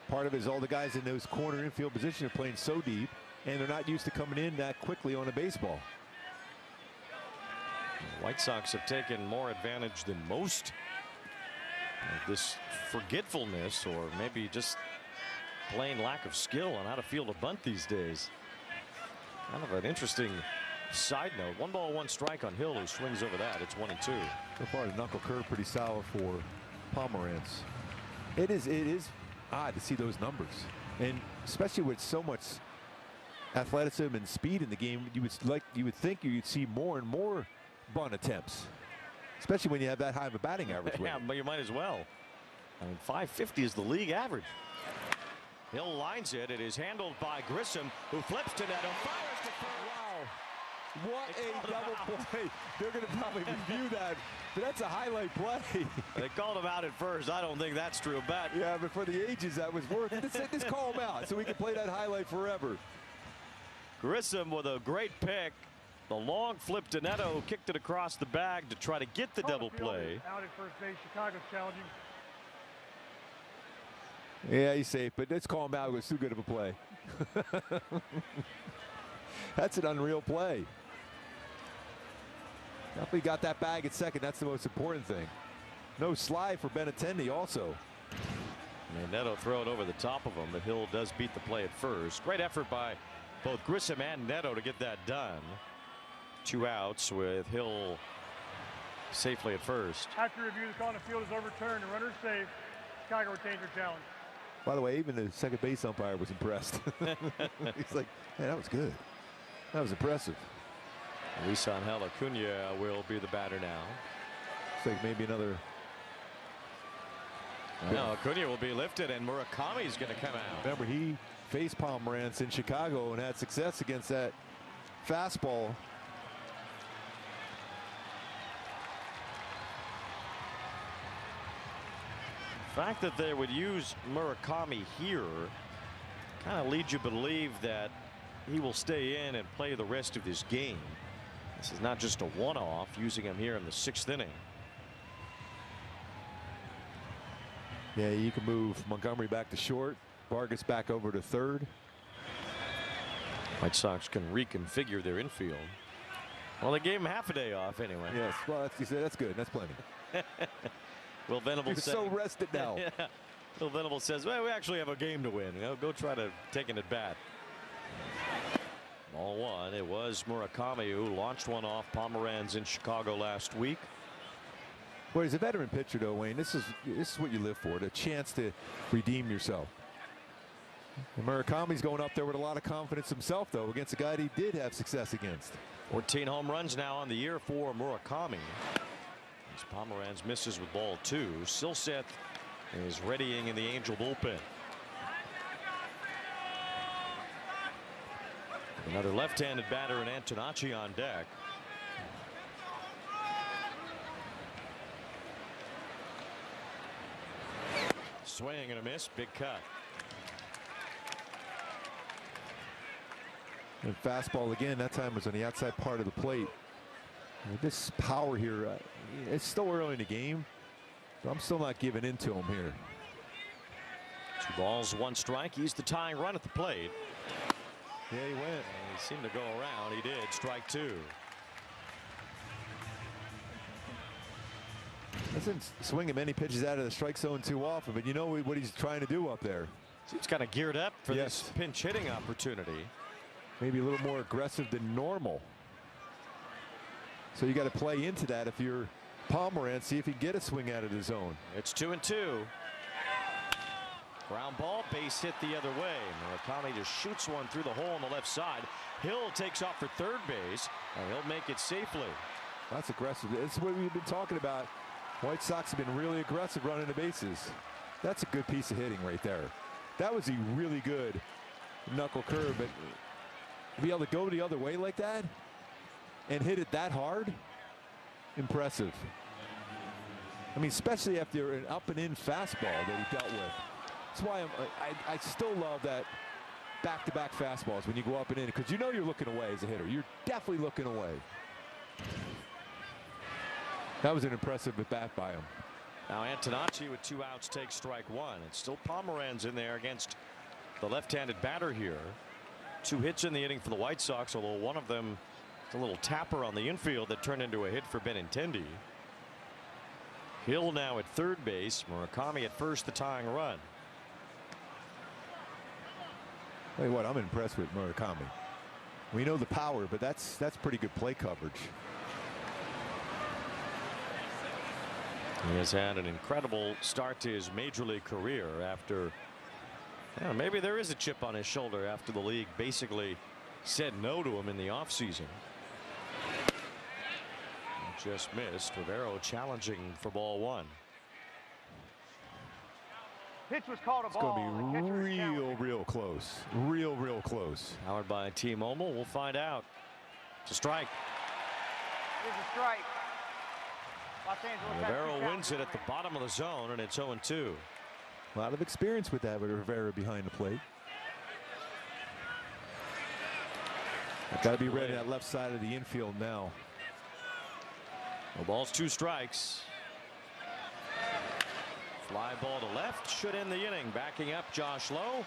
Part of it is all the guys in those corner infield positions are playing so deep, and they're not used to coming in that quickly on a baseball. The White Sox have taken more advantage than most of this forgetfulness, or maybe just plain lack of skill on how to field a bunt these days. Kind of an interesting side note. 1 ball, 1 strike on Hill, who swings over that. It's 1-2. So far, the knuckle curve pretty solid for Pomeranz. It is odd to see those numbers, and especially with so much athleticism and speed in the game, you would think you'd see more and more bunt attempts, especially when you have that high of a batting average. Yeah, but you might as well. I mean, .550 is the league average. Hill lines it. It is handled by Grissom, who flips to net and fires to first. Wow, what a double play! They're going to probably review that, but that's a highlight play. They called him out at first. I don't think that's true, but yeah, but for the ages, that was worth it. Just call him out so we can play that highlight forever. Grissom with a great pick. The long flip to Neto, who kicked it across the bag to try to get the double play. Out at first base, Chicago's challenging. Yeah, he's safe, but let's call him out. It was too good of a play. That's an unreal play. Definitely got that bag at second. That's the most important thing. No slide for Benintendi also. And Neto throw it over the top of him, but Hill does beat the play at first. Great effort by both Grissom and Neto to get that done. 2 outs with Hill safely at first. After review, the call on the field is overturned. The runner is safe. Chicago retains their challenge. By the way, even the second base umpire was impressed. He's like, hey, that was good. That was impressive. Luis Angel Acuna will be the batter now. Looks like maybe another. No, Acuna will be lifted, and Murakami's going to come out. Remember, he faced Pomerantz in Chicago and had success against that fastball. The fact that they would use Murakami here kind of leads you to believe that he will stay in and play the rest of this game. This is not just a one-off, using him here in the 6th inning. Yeah, you can move Montgomery back to short, Vargas back over to third. White Sox can reconfigure their infield. Well, they gave him half a day off anyway. Yes, well, that's good. That's plenty. Will Venable You're so rested now. Yeah. Will Venable says, well, we actually have a game to win. Go try to take it at bat. Ball 1. It was Murakami who launched one off Pomerantz in Chicago last week. Well, he's a veteran pitcher, though, Wayne. This is what you live for, the chance to redeem yourself. And Murakami's going up there with a lot of confidence himself, though, against a guy that he did have success against. 14 home runs now on the year for Murakami. As Pomerantz misses with ball 2. Silseth is readying in the Angel bullpen. Another left-handed batter in Antonacci on deck. Swing and a miss. Big cut. And fastball again. That time was on the outside part of the plate. This power here, it's still early in the game, but I'm still not giving in to him here. 2 balls, 1 strike. He's the tying run at the plate. Yeah, he went. And he seemed to go around. He did. Strike 2. Doesn't swing him many pitches out of the strike zone too often, but you know what he's trying to do up there. Seems kind of geared up for this pinch hitting opportunity. Maybe a little more aggressive than normal. So you got to play into that if you're Pomerantz, see if he can get a swing out of the zone. It's 2-2. Ground ball, base hit the other way. Murakami just shoots one through the hole on the left side. Hill takes off for third base, and he'll make it safely. That's aggressive. That's what we've been talking about. White Sox have been really aggressive running the bases. That's a good piece of hitting right there. That was a really good knuckle curve, but to be able to go the other way like that and hit it that hard, impressive. I mean, especially after an up and in fastball that he dealt with. That's why I still love that back-to-back fastballs when you go up and in, because you know you're looking away as a hitter. You're definitely looking away. That was an impressive at bat by him. Now Antonacci with 2 outs takes strike 1. It's still Pomerantz in there against the left-handed batter here. 2 hits in the inning for the White Sox, although one of them is a little tapper on the infield that turned into a hit for Benintendi. Hill now at third base. Murakami at first, the tying run. Tell you what, I'm impressed with Murakami. We know the power, but that's pretty good play coverage. He has had an incredible start to his major league career after, maybe there is a chip on his shoulder after the league basically said no to him in the offseason. Just missed. Rivero challenging for ball 1. Pitch was called a It's ball. going to be real close. Real close. Powered by T-Mobile. We'll find out. It's a strike. Here's a strike. Los Angeles. Rivero wins it at the bottom of the zone, and it's 0-2. A lot of experience with that with Rivera behind the plate. Got to be ready that left side of the infield now. The ball's 2 strikes. Fly ball to left, should end the inning. Backing up, Josh Lowe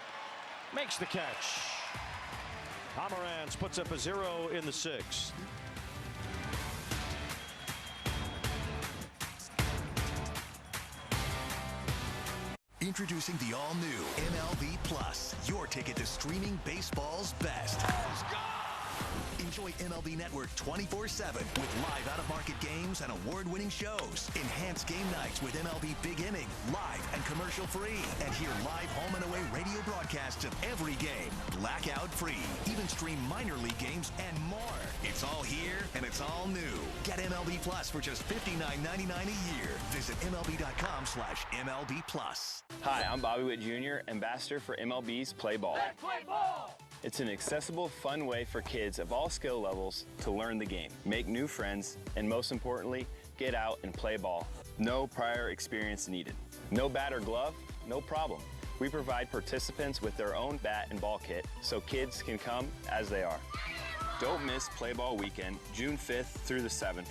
makes the catch. Pomerantz puts up a 0 in the 6th. Introducing the all-new MLB Plus, your ticket to streaming baseball's best. Enjoy MLB Network 24/7 with live out-of-market games and award-winning shows. Enhance game nights with MLB Big Inning, live and commercial-free. And hear live home and away radio broadcasts of every game, blackout-free. Even stream minor league games and more. It's all here and it's all new. Get MLB Plus for just $59.99 a year. Visit MLB.com/MLB Plus. Hi, I'm Bobby Witt Jr., ambassador for MLB's Play Ball. Let's play ball! It's an accessible, fun way for kids of all skill levels to learn the game, make new friends, and most importantly, get out and play ball. No prior experience needed. No bat or glove? No problem. We provide participants with their own bat and ball kit so kids can come as they are. Don't miss Play Ball Weekend, June 5th through the 7th.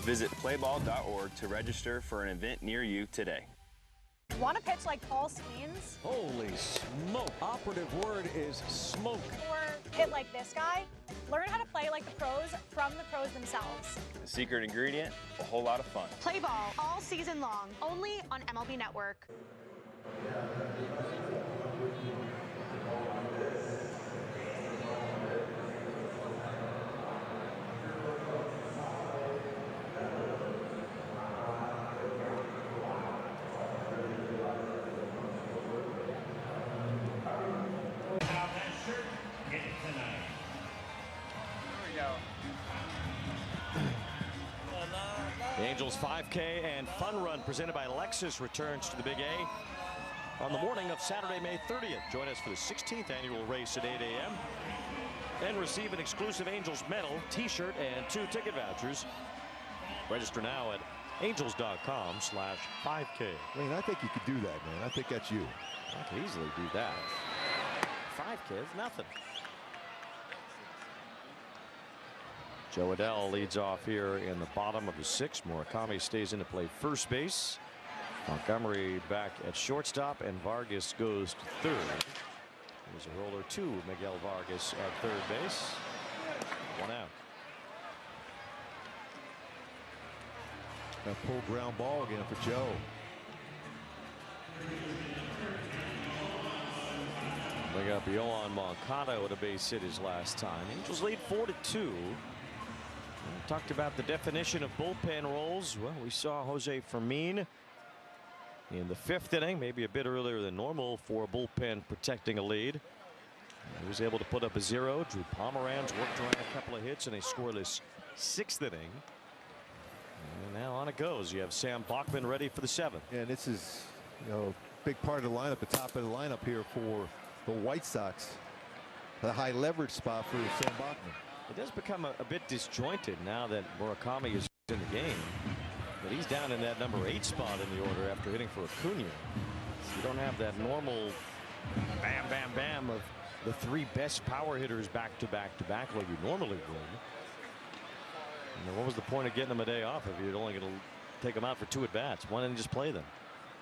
Visit playball.org to register for an event near you today. Want to pitch like Paul Skeens? Holy smoke. Operative word is smoke. Or hit like this guy? Learn how to play like the pros from the pros themselves. The secret ingredient, a whole lot of fun. Play ball all season long, only on MLB Network. The Angels 5K and fun run presented by Lexus returns to the Big A on the morning of Saturday, May 30th. Join us for the 16th annual race at 8 a.m. and receive an exclusive Angels medal, t-shirt, and 2 ticket vouchers. Register now at angels.com/5K. Wayne, I think you could do that, man. I think that's you. I could easily do that. 5K is nothing. Joe Adell leads off here in the bottom of the 6th. Murakami stays in to play first base. Montgomery back at shortstop, and Vargas goes to third. There's a roller to Miguel Vargas at third base. 1 out. That pulled ground ball again for Joe. They got Yohan Moncada with a base hit his last time. Angels lead 4-2. We talked about the definition of bullpen roles. Well, we saw Jose Fermin in the 5th inning, maybe a bit earlier than normal for a bullpen protecting a lead. He was able to put up a 0. Drew Pomeranz worked around a couple of hits in a scoreless 6th inning. And now on it goes. You have Sam Bachman ready for the 7th. And this is, you know, a big part of the lineup, the top of the lineup here for the White Sox. The high leverage spot for Sam Bachman. It does become a bit disjointed now that Murakami is in the game. But he's down in that number 8 spot in the order after hitting for Acuna. So you don't have that normal bam, bam, bam of the 3 best power hitters back to back to back like you normally would. And what was the point of getting them a day off if you're only going to take them out for 2 at-bats? Why didn't you just play them?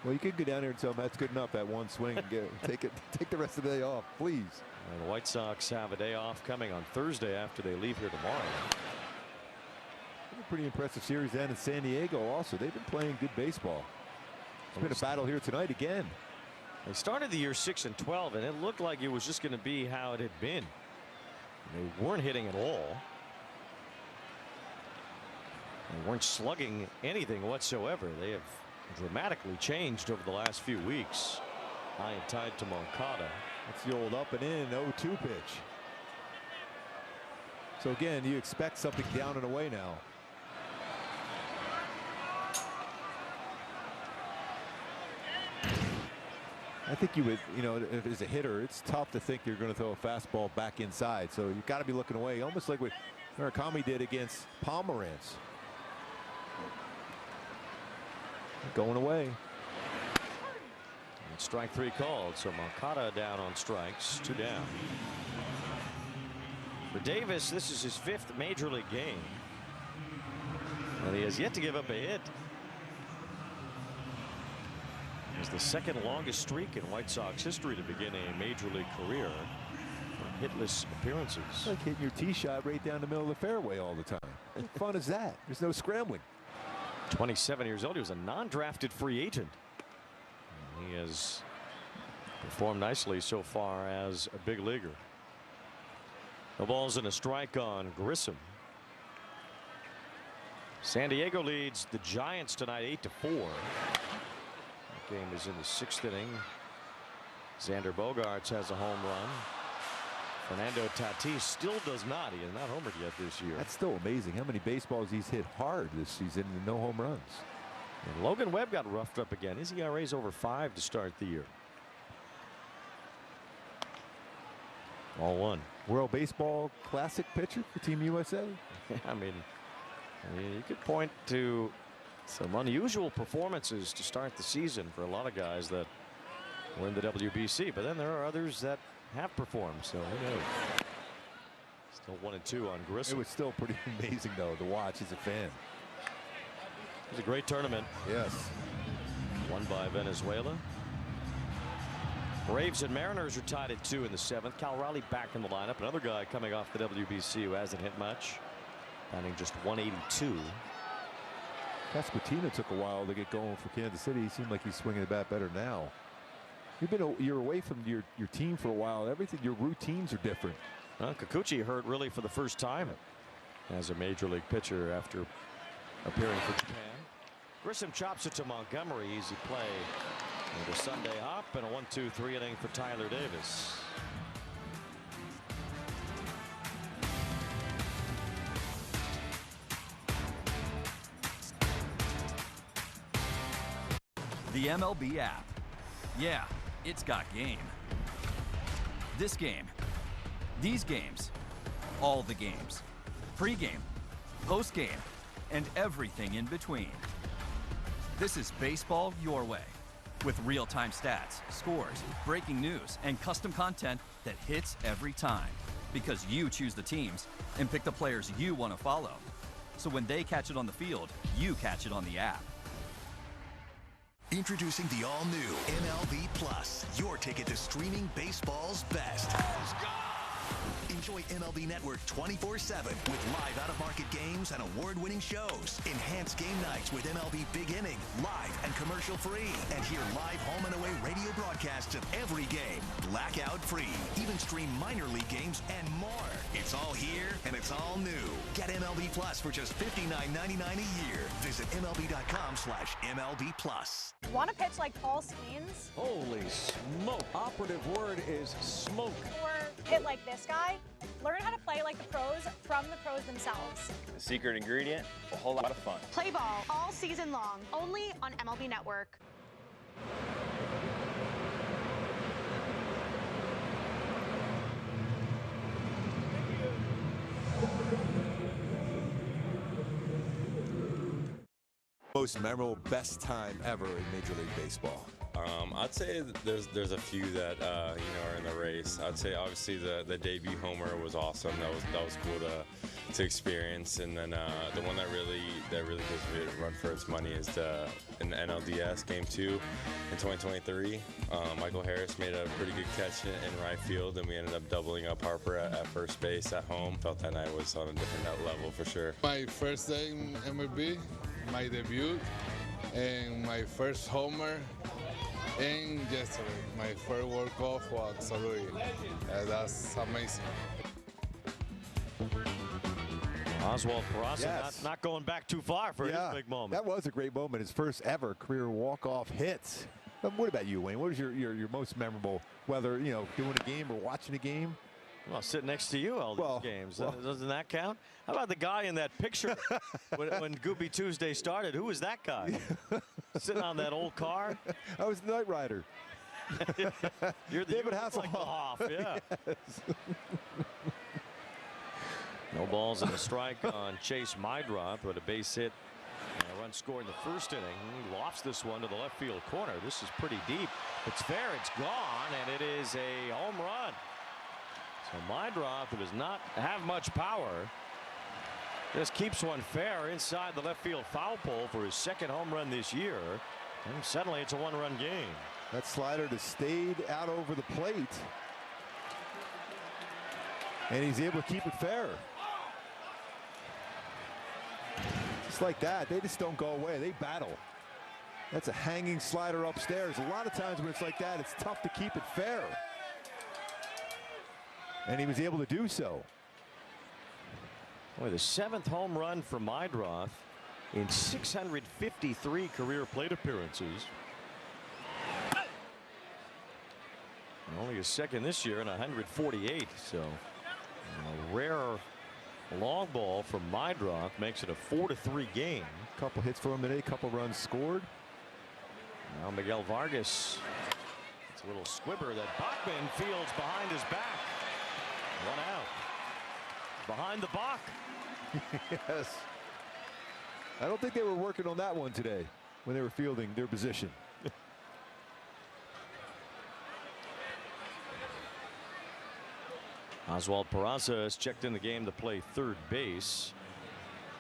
Well, you could go down here and tell them that's good enough, that one swing, and take the rest of the day off, please. And the White Sox have a day off coming on Thursday after they leave here tomorrow. A pretty impressive series down in San Diego also. They've been playing good baseball. It's been a battle here tonight again. They started the year 6-12, and it looked like it was just going to be how it had been. They weren't hitting at all. They weren't slugging anything whatsoever. They have dramatically changed over the last few weeks. High and tied to Moncada. That's the old up and in 0-2 pitch. So again, you expect something down and away now. I think you would, you know, if as a hitter, it's tough to think you're going to throw a fastball back inside. So you've got to be looking away, almost like what Murakami did against Pomeranz. Going away. And strike 3 called, so Moncada down on strikes, 2 down. For Davis, this is his 5th major league game, and he has yet to give up a hit. It's the 2nd longest streak in White Sox history to begin a major league career for hitless appearances. It's like hitting your tee shot right down the middle of the fairway all the time. What fun is that? There's no scrambling. 27 years old. He was a non-drafted free agent. And he has performed nicely so far as a big leaguer. The ball's in a strike on Grissom. San Diego leads the Giants tonight 8-4. The game is in the 6th inning. Xander Bogaerts has a home run. Fernando Tatis still does not. He has not homered yet this year. That's still amazing how many baseballs he's hit hard this season and no home runs. And Logan Webb got roughed up again. His ERA is over 5 to start the year. 0-1. World Baseball Classic pitcher for Team USA. I mean, you could point to some unusual performances to start the season for a lot of guys that were in the WBC, but then there are others that have performed, so who knows. Still 1-2 on Grissom. It was still pretty amazing though to watch as a fan. It was a great tournament. Yes. Won by Venezuela. Braves and Mariners are tied at 2 in the 7th. Cal Raleigh back in the lineup. Another guy coming off the WBC who hasn't hit much. Batting just 182. Pasquantino took a while to get going for Kansas City. He seemed like he's swinging the bat better now. You're away from your team for a while. Everything, your routines are different. Kikuchi hurt really for the first time as a major league pitcher after appearing for Japan. Grissom chops it to Montgomery. Easy play. And a Sunday hop and a 1-2-3 inning for Tyler Davis. The MLB app. Yeah, it's got game. This game. These games. All the games. Pre-game, post-game, and everything in between. This is baseball your way. With real-time stats, scores, breaking news, and custom content that hits every time. Because you choose the teams and pick the players you want to follow. So when they catch it on the field, you catch it on the app. Introducing the all-new MLB Plus, your ticket to streaming baseball's best. Let's go! Enjoy MLB Network 24/7 with live out-of-market games and award-winning shows. Enhance game nights with MLB Big Inning, live and commercial-free. And hear live home and away radio broadcasts of every game, blackout-free. Even stream minor league games and more. It's all here and it's all new. Get MLB Plus for just $59.99 a year. Visit MLB.com/MLB Plus. Want to pitch like Paul Skeens? Holy smoke. Operative word is smoke. Or hit like this guy? Learn how to play like the pros from the pros themselves. The secret ingredient, a whole lot of fun. Play ball all season long, only on MLB Network. Most memorable, best time ever in Major League Baseball? I'd say there's a few that are in the race. I'd say obviously the debut homer was awesome. That was cool to experience. And then the one that really gives me a run for its money is in the NLDS Game 2 in 2023. Michael Harris made a pretty good catch in right field, and we ended up doubling up Harper at first base at home. Felt that night was on a different level for sure. My first day in MLB, my debut, and my first homer. And yesterday, my first walk-off was absolutely, that's amazing. Oswald Peraza not going back too far for his big moment. That was a great moment. His first ever career walk-off hit. But what about you, Wayne? What was your most memorable, whether, doing a game or watching a game? Well, sitting next to you all these games. Doesn't that count? How about the guy in that picture when Goopy Tuesday started? Who was that guy? Sitting on that old car? I was the Knight Rider. You're David Hasselhoff. Yeah. Yes. No balls and a strike on Chase Meidroth with a base hit. And a run scored in the first inning. He lofts this one to the left field corner. This is pretty deep. It's fair. It's gone, and it is a home run. So Meidroth, who does not have much power, just keeps one fair inside the left field foul pole for his second home run this year. And suddenly it's a one-run game. That slider just stayed out over the plate. And he's able to keep it fair. Just like that, they just don't go away. They battle. That's a hanging slider upstairs. A lot of times when it's like that, it's tough to keep it fair. And he was able to do so. Boy, the 7th home run for Meidroth in 653 career plate appearances. And only his 2nd this year in 148. So a rare long ball from Meidroth makes it a 4-3 game. Couple hits for him today, couple runs scored. Now Miguel Vargas. It's a little squibber that Bachman fields behind his back. 1 out. Behind the Bach. Yes. I don't think they were working on that one today when they were fielding their position. Oswald Peraza has checked in the game to play 3rd base,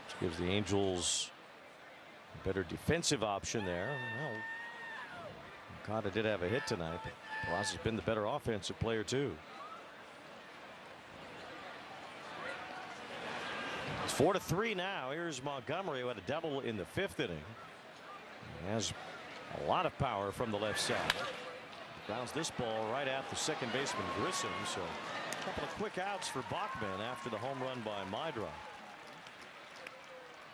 which gives the Angels a better defensive option there. Well, Okada did have a hit tonight, but Peraza's been the better offensive player too. It's 4-3 now. Here's Montgomery, who had a double in the 5th inning. He has a lot of power from the left side. Grounds this ball right at the second baseman Grissom. So a couple of quick outs for Bachman after the home run by Meidroth.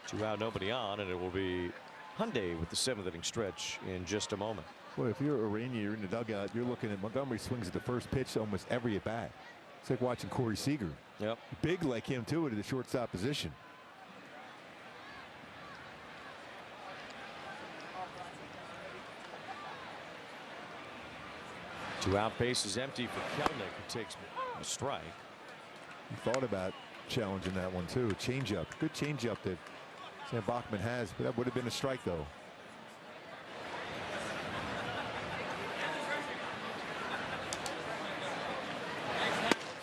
2 out, nobody on, and it will be Hyundai with the 7th inning stretch in just a moment. Well, if you're Arania, you're in the dugout, you're looking at Montgomery swings at the first pitch almost every at bat. It's like watching Corey Seager. Yep. Big like him too at the shortstop position. Two out, base is empty for Kelnick, who takes a strike. He thought about challenging that one too. Changeup, good changeup that Sam Bachman has, but that would have been a strike though.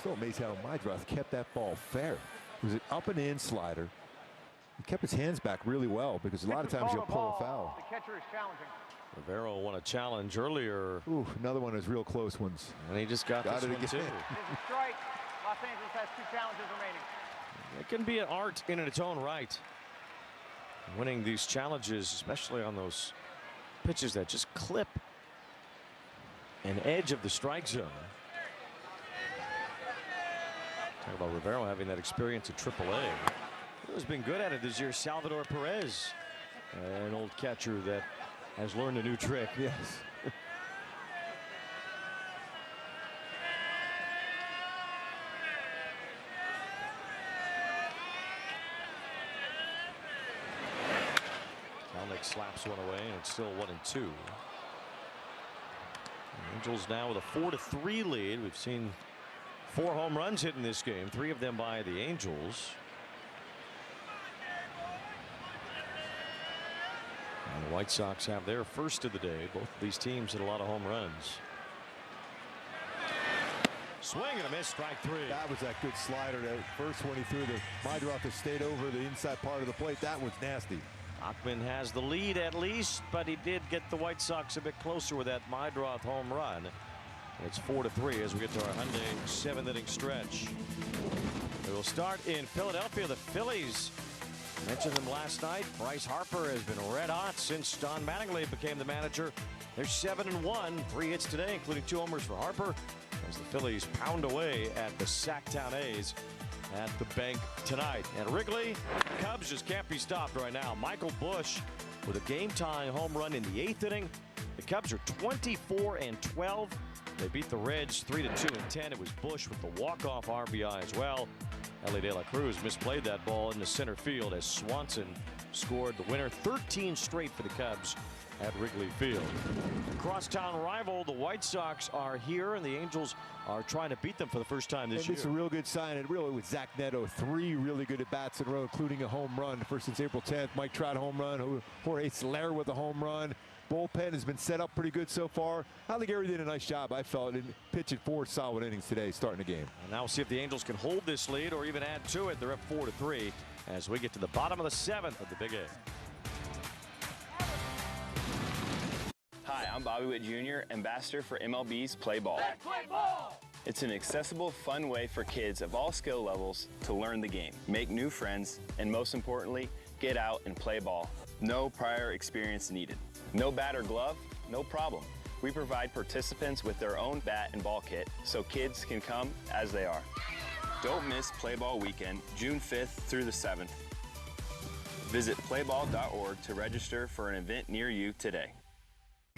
So amazed how Meidroth kept that ball fair. It was an up and in slider. He kept his hands back really well because a lot of times you'll pull a foul. The catcher is challenging. Rivero won a challenge earlier. Ooh, another one of his real close ones. And he just got this it one again. too. It's a strike. Los Angeles has 2 challenges remaining. It can be an art in its own right. Winning these challenges, especially on those pitches that just clip an edge of the strike zone. Talk about Rivero having that experience at AAA. Who's been good at it this year? Salvador Perez, an old catcher that has learned a new trick. Yes. Kelnick slaps one away, and it's still 1-2. The Angels now with a 4-3 lead. We've seen 4 home runs hit in this game, 3 of them by the Angels. And the White Sox have their first of the day. Both of these teams hit a lot of home runs. Swing and a miss, strike 3. That was that good slider. That first one he threw, the Meidroth has stayed over the inside part of the plate. That was nasty. Bachman has the lead at least, but he did get the White Sox a bit closer with that Meidroth home run. It's 4-3 as we get to our Hyundai 7th inning stretch. We will start in Philadelphia. The Phillies, mentioned them last night. Bryce Harper has been red hot since Don Mattingly became the manager. They're 7-1, 3 hits today, including 2 homers for Harper, as the Phillies pound away at the Sacktown A's at the bank tonight. And Wrigley, Cubs just can't be stopped right now. Michael Busch with a game-tying home run in the 8th inning. The Cubs are 24-12. They beat the Reds 3-2 in 10. It was Busch with the walk-off RBI as well. Ellie De La Cruz misplayed that ball in the center field as Swanson scored the winner. 13 straight for the Cubs at Wrigley Field. Crosstown rival, the White Sox are here, and the Angels are trying to beat them for the first time this year. It's a real good sign. And really with Zach Neto, 3 really good at-bats in a row, including a home run. First since April 10th, Mike Trout home run, Jorge Soler with a home run. Bullpen has been set up pretty good so far. Aldegheri did a nice job, I felt, in pitching 4 solid innings today, starting the game. And now we'll see if the Angels can hold this lead or even add to it. They're up 4-3 as we get to the bottom of the 7th of the Big A. Hi, I'm Bobby Witt Jr., ambassador for MLB's Play Ball. Play ball! It's an accessible, fun way for kids of all skill levels to learn the game, make new friends, and most importantly, get out and play ball. No prior experience needed. No bat or glove? No problem. We provide participants with their own bat and ball kit so kids can come as they are. Don't miss Play Ball Weekend, June 5th through the 7th. Visit playball.org to register for an event near you today.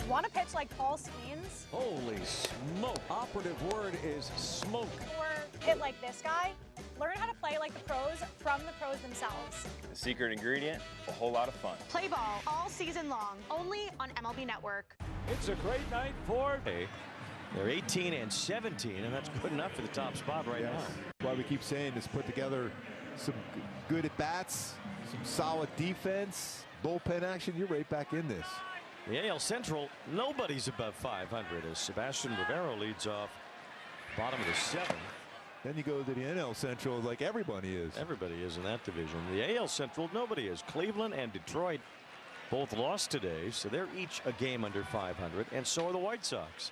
Want to pitch like Paul Skeens? Holy smoke. Operative word is smoke. Or hit like this guy? Learn how to play like the pros from the pros themselves. The secret ingredient, a whole lot of fun. Play ball all season long, only on MLB Network. It's a great night for... They're 18 and 17, and that's good enough for the top spot right now. That's why we keep saying is put together some good at-bats, some solid defense, bullpen action. You're right back in this. The AL Central, nobody's above 500 as Sebastian Rivero leads off bottom of the 7th. Then you go to the NL Central like everybody is. Everybody is in that division. The AL Central, nobody is. Cleveland and Detroit both lost today, so they're each a game under 500, and so are the White Sox.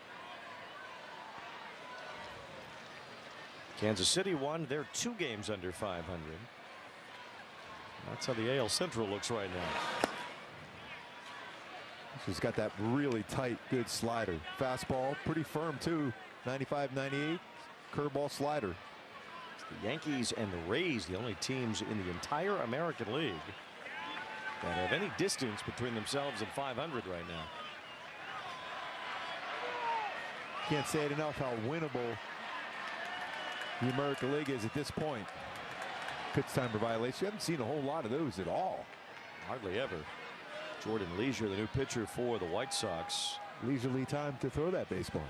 Kansas City won. They're 2 games under 500. That's how the AL Central looks right now. She's got that really tight, good slider. Fastball, pretty firm too. 95, 98. Curveball slider. It's the Yankees and the Rays, the only teams in the entire American League that have any distance between themselves and 500 right now. Can't say it enough how winnable the American League is at this point. Pitch time for violation. You haven't seen a whole lot of those at all. Hardly ever. Jordan Leisure, the new pitcher for the White Sox. Leisurely time to throw that baseball.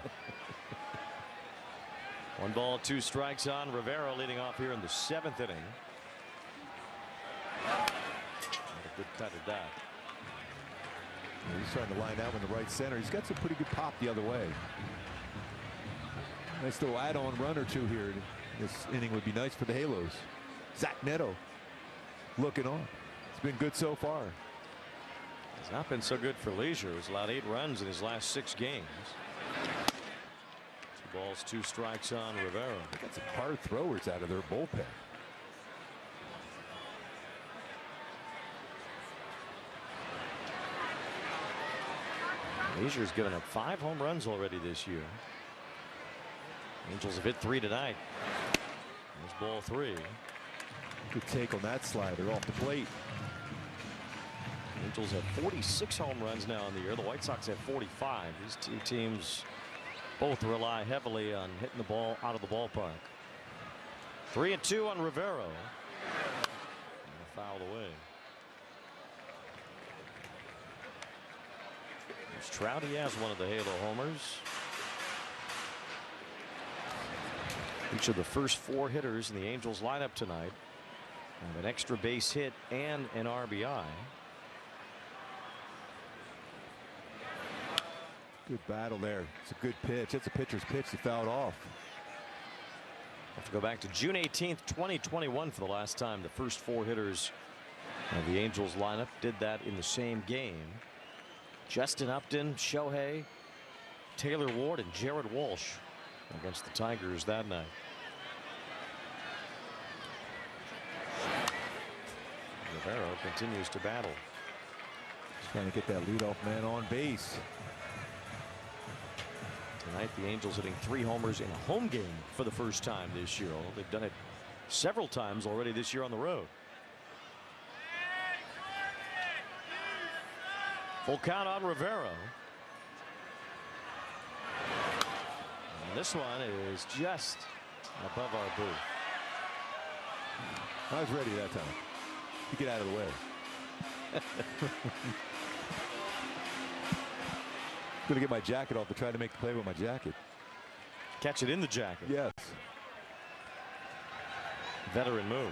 1 ball, 2 strikes on Rivero, leading off here in the 7th inning. Not a good cut at that. He's trying to line out in the right center. He's got some pretty good pop the other way. Nice little add-on run or two here. This inning would be nice for the Halos. Zach Neto looking on. It's been good so far. It's not been so good for Leisure. He's allowed 8 runs in his last 6 games. 2 balls, 2 strikes on Rivero. They got some hard throwers out of their bullpen. Leisure's given up 5 home runs already this year. Angels have hit 3 tonight. There's ball 3. Good take on that slider off the plate. Angels have 46 home runs now in the year. The White Sox have 45. These 2 teams both rely heavily on hitting the ball out of the ballpark. 3-2 on Rivero. And fouled away. There's Trout. He has one of the Halo homers. Each of the first 4 hitters in the Angels lineup tonight have an extra base hit and an RBI. Good battle there. It's a good pitch. It's a pitcher's pitch to foul it off. Have to go back to June 18th, 2021 for the last time the first 4 hitters of the Angels lineup did that in the same game. Justin Upton, Shohei, Taylor Ward, and Jared Walsh against the Tigers that night. Rivero continues to battle. Just trying to get that leadoff man on base. Tonight the Angels hitting 3 homers in a home game for the first time this year. They've done it several times already this year on the road. Full count on Rivero. And this one is just above our booth. I was ready that time to get out of the way. I'm going to get my jacket off to try to make the play with my jacket. Catch it in the jacket. Yes. Veteran move.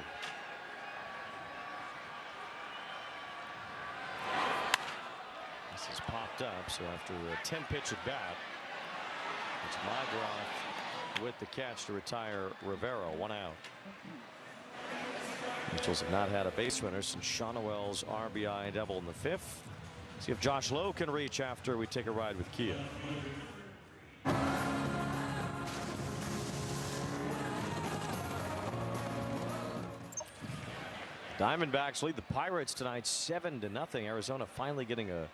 This has popped up, so after a 10-pitch at bat, it's Magroff with the catch to retire Rivero. 1 out. Angels have not had a base runner since Shawnuel's RBI double in the 5th. See if Josh Lowe can reach after we take a ride with Kia. Diamondbacks lead the Pirates tonight 7-0. Arizona finally getting a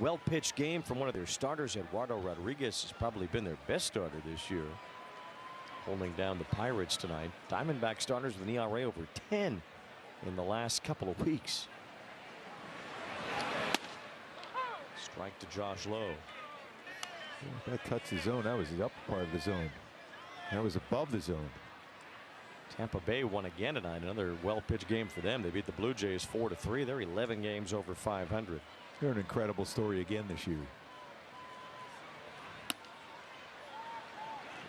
well-pitched game from one of their starters. Eduardo Rodriguez has probably been their best starter this year. holding down the Pirates tonight. Diamondback starters with an ERA over 10 in the last couple of weeks. Strike to Josh Lowe. That touched the zone. That was the upper part of the zone. That was above the zone. Tampa Bay won again tonight. Another well-pitched game for them. They beat the Blue Jays 4-3. They're 11 games over 500. They're an incredible story again this year.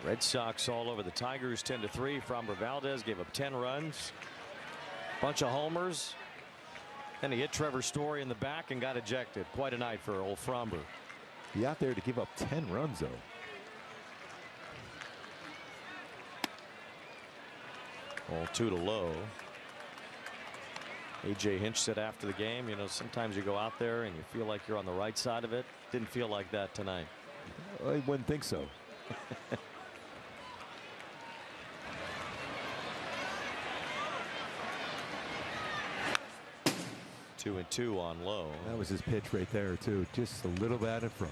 Red Sox all over the Tigers 10-3. Framber Valdez gave up 10 runs. Bunch of homers. Then he hit Trevor Story in the back and got ejected. Quite a night for old Framber. He out there to give up 10 runs though. All 2 to Lowe. A.J. Hinch said after the game, you know, sometimes you go out there and you feel like you're on the right side of it. Didn't feel like that tonight. I wouldn't think so. 2-2 on Lowe. That was his pitch right there too. Just a little bit out in front.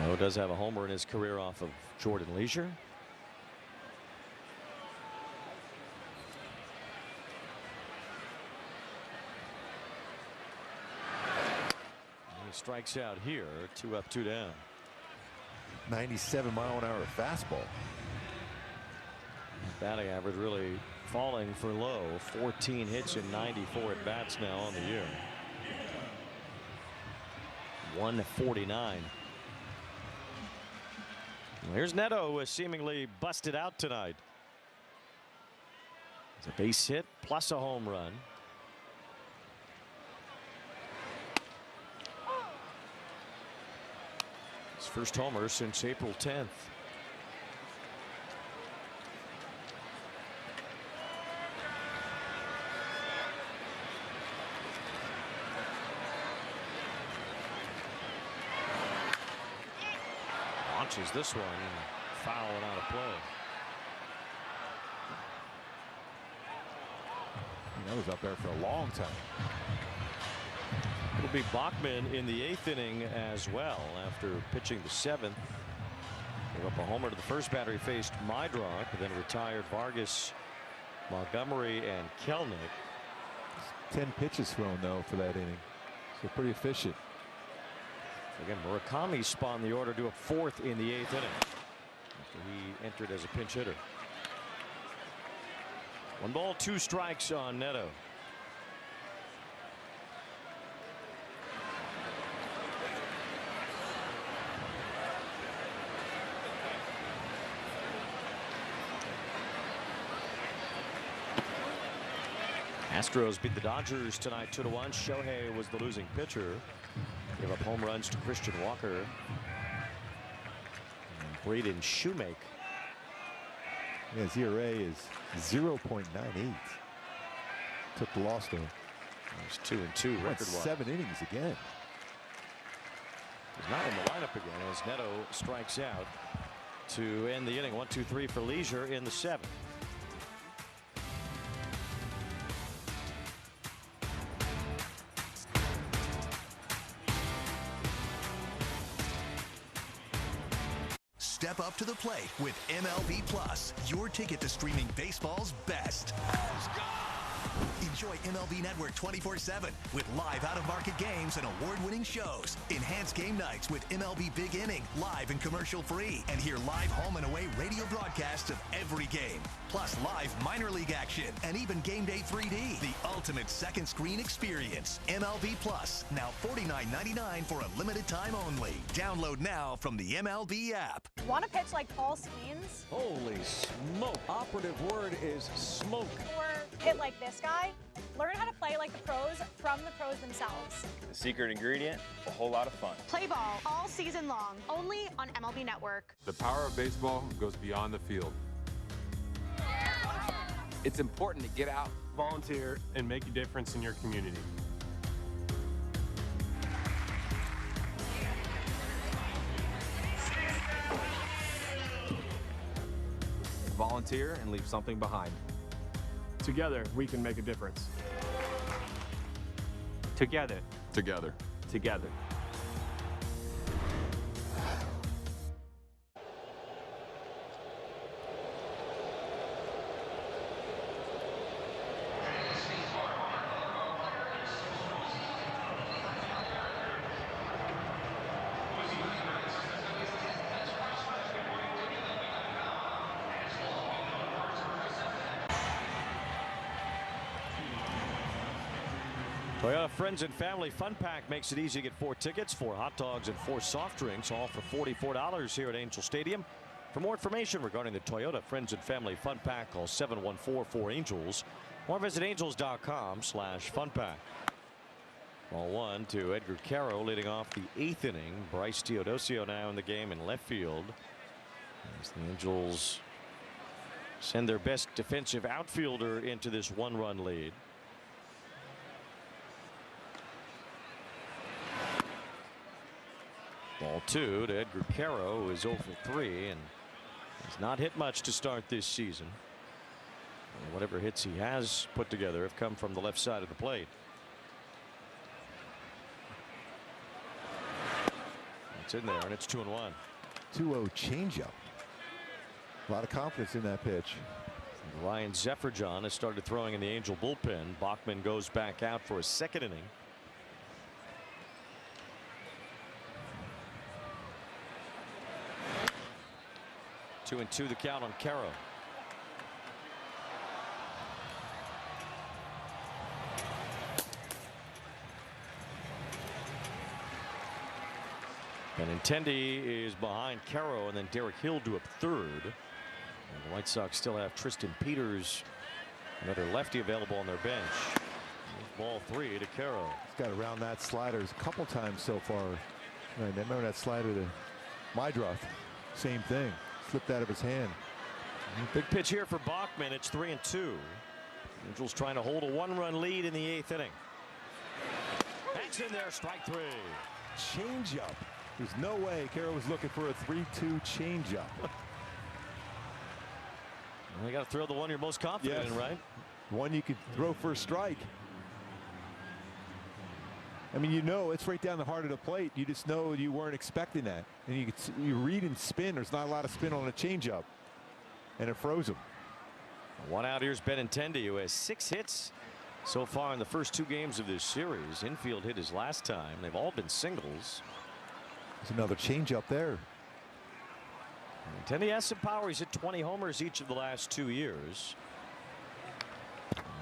Lowe does have a homer in his career off of Jordan Leisure. He strikes out here. 2 up, 2 down. 97-mile-an-hour fastball. Batting average really falling for Lowe. 14 hits in 94 at bats now on the year. 149. Well, here's Neto, who is seemingly busted out tonight. It's a base hit plus a home run. His first homer since April 10th. Launches this one, foul and out of play. That was up there for a long time. It'll be Bachman in the 8th inning as well after pitching the 7th. Gave up a homer to the first batter. He faced Mydrock, then retired Vargas, Montgomery, and Kelnick. 10 pitches thrown though for that inning, so pretty efficient. Again, Murakami spawned the order to a 4th in the 8th inning after he entered as a pinch hitter. 1 ball, 2 strikes on Neto. Astros beat the Dodgers tonight 2-1. Shohei was the losing pitcher. Gave up home runs to Christian Walker and Braden Shoemake. Yeah, his ERA is 0.98. Took the loss though. It's 2-2 record. 7 innings again. He's not in the lineup again as Neto strikes out to end the inning. 1-2-3 for Leisure in the 7th. Step up to the plate with MLB Plus, your ticket to streaming baseball's best. Enjoy MLB Network 24/7 with live out-of-market games and award-winning shows. Enhance game nights with MLB Big Inning, live and commercial-free. And hear live home and away radio broadcasts of every game. Plus live minor league action and even Game Day 3D. The ultimate second screen experience. MLB Plus, now $49.99 for a limited time only. Download now from the MLB app. Want to pitch like Paul Skeens? Holy smoke. Operative word is smoke. Or hit like this guy? Learn how to play like the pros from the pros themselves. The secret ingredient, a whole lot of fun. Play ball all season long, only on MLB Network. The power of baseball goes beyond the field. It's important to get out, volunteer, and make a difference in your community. Volunteer and leave something behind. Together, we can make a difference. Together, Together. Together. Toyota Friends and Family Fun Pack makes it easy to get 4 tickets, 4 hot dogs, and 4 soft drinks, all for $44 here at Angel Stadium. For more information regarding the Toyota Friends and Family Fun Pack, call 714-4-ANGELS or visit angels.com/funpack. Ball 1 to Edgar Caro leading off the 8th inning. Bryce Teodosio now in the game in left field as the Angels send their best defensive outfielder into this 1-run lead. Ball 2 to Edgar Caro, who is 0 for 3 and has not hit much to start this season. And whatever hits he has put together have come from the left side of the plate. It's in there, and it's 2-1. 2-0 changeup. A lot of confidence in that pitch. Ryan Zefferjohn has started throwing in the Angel bullpen. Bachman goes back out for a 2nd inning. Two and 2 the count on Caro. Benintendi is behind Caro, and then Derek Hill to up 3rd. And the White Sox still have Tristan Peters, another lefty, available on their bench. Ball 3 to Caro. He's got around that slider a couple times so far. Right, remember that slider to Mydroth? Same thing. Slipped out of his hand. Big pitch here for Bachman. It's 3-2. Angels trying to hold a 1-run lead in the 8th inning. That's in there, strike 3. Changeup. There's no way Caro was looking for a 3-2 changeup. Well, you got to throw the one you're most confident in, right? One you could throw for a strike. I mean, you know, it's right down the heart of the plate. You just know you weren't expecting that. And you read and spin. There's not a lot of spin on a changeup. And it froze him. 1 out. Here's Benintendi, who has 6 hits so far in the first 2 games of this series. Infield hit his last time. They've all been singles. There's another changeup there. Benintendi has some power. He's hit 20 homers each of the last 2 years.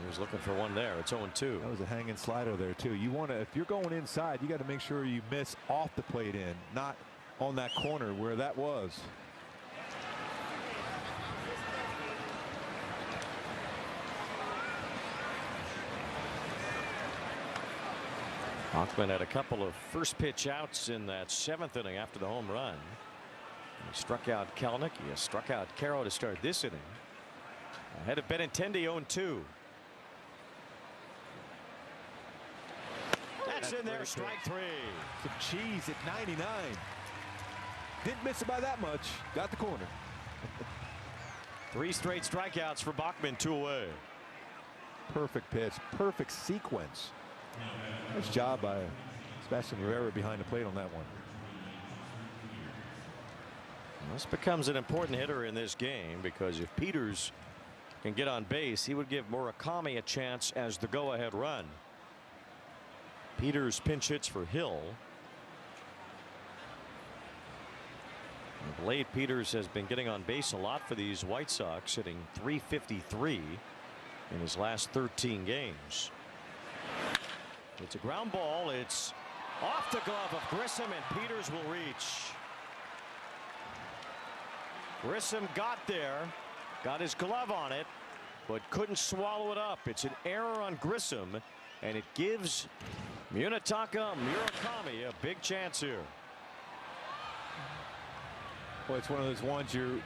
He was looking for one there. It's 0-2. That was a hanging slider there too. You want to, if you're going inside, you got to make sure you miss off the plate in, not on that corner where that was. Bachman had a couple of first pitch outs in that 7th inning after the home run. He struck out Kelenic. He has struck out Caro to start this inning. Ahead of Benintendi, 0-2. That's in there, strike 3. Some cheese at 99. Didn't miss it by that much. Got the corner. 3 straight strikeouts for Bachman, 2 away. Perfect pitch. Perfect sequence. Nice job by Sebastian Rivera behind the plate on that one. This becomes an important hitter in this game, because if Peters can get on base, he would give Murakami a chance as the go-ahead run. Peters pinch hits for Hill. Of late, Peters has been getting on base a lot for these White Sox, hitting .353 in his last 13 games. It's a ground ball. It's off the glove of Grissom, and Peters will reach. Grissom got there, got his glove on it, but couldn't swallow it up. It's an error on Grissom, and it gives Munetaka Murakami a big chance here. Well, it's one of those ones you're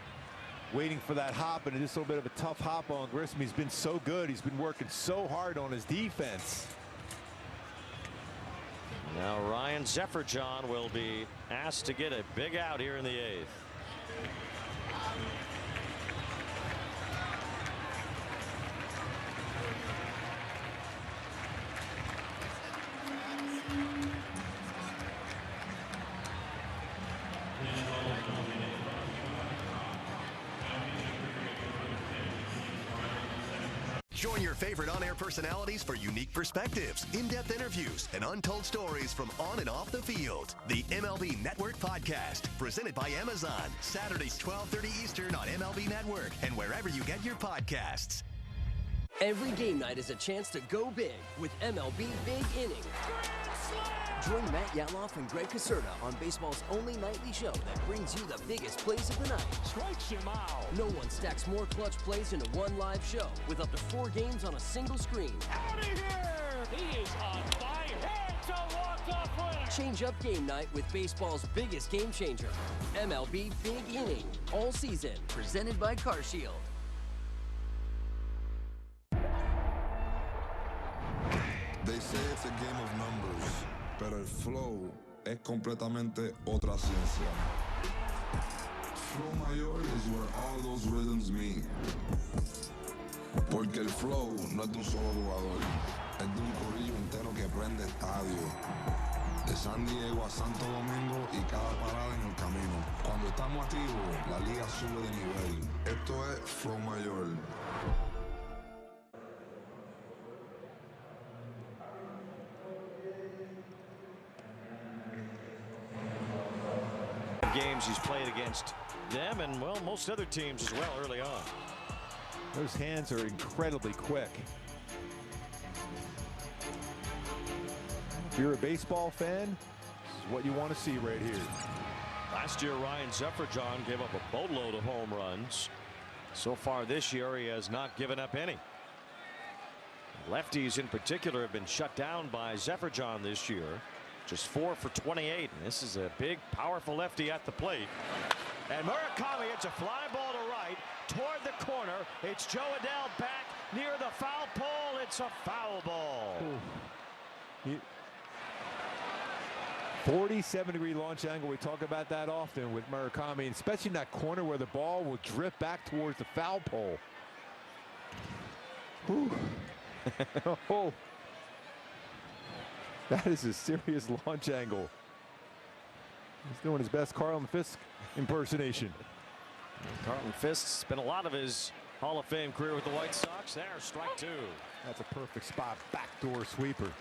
waiting for that hop, and just a little bit of a tough hop on Grissom. He's been so good. He's been working so hard on his defense. Now Ryan Zefferjohn will be asked to get a big out here in the 8th. Join your favorite on-air personalities for unique perspectives, in-depth interviews, and untold stories from on and off the field. The MLB Network Podcast, presented by Amazon. Saturdays, 12:30 Eastern on MLB Network and wherever you get your podcasts. Every game night is a chance to go big with MLB Big Inning. Join Matt Yatloff and Greg Caserta on baseball's only nightly show that brings you the biggest plays of the night. Strikes him out. No one stacks more clutch plays into one live show with up to 4 games on a single screen. Out of here! He is on fire. It's a walk-off winner. Change up game night with baseball's biggest game changer. MLB Big Inning. All season. Presented by CarShield. They say it's a game of numbers, pero el flow es completamente otra ciencia. Flow mayor is where all those rhythms meet. Porque el flow no es de un solo jugador, es de un corillo entero que prende estadio. De San Diego a Santo Domingo y cada parada en el camino. Cuando estamos activos, la liga sube de nivel. Esto es Flow Mayor. Games he's played against them and, well, most other teams as well early on. Those hands are incredibly quick. If you're a baseball fan, this is what you want to see right here. Last year, Ryan Zefferjon gave up a boatload of home runs. So far this year, he has not given up any. Lefties in particular have been shut down by Zefferjon this year. Just 4 for 28, and this is a big, powerful lefty at the plate. And Murakami hits a fly ball to right toward the corner. It's Joe Adell back near the foul pole. It's a foul ball. 47-degree launch angle. We talk about that often with Murakami, especially in that corner where the ball will drift back towards the foul pole. Oh. That is a serious launch angle. He's doing his best Carlton Fisk impersonation. Carlton Fisk spent a lot of his Hall of Fame career with the White Sox. There, strike 2. That's a perfect spot. Backdoor sweeper.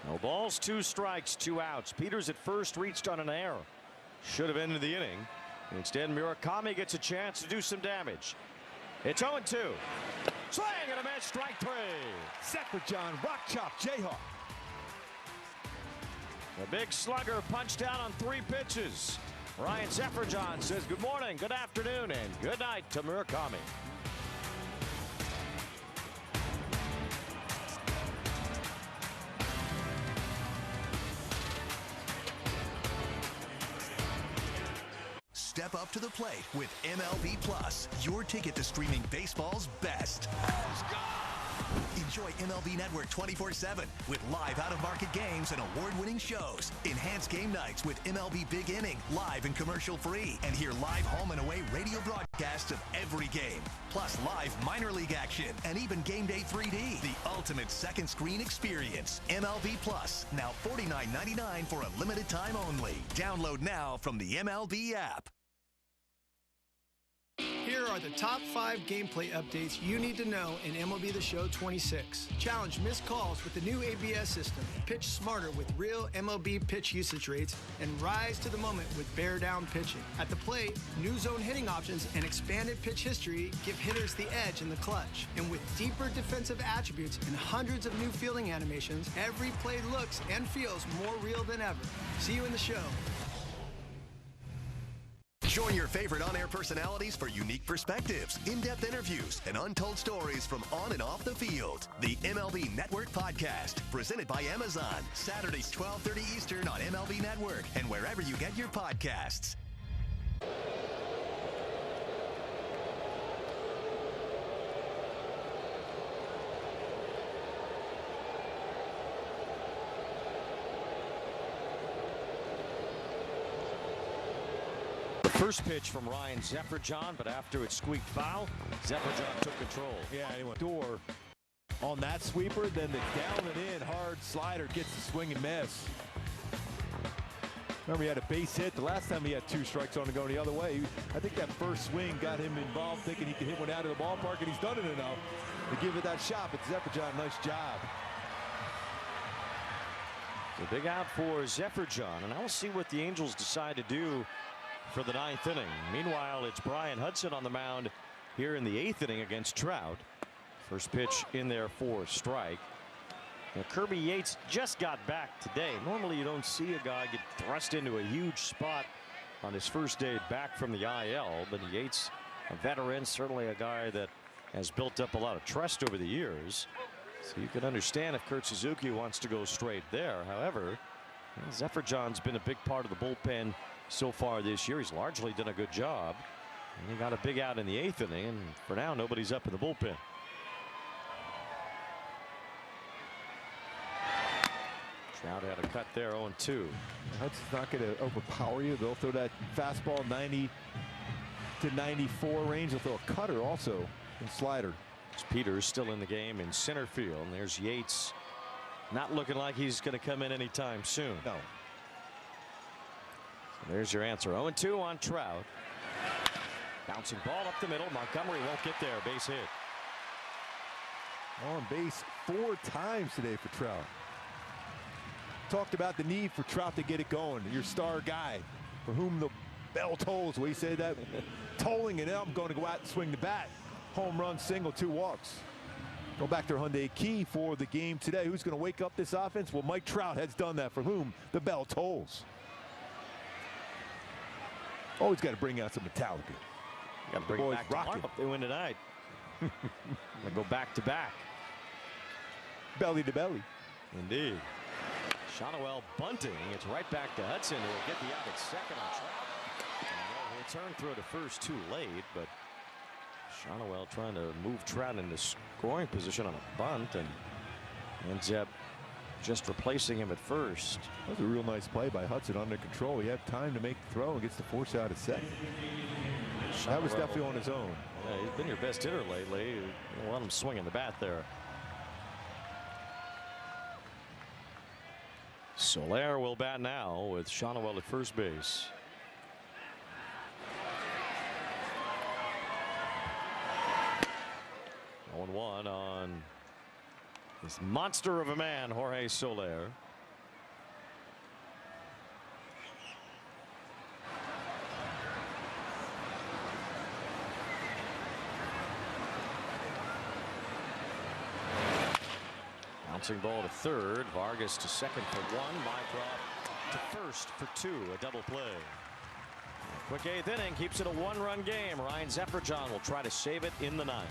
No balls, 2 strikes, 2 outs. Peters at first reached on an error. Should have ended the inning. Instead, Murakami gets a chance to do some damage. It's 0-2. Swing and a miss, strike 3. Zefferjon, rock chop, Jayhawk. The big slugger punched down on 3 pitches. Ryan Zefferjon says good morning, good afternoon, and good night to Murakami. Step up to the plate with MLB Plus, your ticket to streaming baseball's best. Let's go! Enjoy MLB Network 24/7 with live out-of-market games and award-winning shows. Enhance game nights with MLB Big Inning, live and commercial-free. And hear live home and away radio broadcasts of every game. Plus live minor league action and even Game Day 3D. The ultimate second screen experience. MLB Plus, now $49.99 for a limited time only. Download now from the MLB app. Here are the top 5 gameplay updates you need to know in MLB The Show 26. Challenge missed calls with the new ABS system. Pitch smarter with real MLB pitch usage rates. And rise to the moment with bear down pitching. At the plate, new zone hitting options and expanded pitch history give hitters the edge in the clutch. And with deeper defensive attributes and hundreds of new fielding animations, every play looks and feels more real than ever. See you in the show. Join your favorite on-air personalities for unique perspectives, in-depth interviews, and untold stories from on and off the field. The MLB Network Podcast, presented by Amazon. Saturdays, 12:30 Eastern on MLB Network and wherever you get your podcasts. First pitch from Ryan Zefferjon, but after it squeaked foul, Zefferjon took control. Yeah, and he went door on that sweeper, then the down and in hard slider gets the swing and miss. Remember, he had a base hit. The last time he had 2 strikes on the go the other way. I think that first swing got him involved, thinking he could hit one out of the ballpark, and he's done it enough to give it that shot. But Zephyrdon, nice job. The big out for Zephyrdon, and I'll see what the Angels decide to do for the 9th inning. Meanwhile, it's Brian Hudson on the mound here in the 8th inning against Trout. First pitch in there for a strike. Now, Kirby Yates just got back today. Normally you don't see a guy get thrust into a huge spot on his first day back from the IL, but Yates, a veteran, certainly a guy that has built up a lot of trust over the years. So you can understand if Kurt Suzuki wants to go straight there. However, Zephyrdon's been a big part of the bullpen so far this year. He's largely done a good job. And he got a big out in the 8th inning, and for now nobody's up in the bullpen. Trout had a cut there, 0-2. Hudson's not going to overpower you. They'll throw that fastball 90 to 94 range. They'll throw a cutter also and slider. Peters still in the game in center field. And there's Yates, not looking like he's going to come in anytime soon. No. So there's your answer. 0-2 on Trout. Bouncing ball up the middle. Montgomery won't get there. Base hit. On base 4 times today for Trout. Talked about the need for Trout to get it going. Your star guy for whom the bell tolls. We say that tolling, and now I'm going to go out and swing the bat. Home run, single, 2 walks. Go back to Hyundai key for the game today. Who's going to wake up this offense? Well, Mike Trout has done that, for whom the bell tolls. Always got to bring out some Metallica. Got to bring it back tomorrow if they win tonight. They go back to back. Belly to belly. Indeed. Shonowell bunting. It's right back to Hudson, who will get the out at second on Trout. And return throw to first too late, but Shonowell trying to move Trout into scoring position on a bunt, and ends up just replacing him at first. That was a real nice play by Hudson, under control. He had time to make the throw and gets the force out at second. That was definitely on his own. Yeah, he's been your best hitter lately. You don't want him swinging the bat there. Soler will bat now with Shonowell at first base. One on this monster of a man, Jorge Soler. Bouncing ball to third. Vargas to second for 1. Mycroft to first for 2. A double play. Quick 8th inning keeps it a 1-run game. Ryan Zephyrdon will try to save it in the 9th.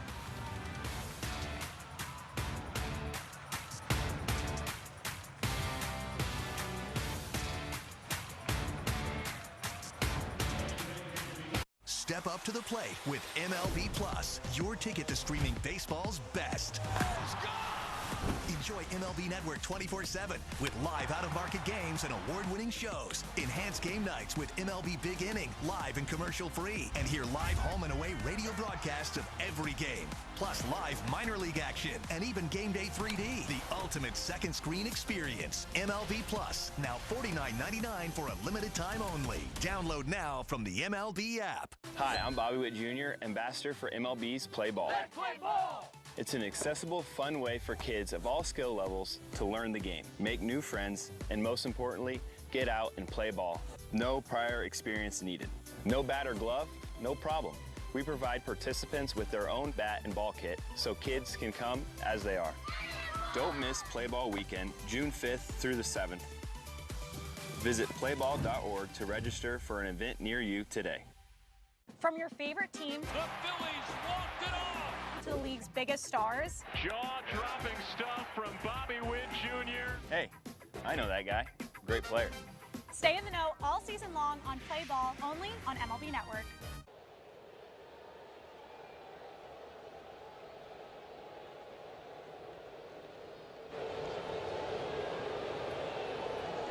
Step up to the plate with MLB Plus, your ticket to streaming baseball's best. Enjoy MLB Network 24/7 with live out-of-market games and award-winning shows. Enhance game nights with MLB Big Inning, live and commercial-free. And hear live home and away radio broadcasts of every game. Plus live minor league action and even Game Day 3D. The ultimate second screen experience. MLB Plus, now $49.99 for a limited time only. Download now from the MLB app. Hi, I'm Bobby Witt Jr., ambassador for MLB's Play Ball. Let's play ball! It's an accessible, fun way for kids of all skill levels to learn the game, make new friends, and most importantly, get out and play ball. No prior experience needed. No bat or glove? No problem. We provide participants with their own bat and ball kit so kids can come as they are. Don't miss Play Ball Weekend, June 5th through the 7th. Visit playball.org to register for an event near you today. From your favorite team, the Phillies walked it off, to the league's biggest stars. Jaw-dropping stuff from Bobby Witt Jr. Hey, I know that guy. Great player. Stay in the know all season long on Play Ball, only on MLB Network.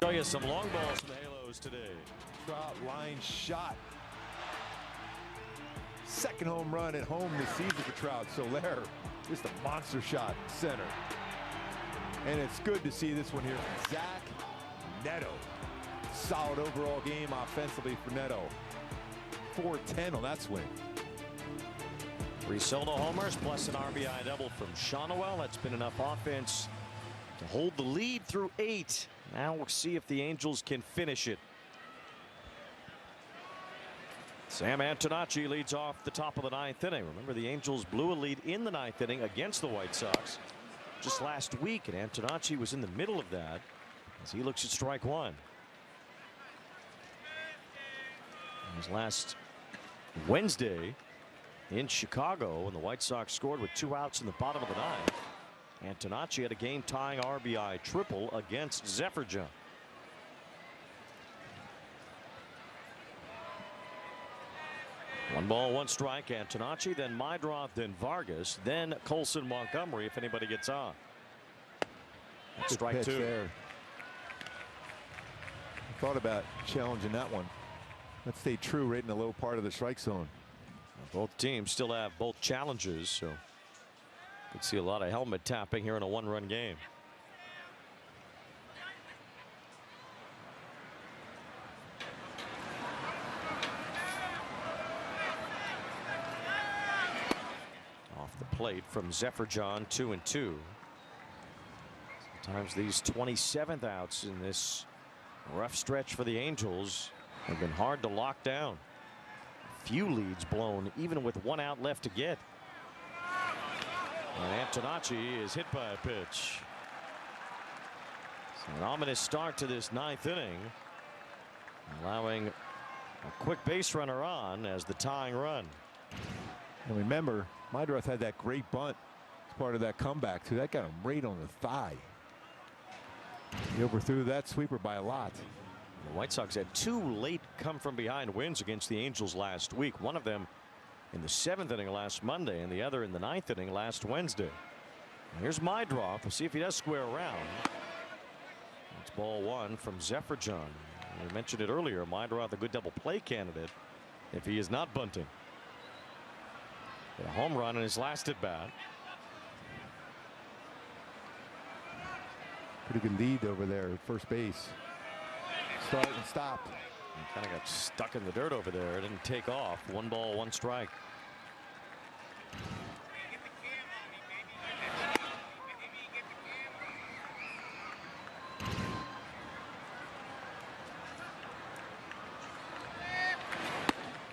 Show you some long balls from the Halos today. Trout line shot. Second home run at home this season for Trout. Soler, just a monster shot center. And it's good to see this one here. Zach Neto solid overall game offensively for Neto. 4-10 on that swing. 3 solo homers plus an RBI double from Shawnuel. That's been enough offense to hold the lead through 8. Now we'll see if the Angels can finish it. Sam Antonacci leads off the top of the 9th inning. Remember, the Angels blew a lead in the 9th inning against the White Sox just last week, and Antonacci was in the middle of that as he looks at strike 1. It was last Wednesday in Chicago when the White Sox scored with 2 outs in the bottom of the 9th. Antonacci had a game-tying RBI triple against Zephyr. 1 ball, 1 strike. Antonacci, then Meidroth, then Vargas, then Colson Montgomery if anybody gets on. That's strike 2. There. I thought about challenging that one. Let's stay true right in the low part of the strike zone. Both teams still have both challenges, so could see a lot of helmet tapping here in a 1-run game. Off the plate from Zephyr, 2-2. Sometimes these 27th outs in this rough stretch for the Angels have been hard to lock down. Few leads blown even with 1 out left to get. And Antonacci is hit by a pitch. So an ominous start to this 9th inning, allowing a quick base runner on as the tying run. And remember, Meidroth had that great bunt as part of that comeback too. That got him right on the thigh. He overthrew that sweeper by a lot. The White Sox had 2 late come-from-behind wins against the Angels last week. One of them in the 7th inning last Monday, and the other in the 9th inning last Wednesday. And here's Meidroth. We'll see if he does square around. It's ball 1 from Zephyr. We mentioned it earlier. Meidroth a good double play candidate if he is not bunting. Hit a home run in his last at bat. Pretty good lead over there at first base. Start and stop. He kind of got stuck in the dirt over there. It didn't take off. 1 ball, 1 strike.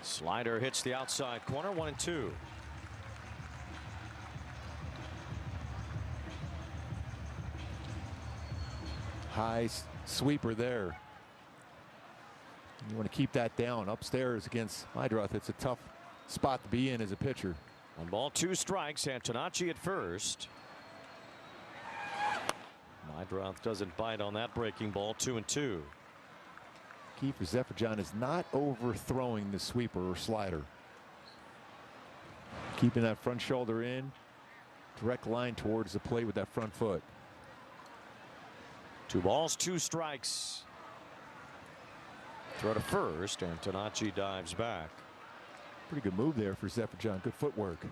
Slider hits the outside corner. 1-2. High sweeper there. You want to keep that down upstairs against Meidroth. It's a tough spot to be in as a pitcher. 1 ball, 2 strikes. Antonacci at first. Meidroth doesn't bite on that breaking ball. 2-2. Key for Zephyr is not overthrowing the sweeper or slider. Keeping that front shoulder in. Direct line towards the plate with that front foot. 2 balls, 2 strikes. Throw to first. Antonacci dives back. Pretty good move there for Zephyr. Good footwork.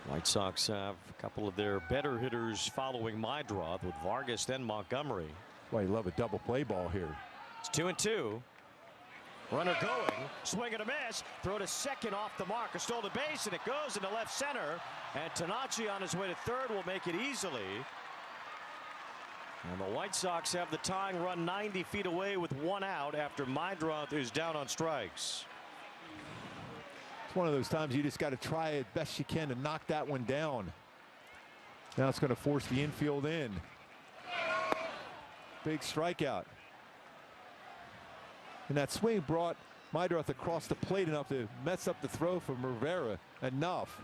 White Sox have a couple of their better hitters following Meidroth with Vargas, then Montgomery. Why you love a double play ball here. It's 2-2. Runner going, swing and a miss, throw to second off the mark, a stolen base, and it goes into left center. Antonacci on his way to third will make it easily. And the White Sox have the tying run 90 feet away with 1 out after Meidroth is down on strikes. It's one of those times you just got to try as best you can to knock that one down. Now it's going to force the infield in. Big strikeout. And that swing brought Meidroth across the plate enough to mess up the throw from Rivera enough.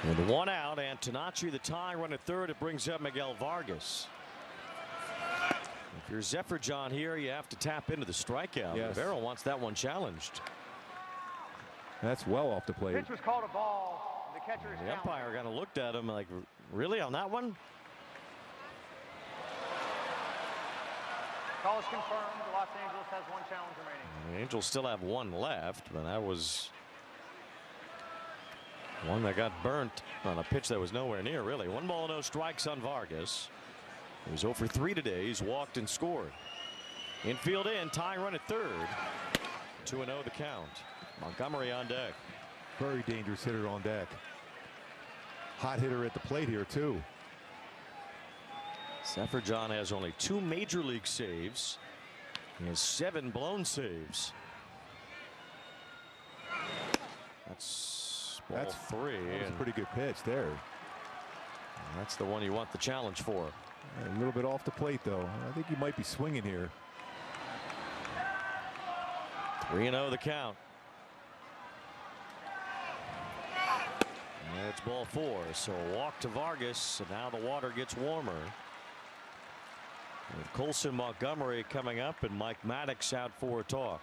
With 1 out, Antonacci the tying run at third. It brings up Miguel Vargas. If you're Zephyr here, you have to tap into the strikeout. Yes. Rivera wants that one challenged. That's well off the plate. Pitch was called a ball. The catcher is The umpire kind of looked at him like, really on that one? Call is confirmed. Los Angeles has 1 challenge remaining. The Angels still have 1 left, but that was One that got burnt on a pitch that was nowhere near, really. 1 ball, no strikes on Vargas. He was 0 for 3 today. He's walked and scored. Infield in, tying run at third. 2-0 the count. Montgomery on deck. Very dangerous hitter on deck. Hot hitter at the plate here, too. Sefferjon has only 2 major league saves. He has 7 blown saves. That's ball 3. That's a pretty good pitch there. That's the one you want the challenge for. A little bit off the plate, though. I think he might be swinging here. 3-0 the count. And it's ball 4. So a walk to Vargas, and now the water gets warmer. With Colson Montgomery coming up and Mike Maddox out for a talk.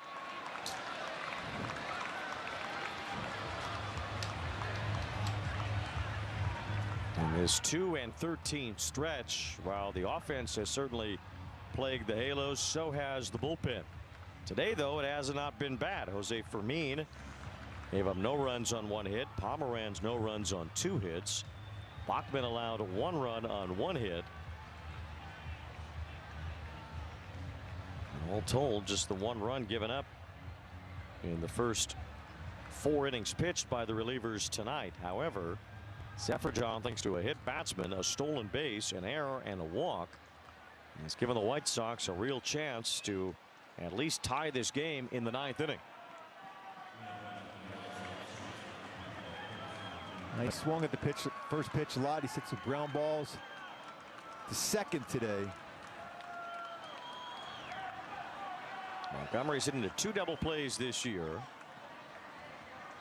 In this 2-13 stretch, while the offense has certainly plagued the Halos, so has the bullpen. Today, though, it has not been bad. Jose Fermin gave up no runs on 1 hit. Pomeranz no runs on 2 hits. Bachman allowed 1 run on 1 hit. And all told, just the 1 run given up in the first 4 innings pitched by the relievers tonight. However, Sefferjon, thanks to a hit batsman, a stolen base, an error, and a walk, has given the White Sox a real chance to at least tie this game in the 9th inning. He swung at the pitch, first pitch a lot. He's hit some ground balls. The second today. Montgomery's hitting to 2 double plays this year.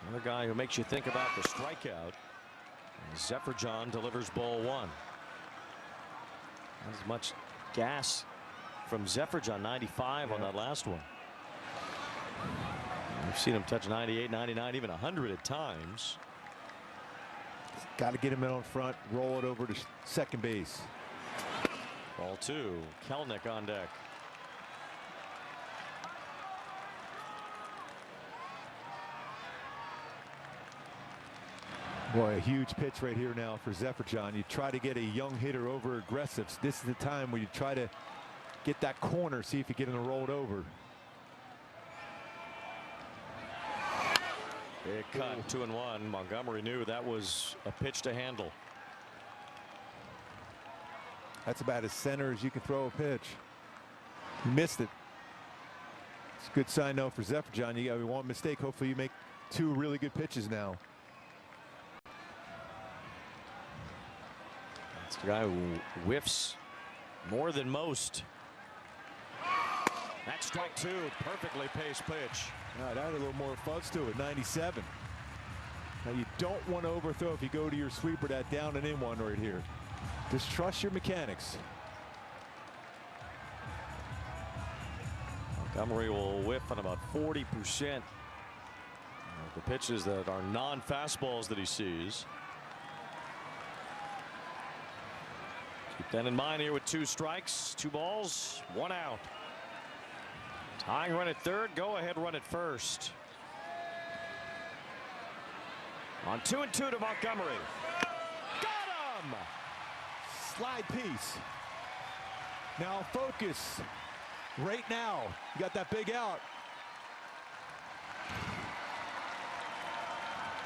Another guy who makes you think about the strikeout. Sefferjon delivers ball 1. Not as much gas from Sefferjon. 95 on that last one. We've seen him touch 98, 99, even 100 at times. Got to get him in on front, roll it over to second base. Ball 2. Kelenic on deck. Boy, a huge pitch right here now for Sefferjon. You try to get a young hitter over aggressive. This is the time where you try to get that corner, see if you get him to roll it over. Big cut, 2-1. Montgomery knew that was a pitch to handle. That's about as center as you can throw a pitch. He missed it. It's a good sign, though, for Sefferjon. You got 1 mistake. Hopefully you make 2 really good pitches now. It's the guy who whiffs more than most. That's strike 2. Perfectly paced pitch. That had a little more fuzz to it. 97. Now you don't want to overthrow if you go to your sweeper, that down and in one right here. Just trust your mechanics. Montgomery will whiff on about 40% of the pitches that are non-fastballs that he sees. Keep that in mind here with 2 strikes, 2 balls, 1 out. Tying run at third, go ahead run at first. On 2-2 to Montgomery. Got him! Slide piece. Now focus. Right now. You got that big out.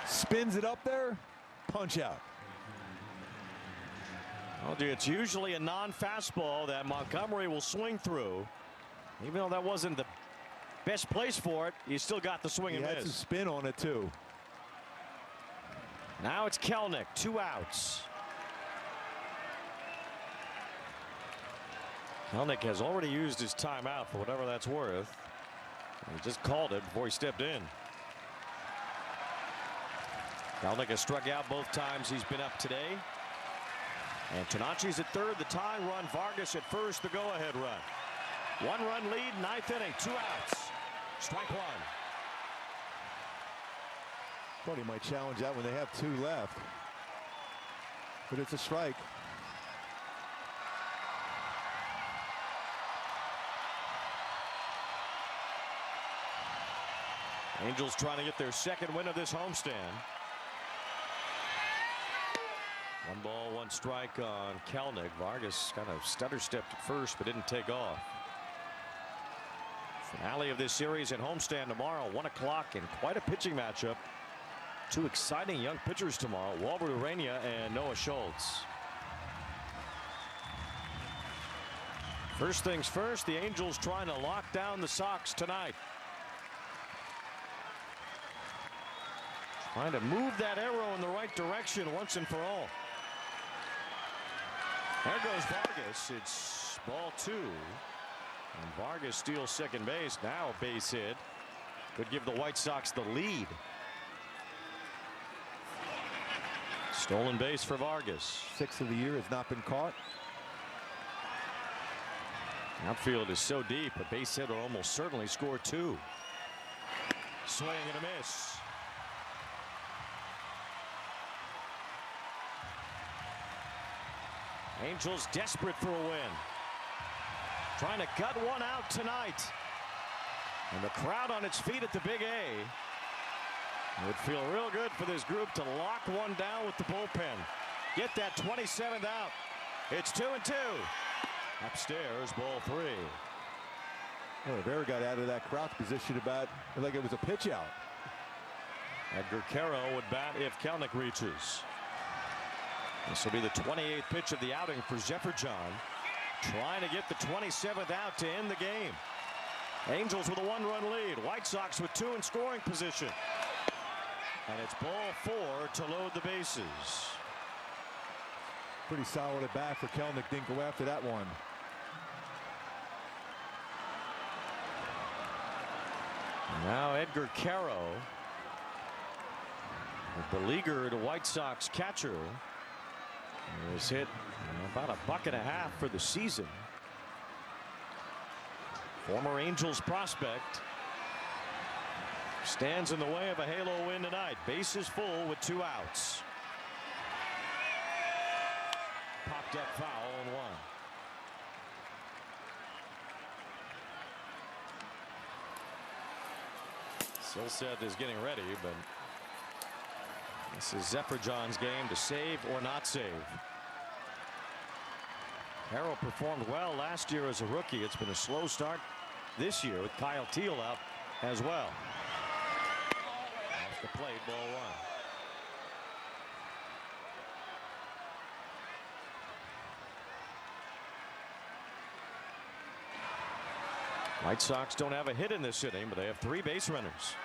Spins it up there. Punch out. Oh, dear, it's usually a non-fastball that Montgomery will swing through. Even though that wasn't the best place for it, he still got the swing and miss. He had some spin on it, too. Now it's Kelenic, 2 outs. Kelenic has already used his timeout for whatever that's worth. He just called it before he stepped in. Kelenic has struck out both times he's been up today. And Tanachi's at third, the tying run. Vargas at first, the go-ahead run. 1-run lead, 9th inning, 2 outs. Strike 1. Thought he might challenge that when they have 2 left. But it's a strike. Angels trying to get their 2nd win of this homestand. One ball, one strike on Kelenic. Vargas kind of stutter stepped at first, but didn't take off. Finale of this series at homestand tomorrow, 1 o'clock, and quite a pitching matchup. Two exciting young pitchers tomorrow, Walter Urania and Noah Schultz. First things first, the Angels trying to lock down the Sox tonight. Trying to move that arrow in the right direction once and for all. There goes Vargas. It's ball 2. And Vargas steals second base. Now a base hit. Could give the White Sox the lead. Stolen base for Vargas. 6th of the year has not been caught. Outfield is so deep, a base hit will almost certainly score 2. Swing and a miss. Angels desperate for a win. Trying to gut one out tonight. And the crowd on its feet at the Big A. It would feel real good for this group to lock one down with the bullpen. Get that 27th out. It's 2-2. Upstairs, ball 3. Well, Rivera got out of that crouch position about like it was a pitch out. Edgar Caro would bat if Kelenic reaches. This will be the 28th pitch of the outing for Zephyr-John. Trying to get the 27th out to end the game. Angels with a 1-run lead. White Sox with 2 in scoring position. And it's ball 4 to load the bases. Pretty solid at bat for Kelenic. Didn't go after that one. Now Edgar Caro, the beleaguered White Sox catcher, was hit about $1.50 for the season. Former Angels prospect stands in the way of a Halo win tonight. Bases full with 2 outs. Popped up foul on 1. Silseth is getting ready, but this is Zephyr-John's game to save or not save. Harrell performed well last year as a rookie. It's been a slow start this year with Kyle Teal out as well. Off the plate, ball 1. White Sox don't have a hit in this inning, but they have 3 base runners.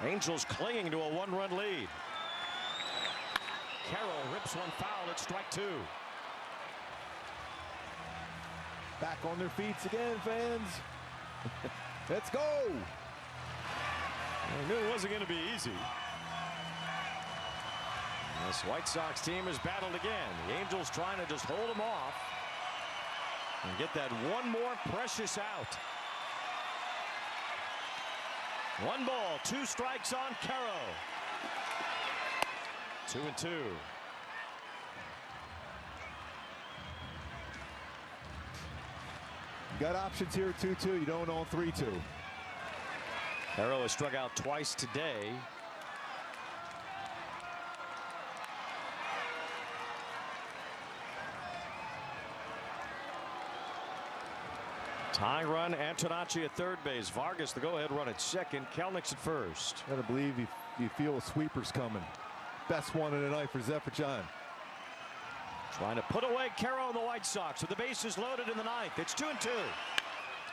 Angels clinging to a 1-run lead. Carroll rips one foul at strike 2. Back on their feet again, fans. Let's go. I knew it wasn't going to be easy. This White Sox team has battled again. The Angels trying to just hold them off and get that one more precious out. 1 ball, 2 strikes on Caro. 2-2. You got options here, 2-2. You don't own 3-2. Caro has struck out twice today. Tying run, Antonacci at third base. Vargas the go-ahead run at second. Kelenic at first. Gotta believe you feel a sweeper's coming. Best one of the night for Zephyr-John. Trying to put away Caro and the White Sox with the bases loaded in the 9th. It's 2-2.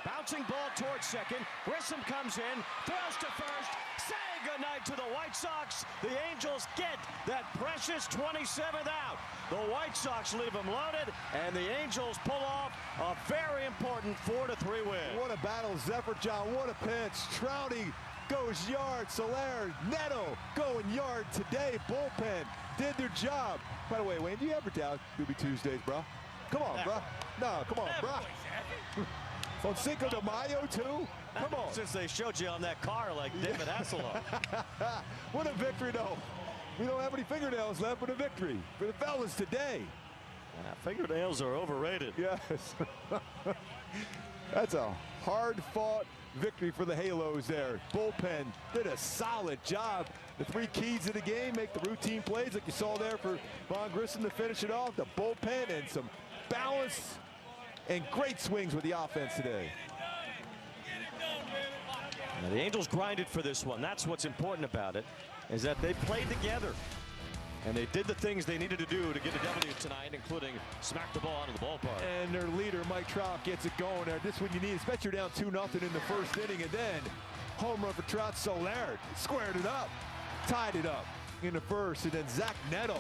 Bouncing ball towards second. Grissom comes in, throws to first. Say goodnight to the White Sox. The Angels get that precious 27th out. The White Sox leave them loaded, and the Angels pull off a very important 4-3 win. What a battle, Zephyr-John. What a pitch. Trouty goes yard. Soler, Neto going yard today. Bullpen did their job. By the way, Wayne, do you ever doubt Doobie Tuesdays, bro? Come on, bro. No, come on, bro. On Cinco de Mayo, too? Come on. Since they showed you on that car like David Hasselhoff. What a victory, though. We don't have any fingernails left, but a victory for the fellas today. Fingernails are overrated. Yes. That's a hard-fought victory for the Halos there. Bullpen did a solid job. The 3 keys of the game, make the routine plays like you saw there for Von Grissom to finish it off. The bullpen and some balance and great swings with the offense today. Now, the Angels grinded for this one. That's what's important about it, is that they played together. And they did the things they needed to do to get a W tonight, including smack the ball out of the ballpark. And their leader, Mike Trout, gets it going there. This is what you need, especially you're down 2-0 in the first inning. And then home run for Trout. Soler squared it up, tied it up in the first. And then Zach Neto.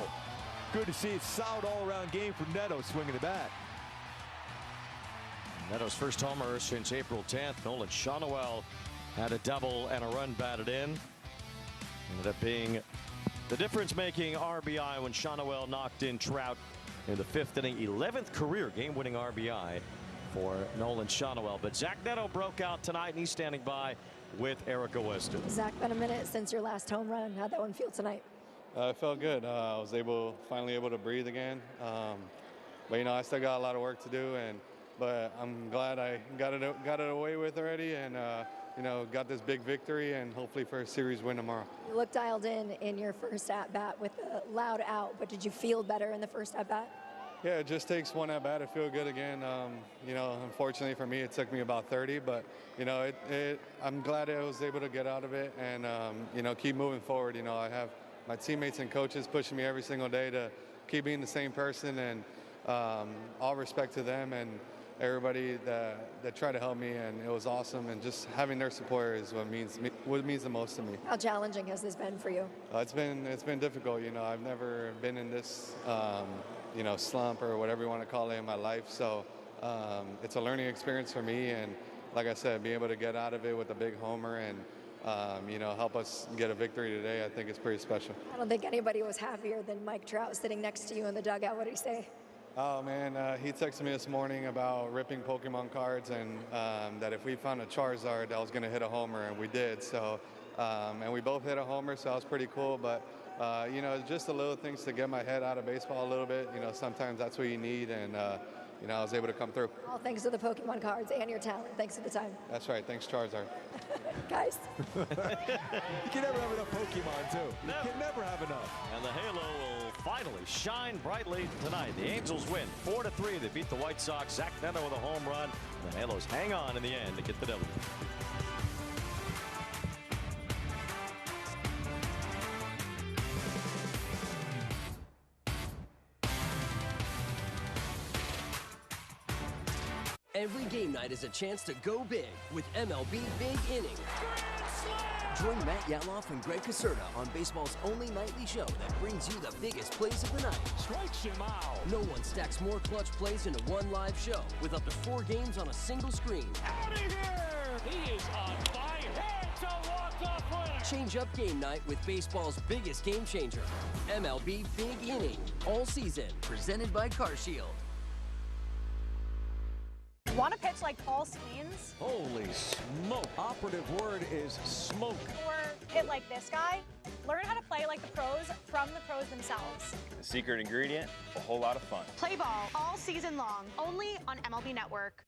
Good to see it. Solid all-around game for Neto swinging the bat. Neto's first homer since April 10th. Nolan Shawnoel had a double and a run batted in. Ended up being the difference-making RBI when Shawnoel knocked in Trout in the 5th inning. 11th career game-winning RBI for Nolan Shawnoel. But Zach Neto broke out tonight, and he's standing by with Erick. Zach, been a minute since your last home run. How'd that one feel tonight? It felt good. I was finally able to breathe again. But you know, I still got a lot of work to do, but I'm glad I got it away with already, and you know, got this big victory, and hopefully for a series win tomorrow. You looked dialed in your first at-bat with a loud out, but did you feel better in the first at-bat? Yeah, it just takes one at-bat to feel good again. You know, unfortunately for me, it took me about 30, but, you know, I'm glad I was able to get out of it and, you know, keep moving forward. You know, I have my teammates and coaches pushing me every single day to keep being the same person, and all respect to them and everybody that tried to help me, and it was awesome. And just having their support is what means the most to me. How challenging has this been for you? It's been difficult. You know, I've never been in this you know, slump or whatever you want to call it in my life. So it's a learning experience for me, and like I said, being able to get out of it with a big homer and you know, help us get a victory today, I think is pretty special. I don't think anybody was happier than Mike Trout sitting next to you in the dugout. What did he say? Oh man, he texted me this morning about ripping Pokemon cards, and that if we found a Charizard, that was going to hit a homer, and we did. So, and we both hit a homer, so that was pretty cool. But you know, just the little things to get my head out of baseball a little bit. You know, sometimes that's what you need, and you know, I was able to come through. All thanks to the Pokemon cards and your talent. Thanks for the time. That's right. Thanks, Charizard. Guys. You can never have enough Pokemon, too. You can never have enough. And the Halo will finally shine brightly tonight. The Angels win 4-3. They beat the White Sox. Zach Neto with a home run. And the Halos hang on in the end to get the W. Every game night is a chance to go big with MLB Big Inning. Join Matt Yatloff and Greg Caserta on baseball's only nightly show that brings you the biggest plays of the night. Strikes him out. No one stacks more clutch plays into one live show with up to 4 games on a single screen. Out of here! He is on fire. It's a walk-off winner. Change up game night with baseball's biggest game changer. MLB Big Inning. All season. Presented by CarShield. Want to pitch like Paul Skeens? Holy smoke. Operative word is smoke. Or hit like this guy? Learn how to play like the pros from the pros themselves. The secret ingredient, a whole lot of fun. Play ball all season long, only on MLB Network.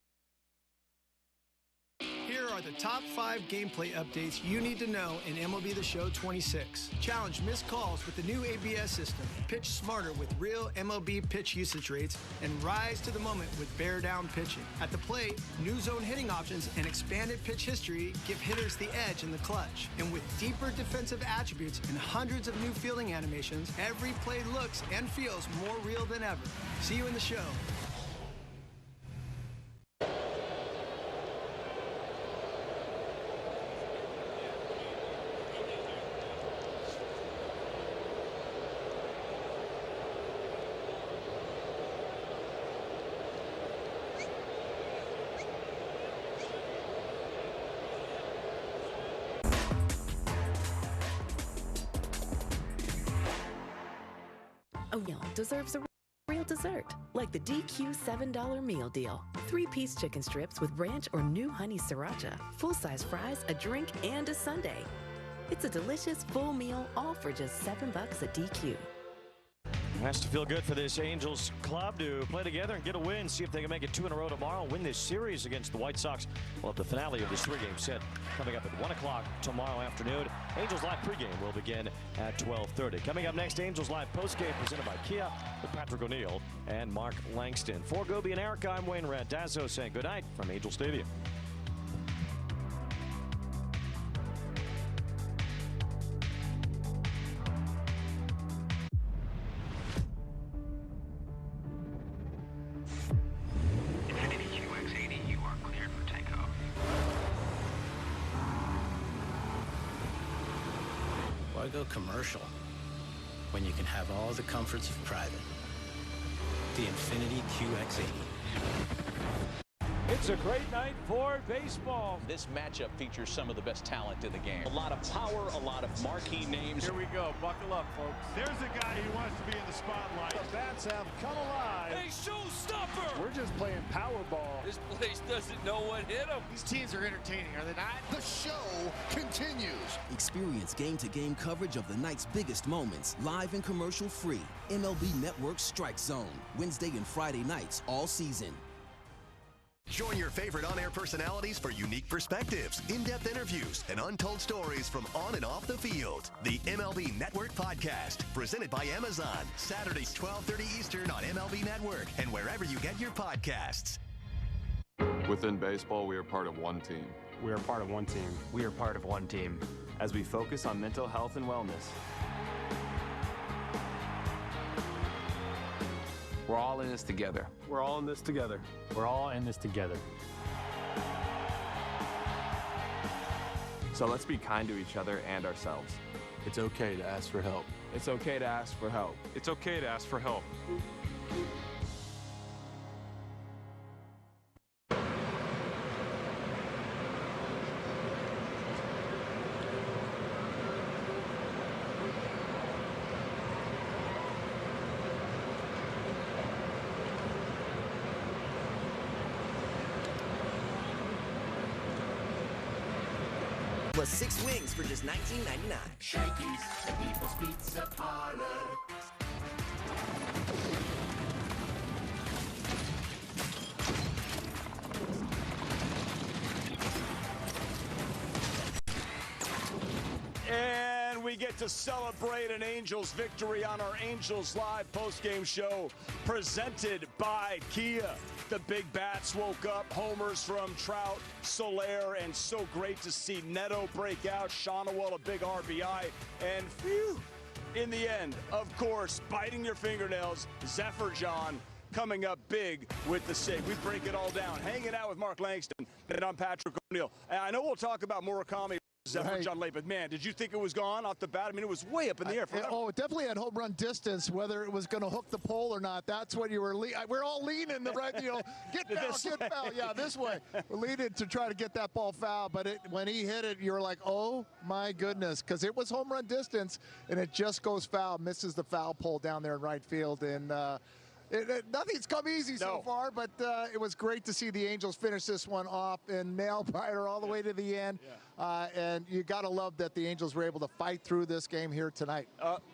Here are the top 5 gameplay updates you need to know in MLB The Show 26. Challenge missed calls with the new ABS system. Pitch smarter with real MLB pitch usage rates, and rise to the moment with bear down pitching. At the plate, new zone hitting options and expanded pitch history give hitters the edge in the clutch. And with deeper defensive attributes and hundreds of new fielding animations, every play looks and feels more real than ever. See you in the show. A meal deserves a real dessert, like the DQ $7 meal deal. 3-piece chicken strips with ranch or new honey sriracha, full-size fries, a drink, and a sundae. It's a delicious full meal, all for just $7 at DQ. Has to feel good for this Angels club to play together and get a win. See if they can make it 2 in a row tomorrow. Win this series against the White Sox. We'll have the finale of this 3-game set coming up at 1 o'clock tomorrow afternoon. Angels Live pregame will begin at 12:30. Coming up next, Angels Live postgame presented by Kia with Patrick O'Neill and Mark Langston. For Gobi and Eric, I'm Wayne Randazzo saying good night from Angel Stadium. Why go commercial when you can have all the comforts of private? The Infiniti QX80. It's a great night for baseball. This matchup features some of the best talent in the game. A lot of power, a lot of marquee names. Here we go. Buckle up, folks. There's a guy who wants to be in the spotlight. The bats have come alive. Hey, showstopper! We're just playing Powerball. This place doesn't know what hit them. These teams are entertaining, are they not? The show continues. Experience game-to-game coverage of the night's biggest moments, live and commercial-free. MLB Network Strike Zone, Wednesday and Friday nights all season. Join your favorite on-air personalities for unique perspectives, in-depth interviews, and untold stories from on and off the field. The MLB Network Podcast, presented by Amazon, Saturdays 12:30 Eastern on MLB Network and wherever you get your podcasts. Within baseball, we are part of one team. We are part of one team. We are part of one team as we focus on mental health and wellness. We're all in this together. We're all in this together. We're all in this together. So let's be kind to each other and ourselves. It's okay to ask for help. It's okay to ask for help. It's okay to ask for help. Plus 6 wings for just $19.99. Shakey's, People's Pizza Parlor. And we get to celebrate an Angels victory on our Angels Live postgame show presented by Kia. The big bats woke up, homers from Trout, Soler, and so great to see Neto break out, Shonawall a big RBI, and phew, in the end, of course, biting your fingernails, Zephyr John coming up big with the save. We break it all down. Hanging out with Mark Langston, and I'm Patrick O'Neill. And I know we'll talk about Murakami, Zephyr John late, but man, did you think it was gone off the bat? I mean, it was way up in the air. It definitely had home run distance. Whether it was going to hook the pole or not, that's what you were. We're all leaning the right. Get foul. Yeah, this way. We're leaning to try to get that ball foul, but when he hit it, you were like, oh my goodness, because it was home run distance, and it just goes foul, misses the foul pole down there in right field, and. Nothing's come easy so far, but it was great to see the Angels finish this one off and nail biter all the way to the end. And you got to love that the Angels were able to fight through this game here tonight.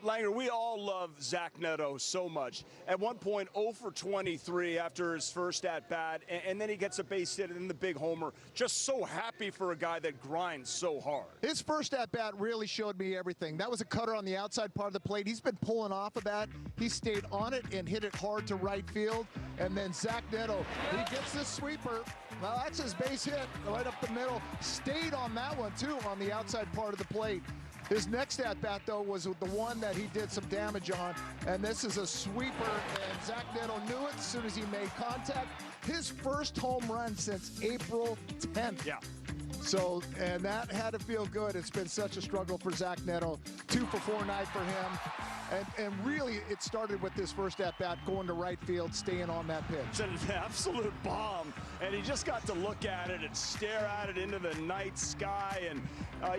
Langer, we all love Zach Neto so much. At one point, 0 for 23 after his first at-bat, and then he gets a base hit and then the big homer. Just so happy for a guy that grinds so hard. His first at-bat really showed me everything. That was a cutter on the outside part of the plate. He's been pulling off of that. He stayed on it and hit it hard to right field. And then Zach Neto, he gets this sweeper. Well, that's his base hit right up the middle. Stayed on that one, too, on the outside part of the plate. His next at-bat, though, was the one that he did some damage on. And this is a sweeper, and Zach Neto knew it as soon as he made contact. His first home run since April 10th. Yeah. So, and that had to feel good. It's been such a struggle for Zach Neto. 2 for 4 night for him. And really, it started with this first at-bat, going to right field, staying on that pitch. It's an absolute bomb, and he just got to look at it and stare at it into the night sky. And,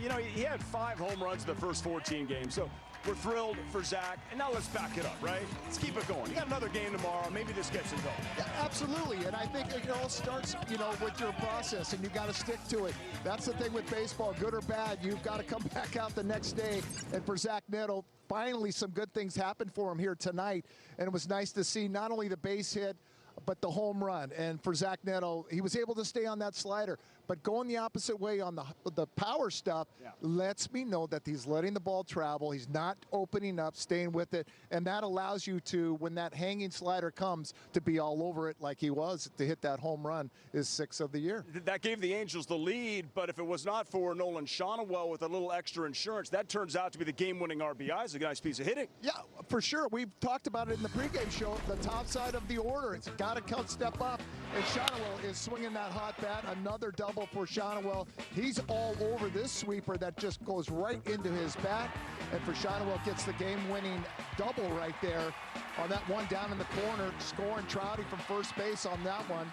you know, he had 5 home runs in the first 14 games. So we're thrilled for Zach. And now let's back it up, right? Let's keep it going. You got another game tomorrow. Maybe this gets it going. Yeah, absolutely. And I think it all starts, with your process, and you got to stick to it. That's the thing with baseball, good or bad. You've got to come back out the next day. And for Zach Neto, finally some good things happened for him here tonight. And it was nice to see not only the base hit, but the home run. And for Zach Neto, he was able to stay on that slider. But going the opposite way on the power stuff lets me know that he's letting the ball travel. He's not opening up, staying with it. And that allows you to, when that hanging slider comes, to be all over it like he was to hit that home run, his 6th of the year. That gave the Angels the lead, but if it was not for Nolan Shonewell with a little extra insurance, that turns out to be the game-winning RBI. It's a nice piece of hitting. Yeah, for sure. We've talked about it in the pregame show. The top side of the order, it's got to step up. And Shonewell is swinging that hot bat. Another double for Shonewell. He's all over this sweeper that just goes right into his bat. And for Shonewell gets the game-winning double right there on that one down in the corner, scoring Trouty from first base on that one.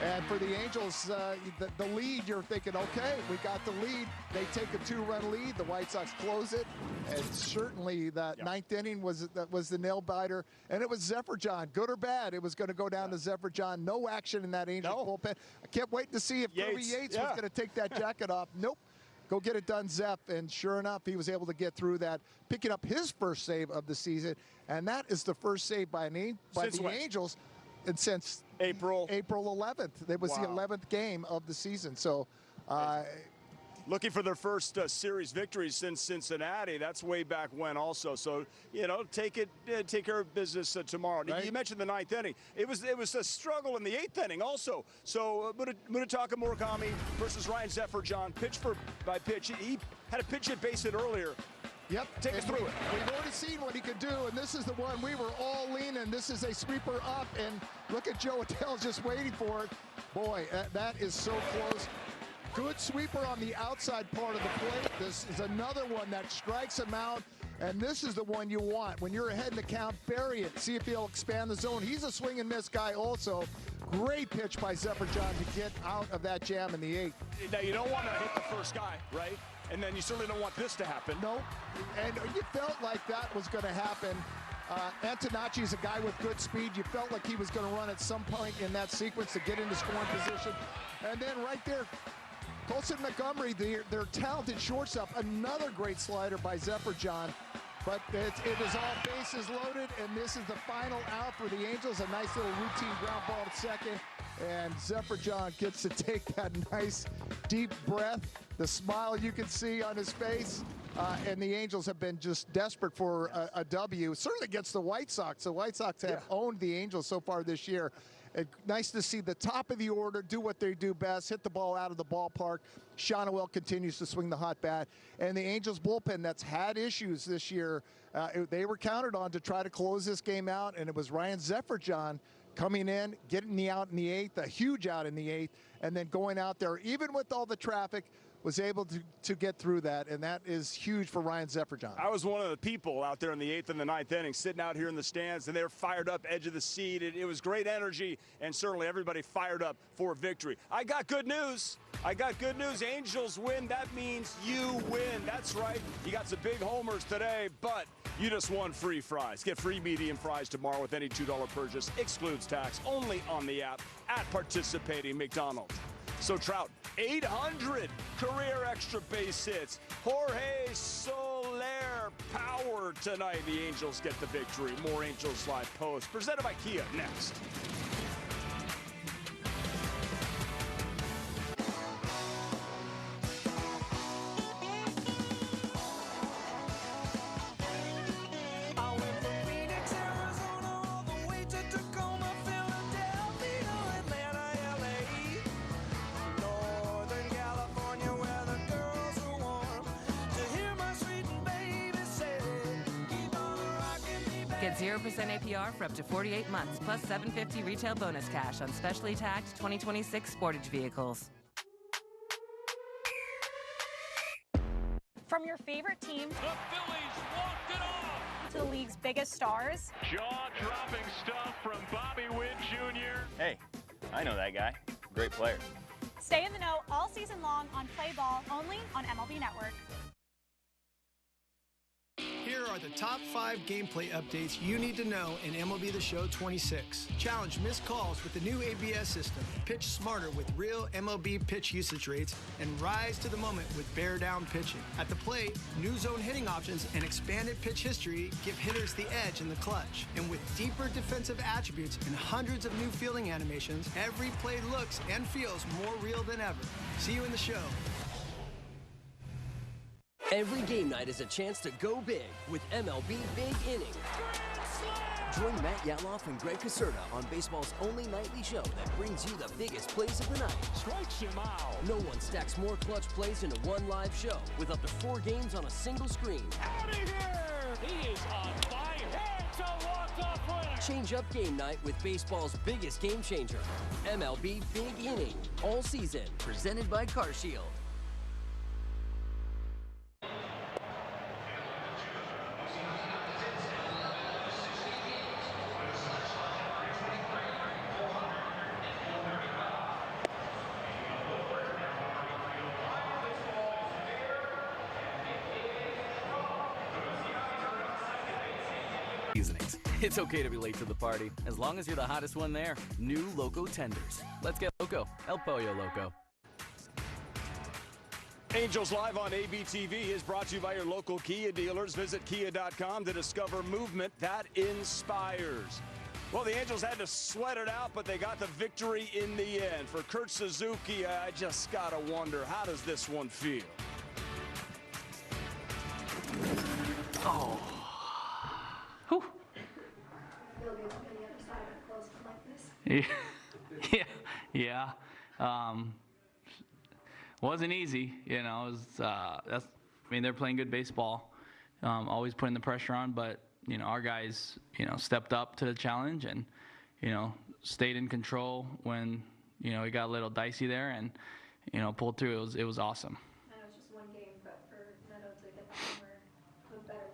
And for the Angels, the lead, you're thinking, okay, we got the lead. They take a 2-run lead. The White Sox close it. And certainly that ninth inning was the nail-biter. And it was Zephyr John, good or bad. It was going to go down to Zephyr John. No action in that Angels bullpen. I can't wait to see if Kirby Yates was going to take that jacket off. Nope. Go get it done, Zeph. And sure enough, he was able to get through that, picking up his first save of the season. And that is the first save by the Angels. And since April 11th. It was the 11th game of the season. So looking for their first series victory since Cincinnati. That's way back when also. So, take care of business tomorrow. Right. You mentioned the 9th inning. It was a struggle in the 8th inning also. So Munetaka Murakami versus Ryan Zephyr John, pitch by pitch. He had a pitch hit base hit earlier. Yep. Take us through it. We've already seen what he could do, and this is the one we were all leaning. This is a sweeper up, and look at Joe Adell just waiting for it. Boy, that is so close. Good sweeper on the outside part of the plate. This is another one that strikes him out, and this is the one you want. When you're ahead in the count, bury it. See if he'll expand the zone. He's a swing and miss guy also. Great pitch by Zephyr John to get out of that jam in the 8th. Now, you don't want to hit the first guy, right? And then you certainly don't want this to happen. No, and you felt like that was going to happen. Antonacci is a guy with good speed. You felt like he was going to run at some point in that sequence to get into scoring position. And then right there, Colson Montgomery, their talented shortstop, another great slider by Zephyr John. But it is all bases loaded, and this is the final out for the Angels. A nice little routine ground ball to second. And Zephyr John gets to take that nice deep breath. The smile you can see on his face. And the Angels have been just desperate for a W. Certainly against the White Sox. The White Sox have owned the Angels so far this year. Nice to see the top of the order do what they do best, hit the ball out of the ballpark. Shonewell continues to swing the hot bat. And the Angels bullpen that's had issues this year, they were counted on to try to close this game out, and it was Ryan Zephyr John coming in, getting the out in the 8th, a huge out in the 8th, and then going out there, even with all the traffic, was able to get through that, and that is huge for Ryan Zephyr John. I was one of the people out there in the 8th and the 9th inning, sitting out here in the stands, and they were fired up, edge of the seat. It was great energy, and certainly everybody fired up for victory. I got good news. Angels win. That means you win. That's right. You got some big homers today, but you just won free fries. Get free medium fries tomorrow with any $2 purchase. Excludes tax. Only on the app at participating McDonald's. So Trout, 800 career extra base hits. Jorge Soler power tonight. The Angels get the victory. More Angels Live Post presented by Kia next. Get 0% APR for up to 48 months, plus $750 retail bonus cash on specially tagged 2026 Sportage vehicles. From your favorite team, the Phillies walked it off, to the league's biggest stars. Jaw-dropping stuff from Bobby Witt Jr. Hey, I know that guy. Great player. Stay in the know all season long on Play Ball, only on MLB Network. Here are the top 5 gameplay updates you need to know in MLB The Show 26. Challenge missed calls with the new ABS system. Pitch smarter with real MLB pitch usage rates, and rise to the moment with bear down pitching. At the plate, new zone hitting options and expanded pitch history give hitters the edge in the clutch. And with deeper defensive attributes and hundreds of new fielding animations, every play looks and feels more real than ever. See you in the show. Every game night is a chance to go big with MLB Big Inning. Join Matt Yatloff and Greg Caserta on baseball's only nightly show that brings you the biggest plays of the night. Strikes him out. No one stacks more clutch plays into one live show with up to 4 games on a single screen. Outta here! He is on fire. It's a walk-off winner. Change up game night with baseball's biggest game changer. MLB Big Inning. All season. Presented by CarShield. Seasonings. It's okay to be late to the party, as long as you're the hottest one there. New Loco Tenders. Let's get loco. El Pollo Loco. Angels Live on ABTV is brought to you by your local Kia dealers. Visit kia.com to discover movement that inspires. Well, the Angels had to sweat it out, but they got the victory in the end. For Kurt Suzuki, I just got to wonder, how does this one feel? Oh. Yeah. Wasn't easy, you know. It was, they're playing good baseball, always putting the pressure on, but you know, our guys, you know, stepped up to the challenge and, you know, stayed in control when, you know, it got a little dicey there and, you know, pulled through. It was awesome. I know it's just one game, but for Neto to get that homer look better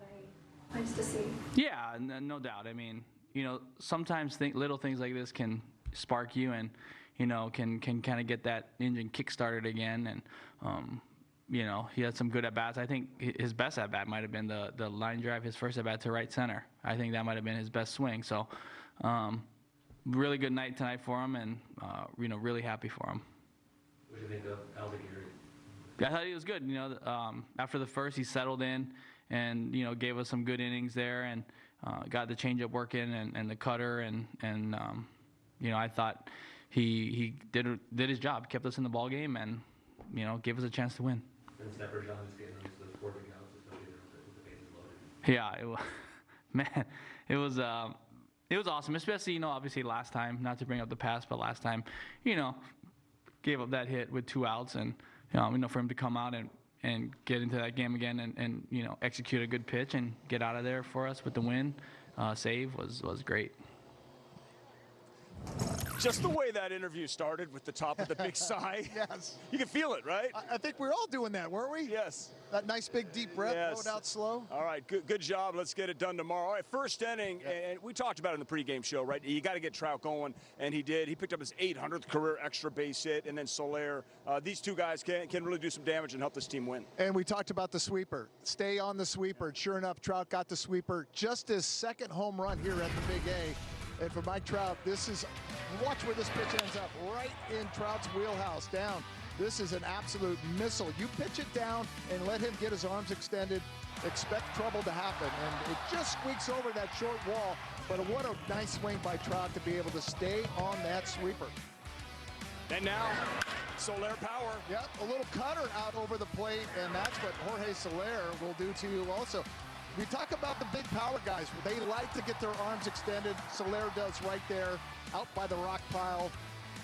than nice to see. Yeah, no doubt. I mean, you know, sometimes little things like this can spark you and, you know, can kind of get that engine kick-started again. And, you know, he had some good at-bats. I think his best at-bat might have been the line drive, his first at-bat to right center. I think that might have been his best swing. So, really good night tonight for him, and, you know, really happy for him. What do you think of Aldegheri? Yeah, I thought he was good. You know, after the first, he settled in and, you know, gave us some good innings there and got the changeup working and the cutter. And you know, I thought he did his job, kept us in the ball game, and, you know, gave us a chance to win. And Snapper John just getting those 4 big outs, especially with the bases loaded. Yeah, it was awesome, especially, you know, obviously last time, not to bring up the past, but last time, you know, gave up that hit with 2 outs, and, you know, for him to come out and get into that game again and you know, execute a good pitch and get out of there for us with the win, save was great. Just the way that interview started with the top of the big sigh. Yes. You can feel it, right? I think we're all doing that, weren't we? Yes. That nice big deep breath, yes. Blow it out slow. All right, good job. Let's get it done tomorrow. All right, first inning, and we talked about it in the pregame show, right? You got to get Trout going, and he did. He picked up his 800th career extra base hit, and then Soler. These two guys can really do some damage and help this team win. And we talked about the sweeper. Stay on the sweeper. Sure enough, Trout got the sweeper. Just his second home run here at the Big A. And for Mike Trout, watch where this pitch ends up, right in Trout's wheelhouse, down. This is an absolute missile. You pitch it down and let him get his arms extended, expect trouble to happen. And it just squeaks over that short wall, but what a nice swing by Trout to be able to stay on that sweeper. And now, Soler power. Yep, a little cutter out over the plate, and that's what Jorge Soler will do to you also. We talk about the big power guys. They like to get their arms extended. Soler does right there, out by the rock pile.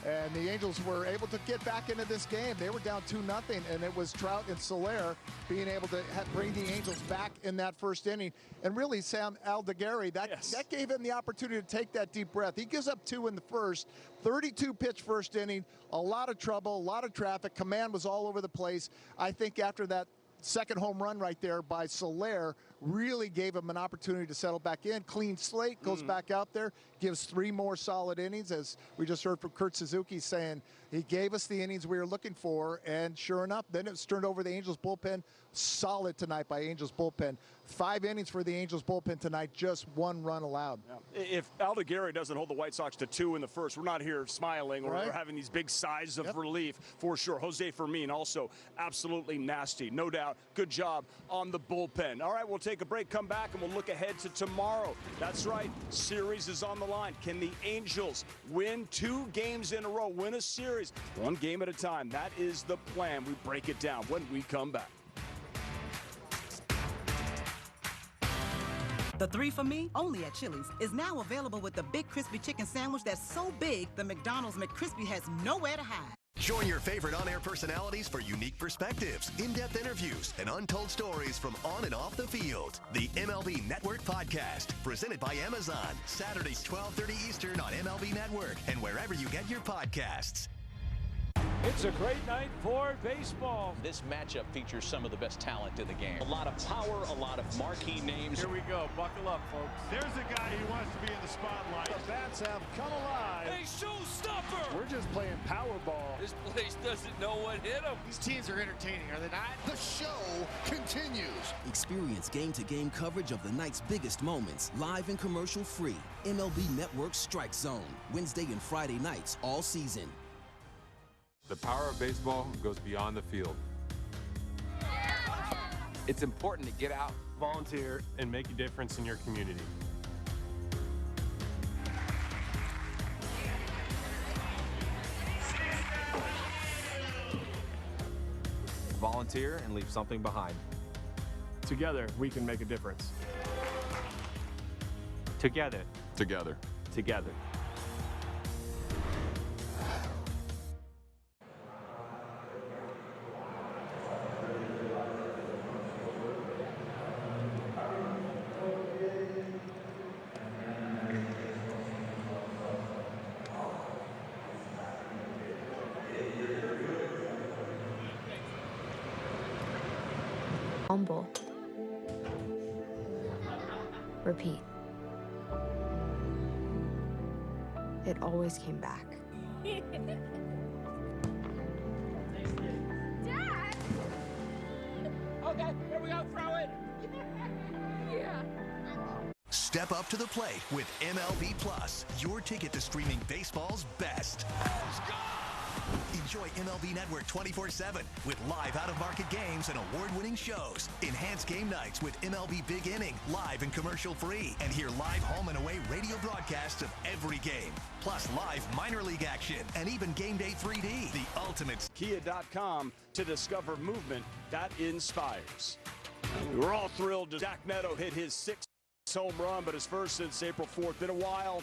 And the Angels were able to get back into this game. They were down 2-0, and it was Trout and Soler being able to bring the Angels back in that first inning. And really, Sam Aldegheri, that gave him the opportunity to take that deep breath. He gives up 2 in the first, 32-pitch first inning, a lot of trouble, a lot of traffic. Command was all over the place. I think after that second home run right there by Soler really gave him an opportunity to settle back in. Clean slate, goes back out there, gives 3 more solid innings, as we just heard from Kurt Suzuki saying he gave us the innings we were looking for, and sure enough, then it was turned over the Angels bullpen. Solid tonight by Angels bullpen. 5 innings for the Angels bullpen tonight, just 1 run allowed. Yeah. If Aldegheri doesn't hold the White Sox to 2 in the first, we're not here smiling or having these big sighs of relief for sure. Jose Fermin also absolutely nasty, no doubt. Good job on the bullpen. All right, we'll take a break, come back, and we'll look ahead to tomorrow. That's right, series is on the line. Can the Angels win 2 games in a row, win a series, 1 game at a time? That is the plan. We break it down when we come back. The 3 for Me, only at Chili's, is now available with the Big Crispy Chicken Sandwich that's so big, the McDonald's McCrispy has nowhere to hide. Join your favorite on-air personalities for unique perspectives, in-depth interviews, and untold stories from on and off the field. The MLB Network Podcast, presented by Amazon, Saturdays 12:30 Eastern on MLB Network and wherever you get your podcasts. It's a great night for baseball. This matchup features some of the best talent in the game. A lot of power, a lot of marquee names. Here we go. Buckle up, folks. There's a guy who wants to be in the spotlight. The bats have come alive. Hey, showstopper! We're just playing Powerball. This place doesn't know what hit them. These teams are entertaining, are they not? The show continues. Experience game-to-game coverage of the night's biggest moments, live and commercial-free. MLB Network Strike Zone, Wednesday and Friday nights all season. The power of baseball goes beyond the field. It's important to get out, volunteer, and make a difference in your community. Volunteer and leave something behind. Together, we can make a difference. Together. Together. Together. Humble. Repeat. It always came back. Dad! Okay, here we go, throw it! Yeah. Step up to the plate with MLB Plus, your ticket to streaming baseball's best. Enjoy MLB Network 24/7 with live out-of-market games and award-winning shows. Enhance game nights with MLB Big Inning, live and commercial-free. And hear live home and away radio broadcasts of every game. Plus live minor league action and even Game Day 3D. The ultimate. Kia.com to discover movement that inspires. We're all thrilled to Zach Neto hit his 6th home run, but his first since April 4th. Been a while,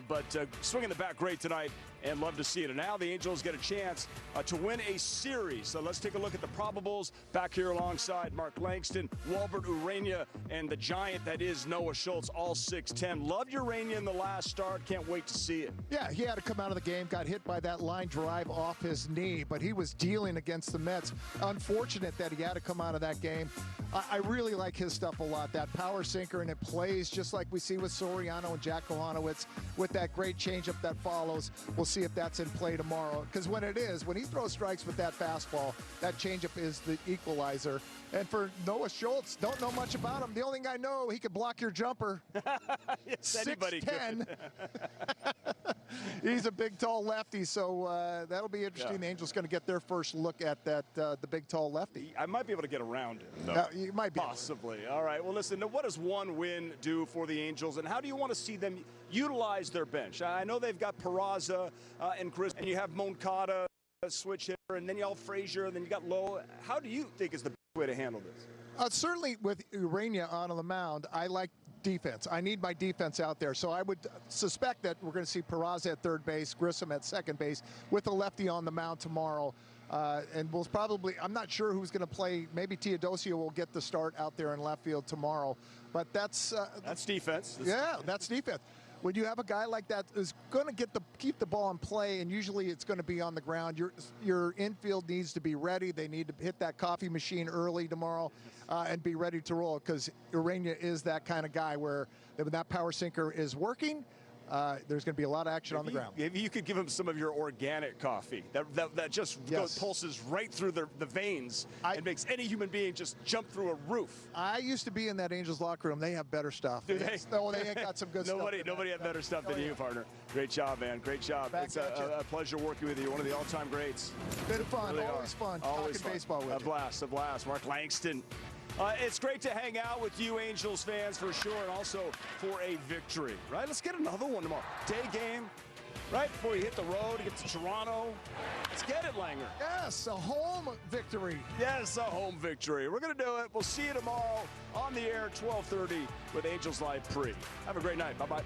but swinging the bat great tonight, and love to see it. And now the Angels get a chance to win a series. So let's take a look at the probables. Back here alongside Mark Langston, Walbert Urania, and the giant that is Noah Schultz, all 6'10". Loved Urania in the last start. Can't wait to see it. Yeah, he had to come out of the game, got hit by that line drive off his knee, but he was dealing against the Mets. Unfortunate that he had to come out of that game. I really like his stuff a lot, that power sinker, and it plays just like we see with Soriano and Jack Kohanowitz with that great changeup that follows. We'll see if that's in play tomorrow, because when he throws strikes with that fastball, that changeup is the equalizer. And for Noah Schultz, don't know much about him. The only thing I know, he can block your jumper. Yes, anybody 6'10". He's a big, tall lefty, so that'll be interesting. The Angels going to get their first look at that, the big, tall lefty. I might be able to get around him. No. You might be. Possibly. All right. Well, listen, what does one win do for the Angels, and how do you want to see them utilize their bench? I know they've got Peraza and Chris, and you have Moncada, switch hitter, and then you have Frazier, and then you got Lowe. How do you think is the best way to handle this? Certainly with Urania on the mound, I like defense. I need my defense out there. So I would suspect that we're going to see Peraza at third base, Grissom at second base, with a lefty on the mound tomorrow. And we'll probably, I'm not sure who's going to play. Maybe Teodosio will get the start out there in left field tomorrow. But that's defense. Yeah, that's defense. when you have a guy like that who's going to keep the ball in play, and usually it's going to be on the ground, your infield needs to be ready. They need to hit that coffee machine early tomorrow and be ready to roll, because Urania is that kind of guy where when that power sinker is working, there's going to be a lot of action on the ground. Maybe you could give him some of your organic coffee that just pulses right through the veins and makes any human being just jump through a roof. I used to be in that Angels locker room. They have better stuff. Do they? No, they ain't got some good stuff. Nobody had better stuff than you, partner. Great job, man. Great job. It's a pleasure working with you. One of the all-time greats. Bit of fun. Really always fun. Always talking baseball with you. A blast. Mark Langston. It's great to hang out with you Angels fans for sure, and also for a victory, right? Let's get another one tomorrow. Day game, right before you hit the road to get to Toronto. Let's get it, Langer. Yes, a home victory. Yes, a home victory. We're going to do it. We'll see you tomorrow on the air, 12:30 with Angels Live Pre. Have a great night. Bye-bye.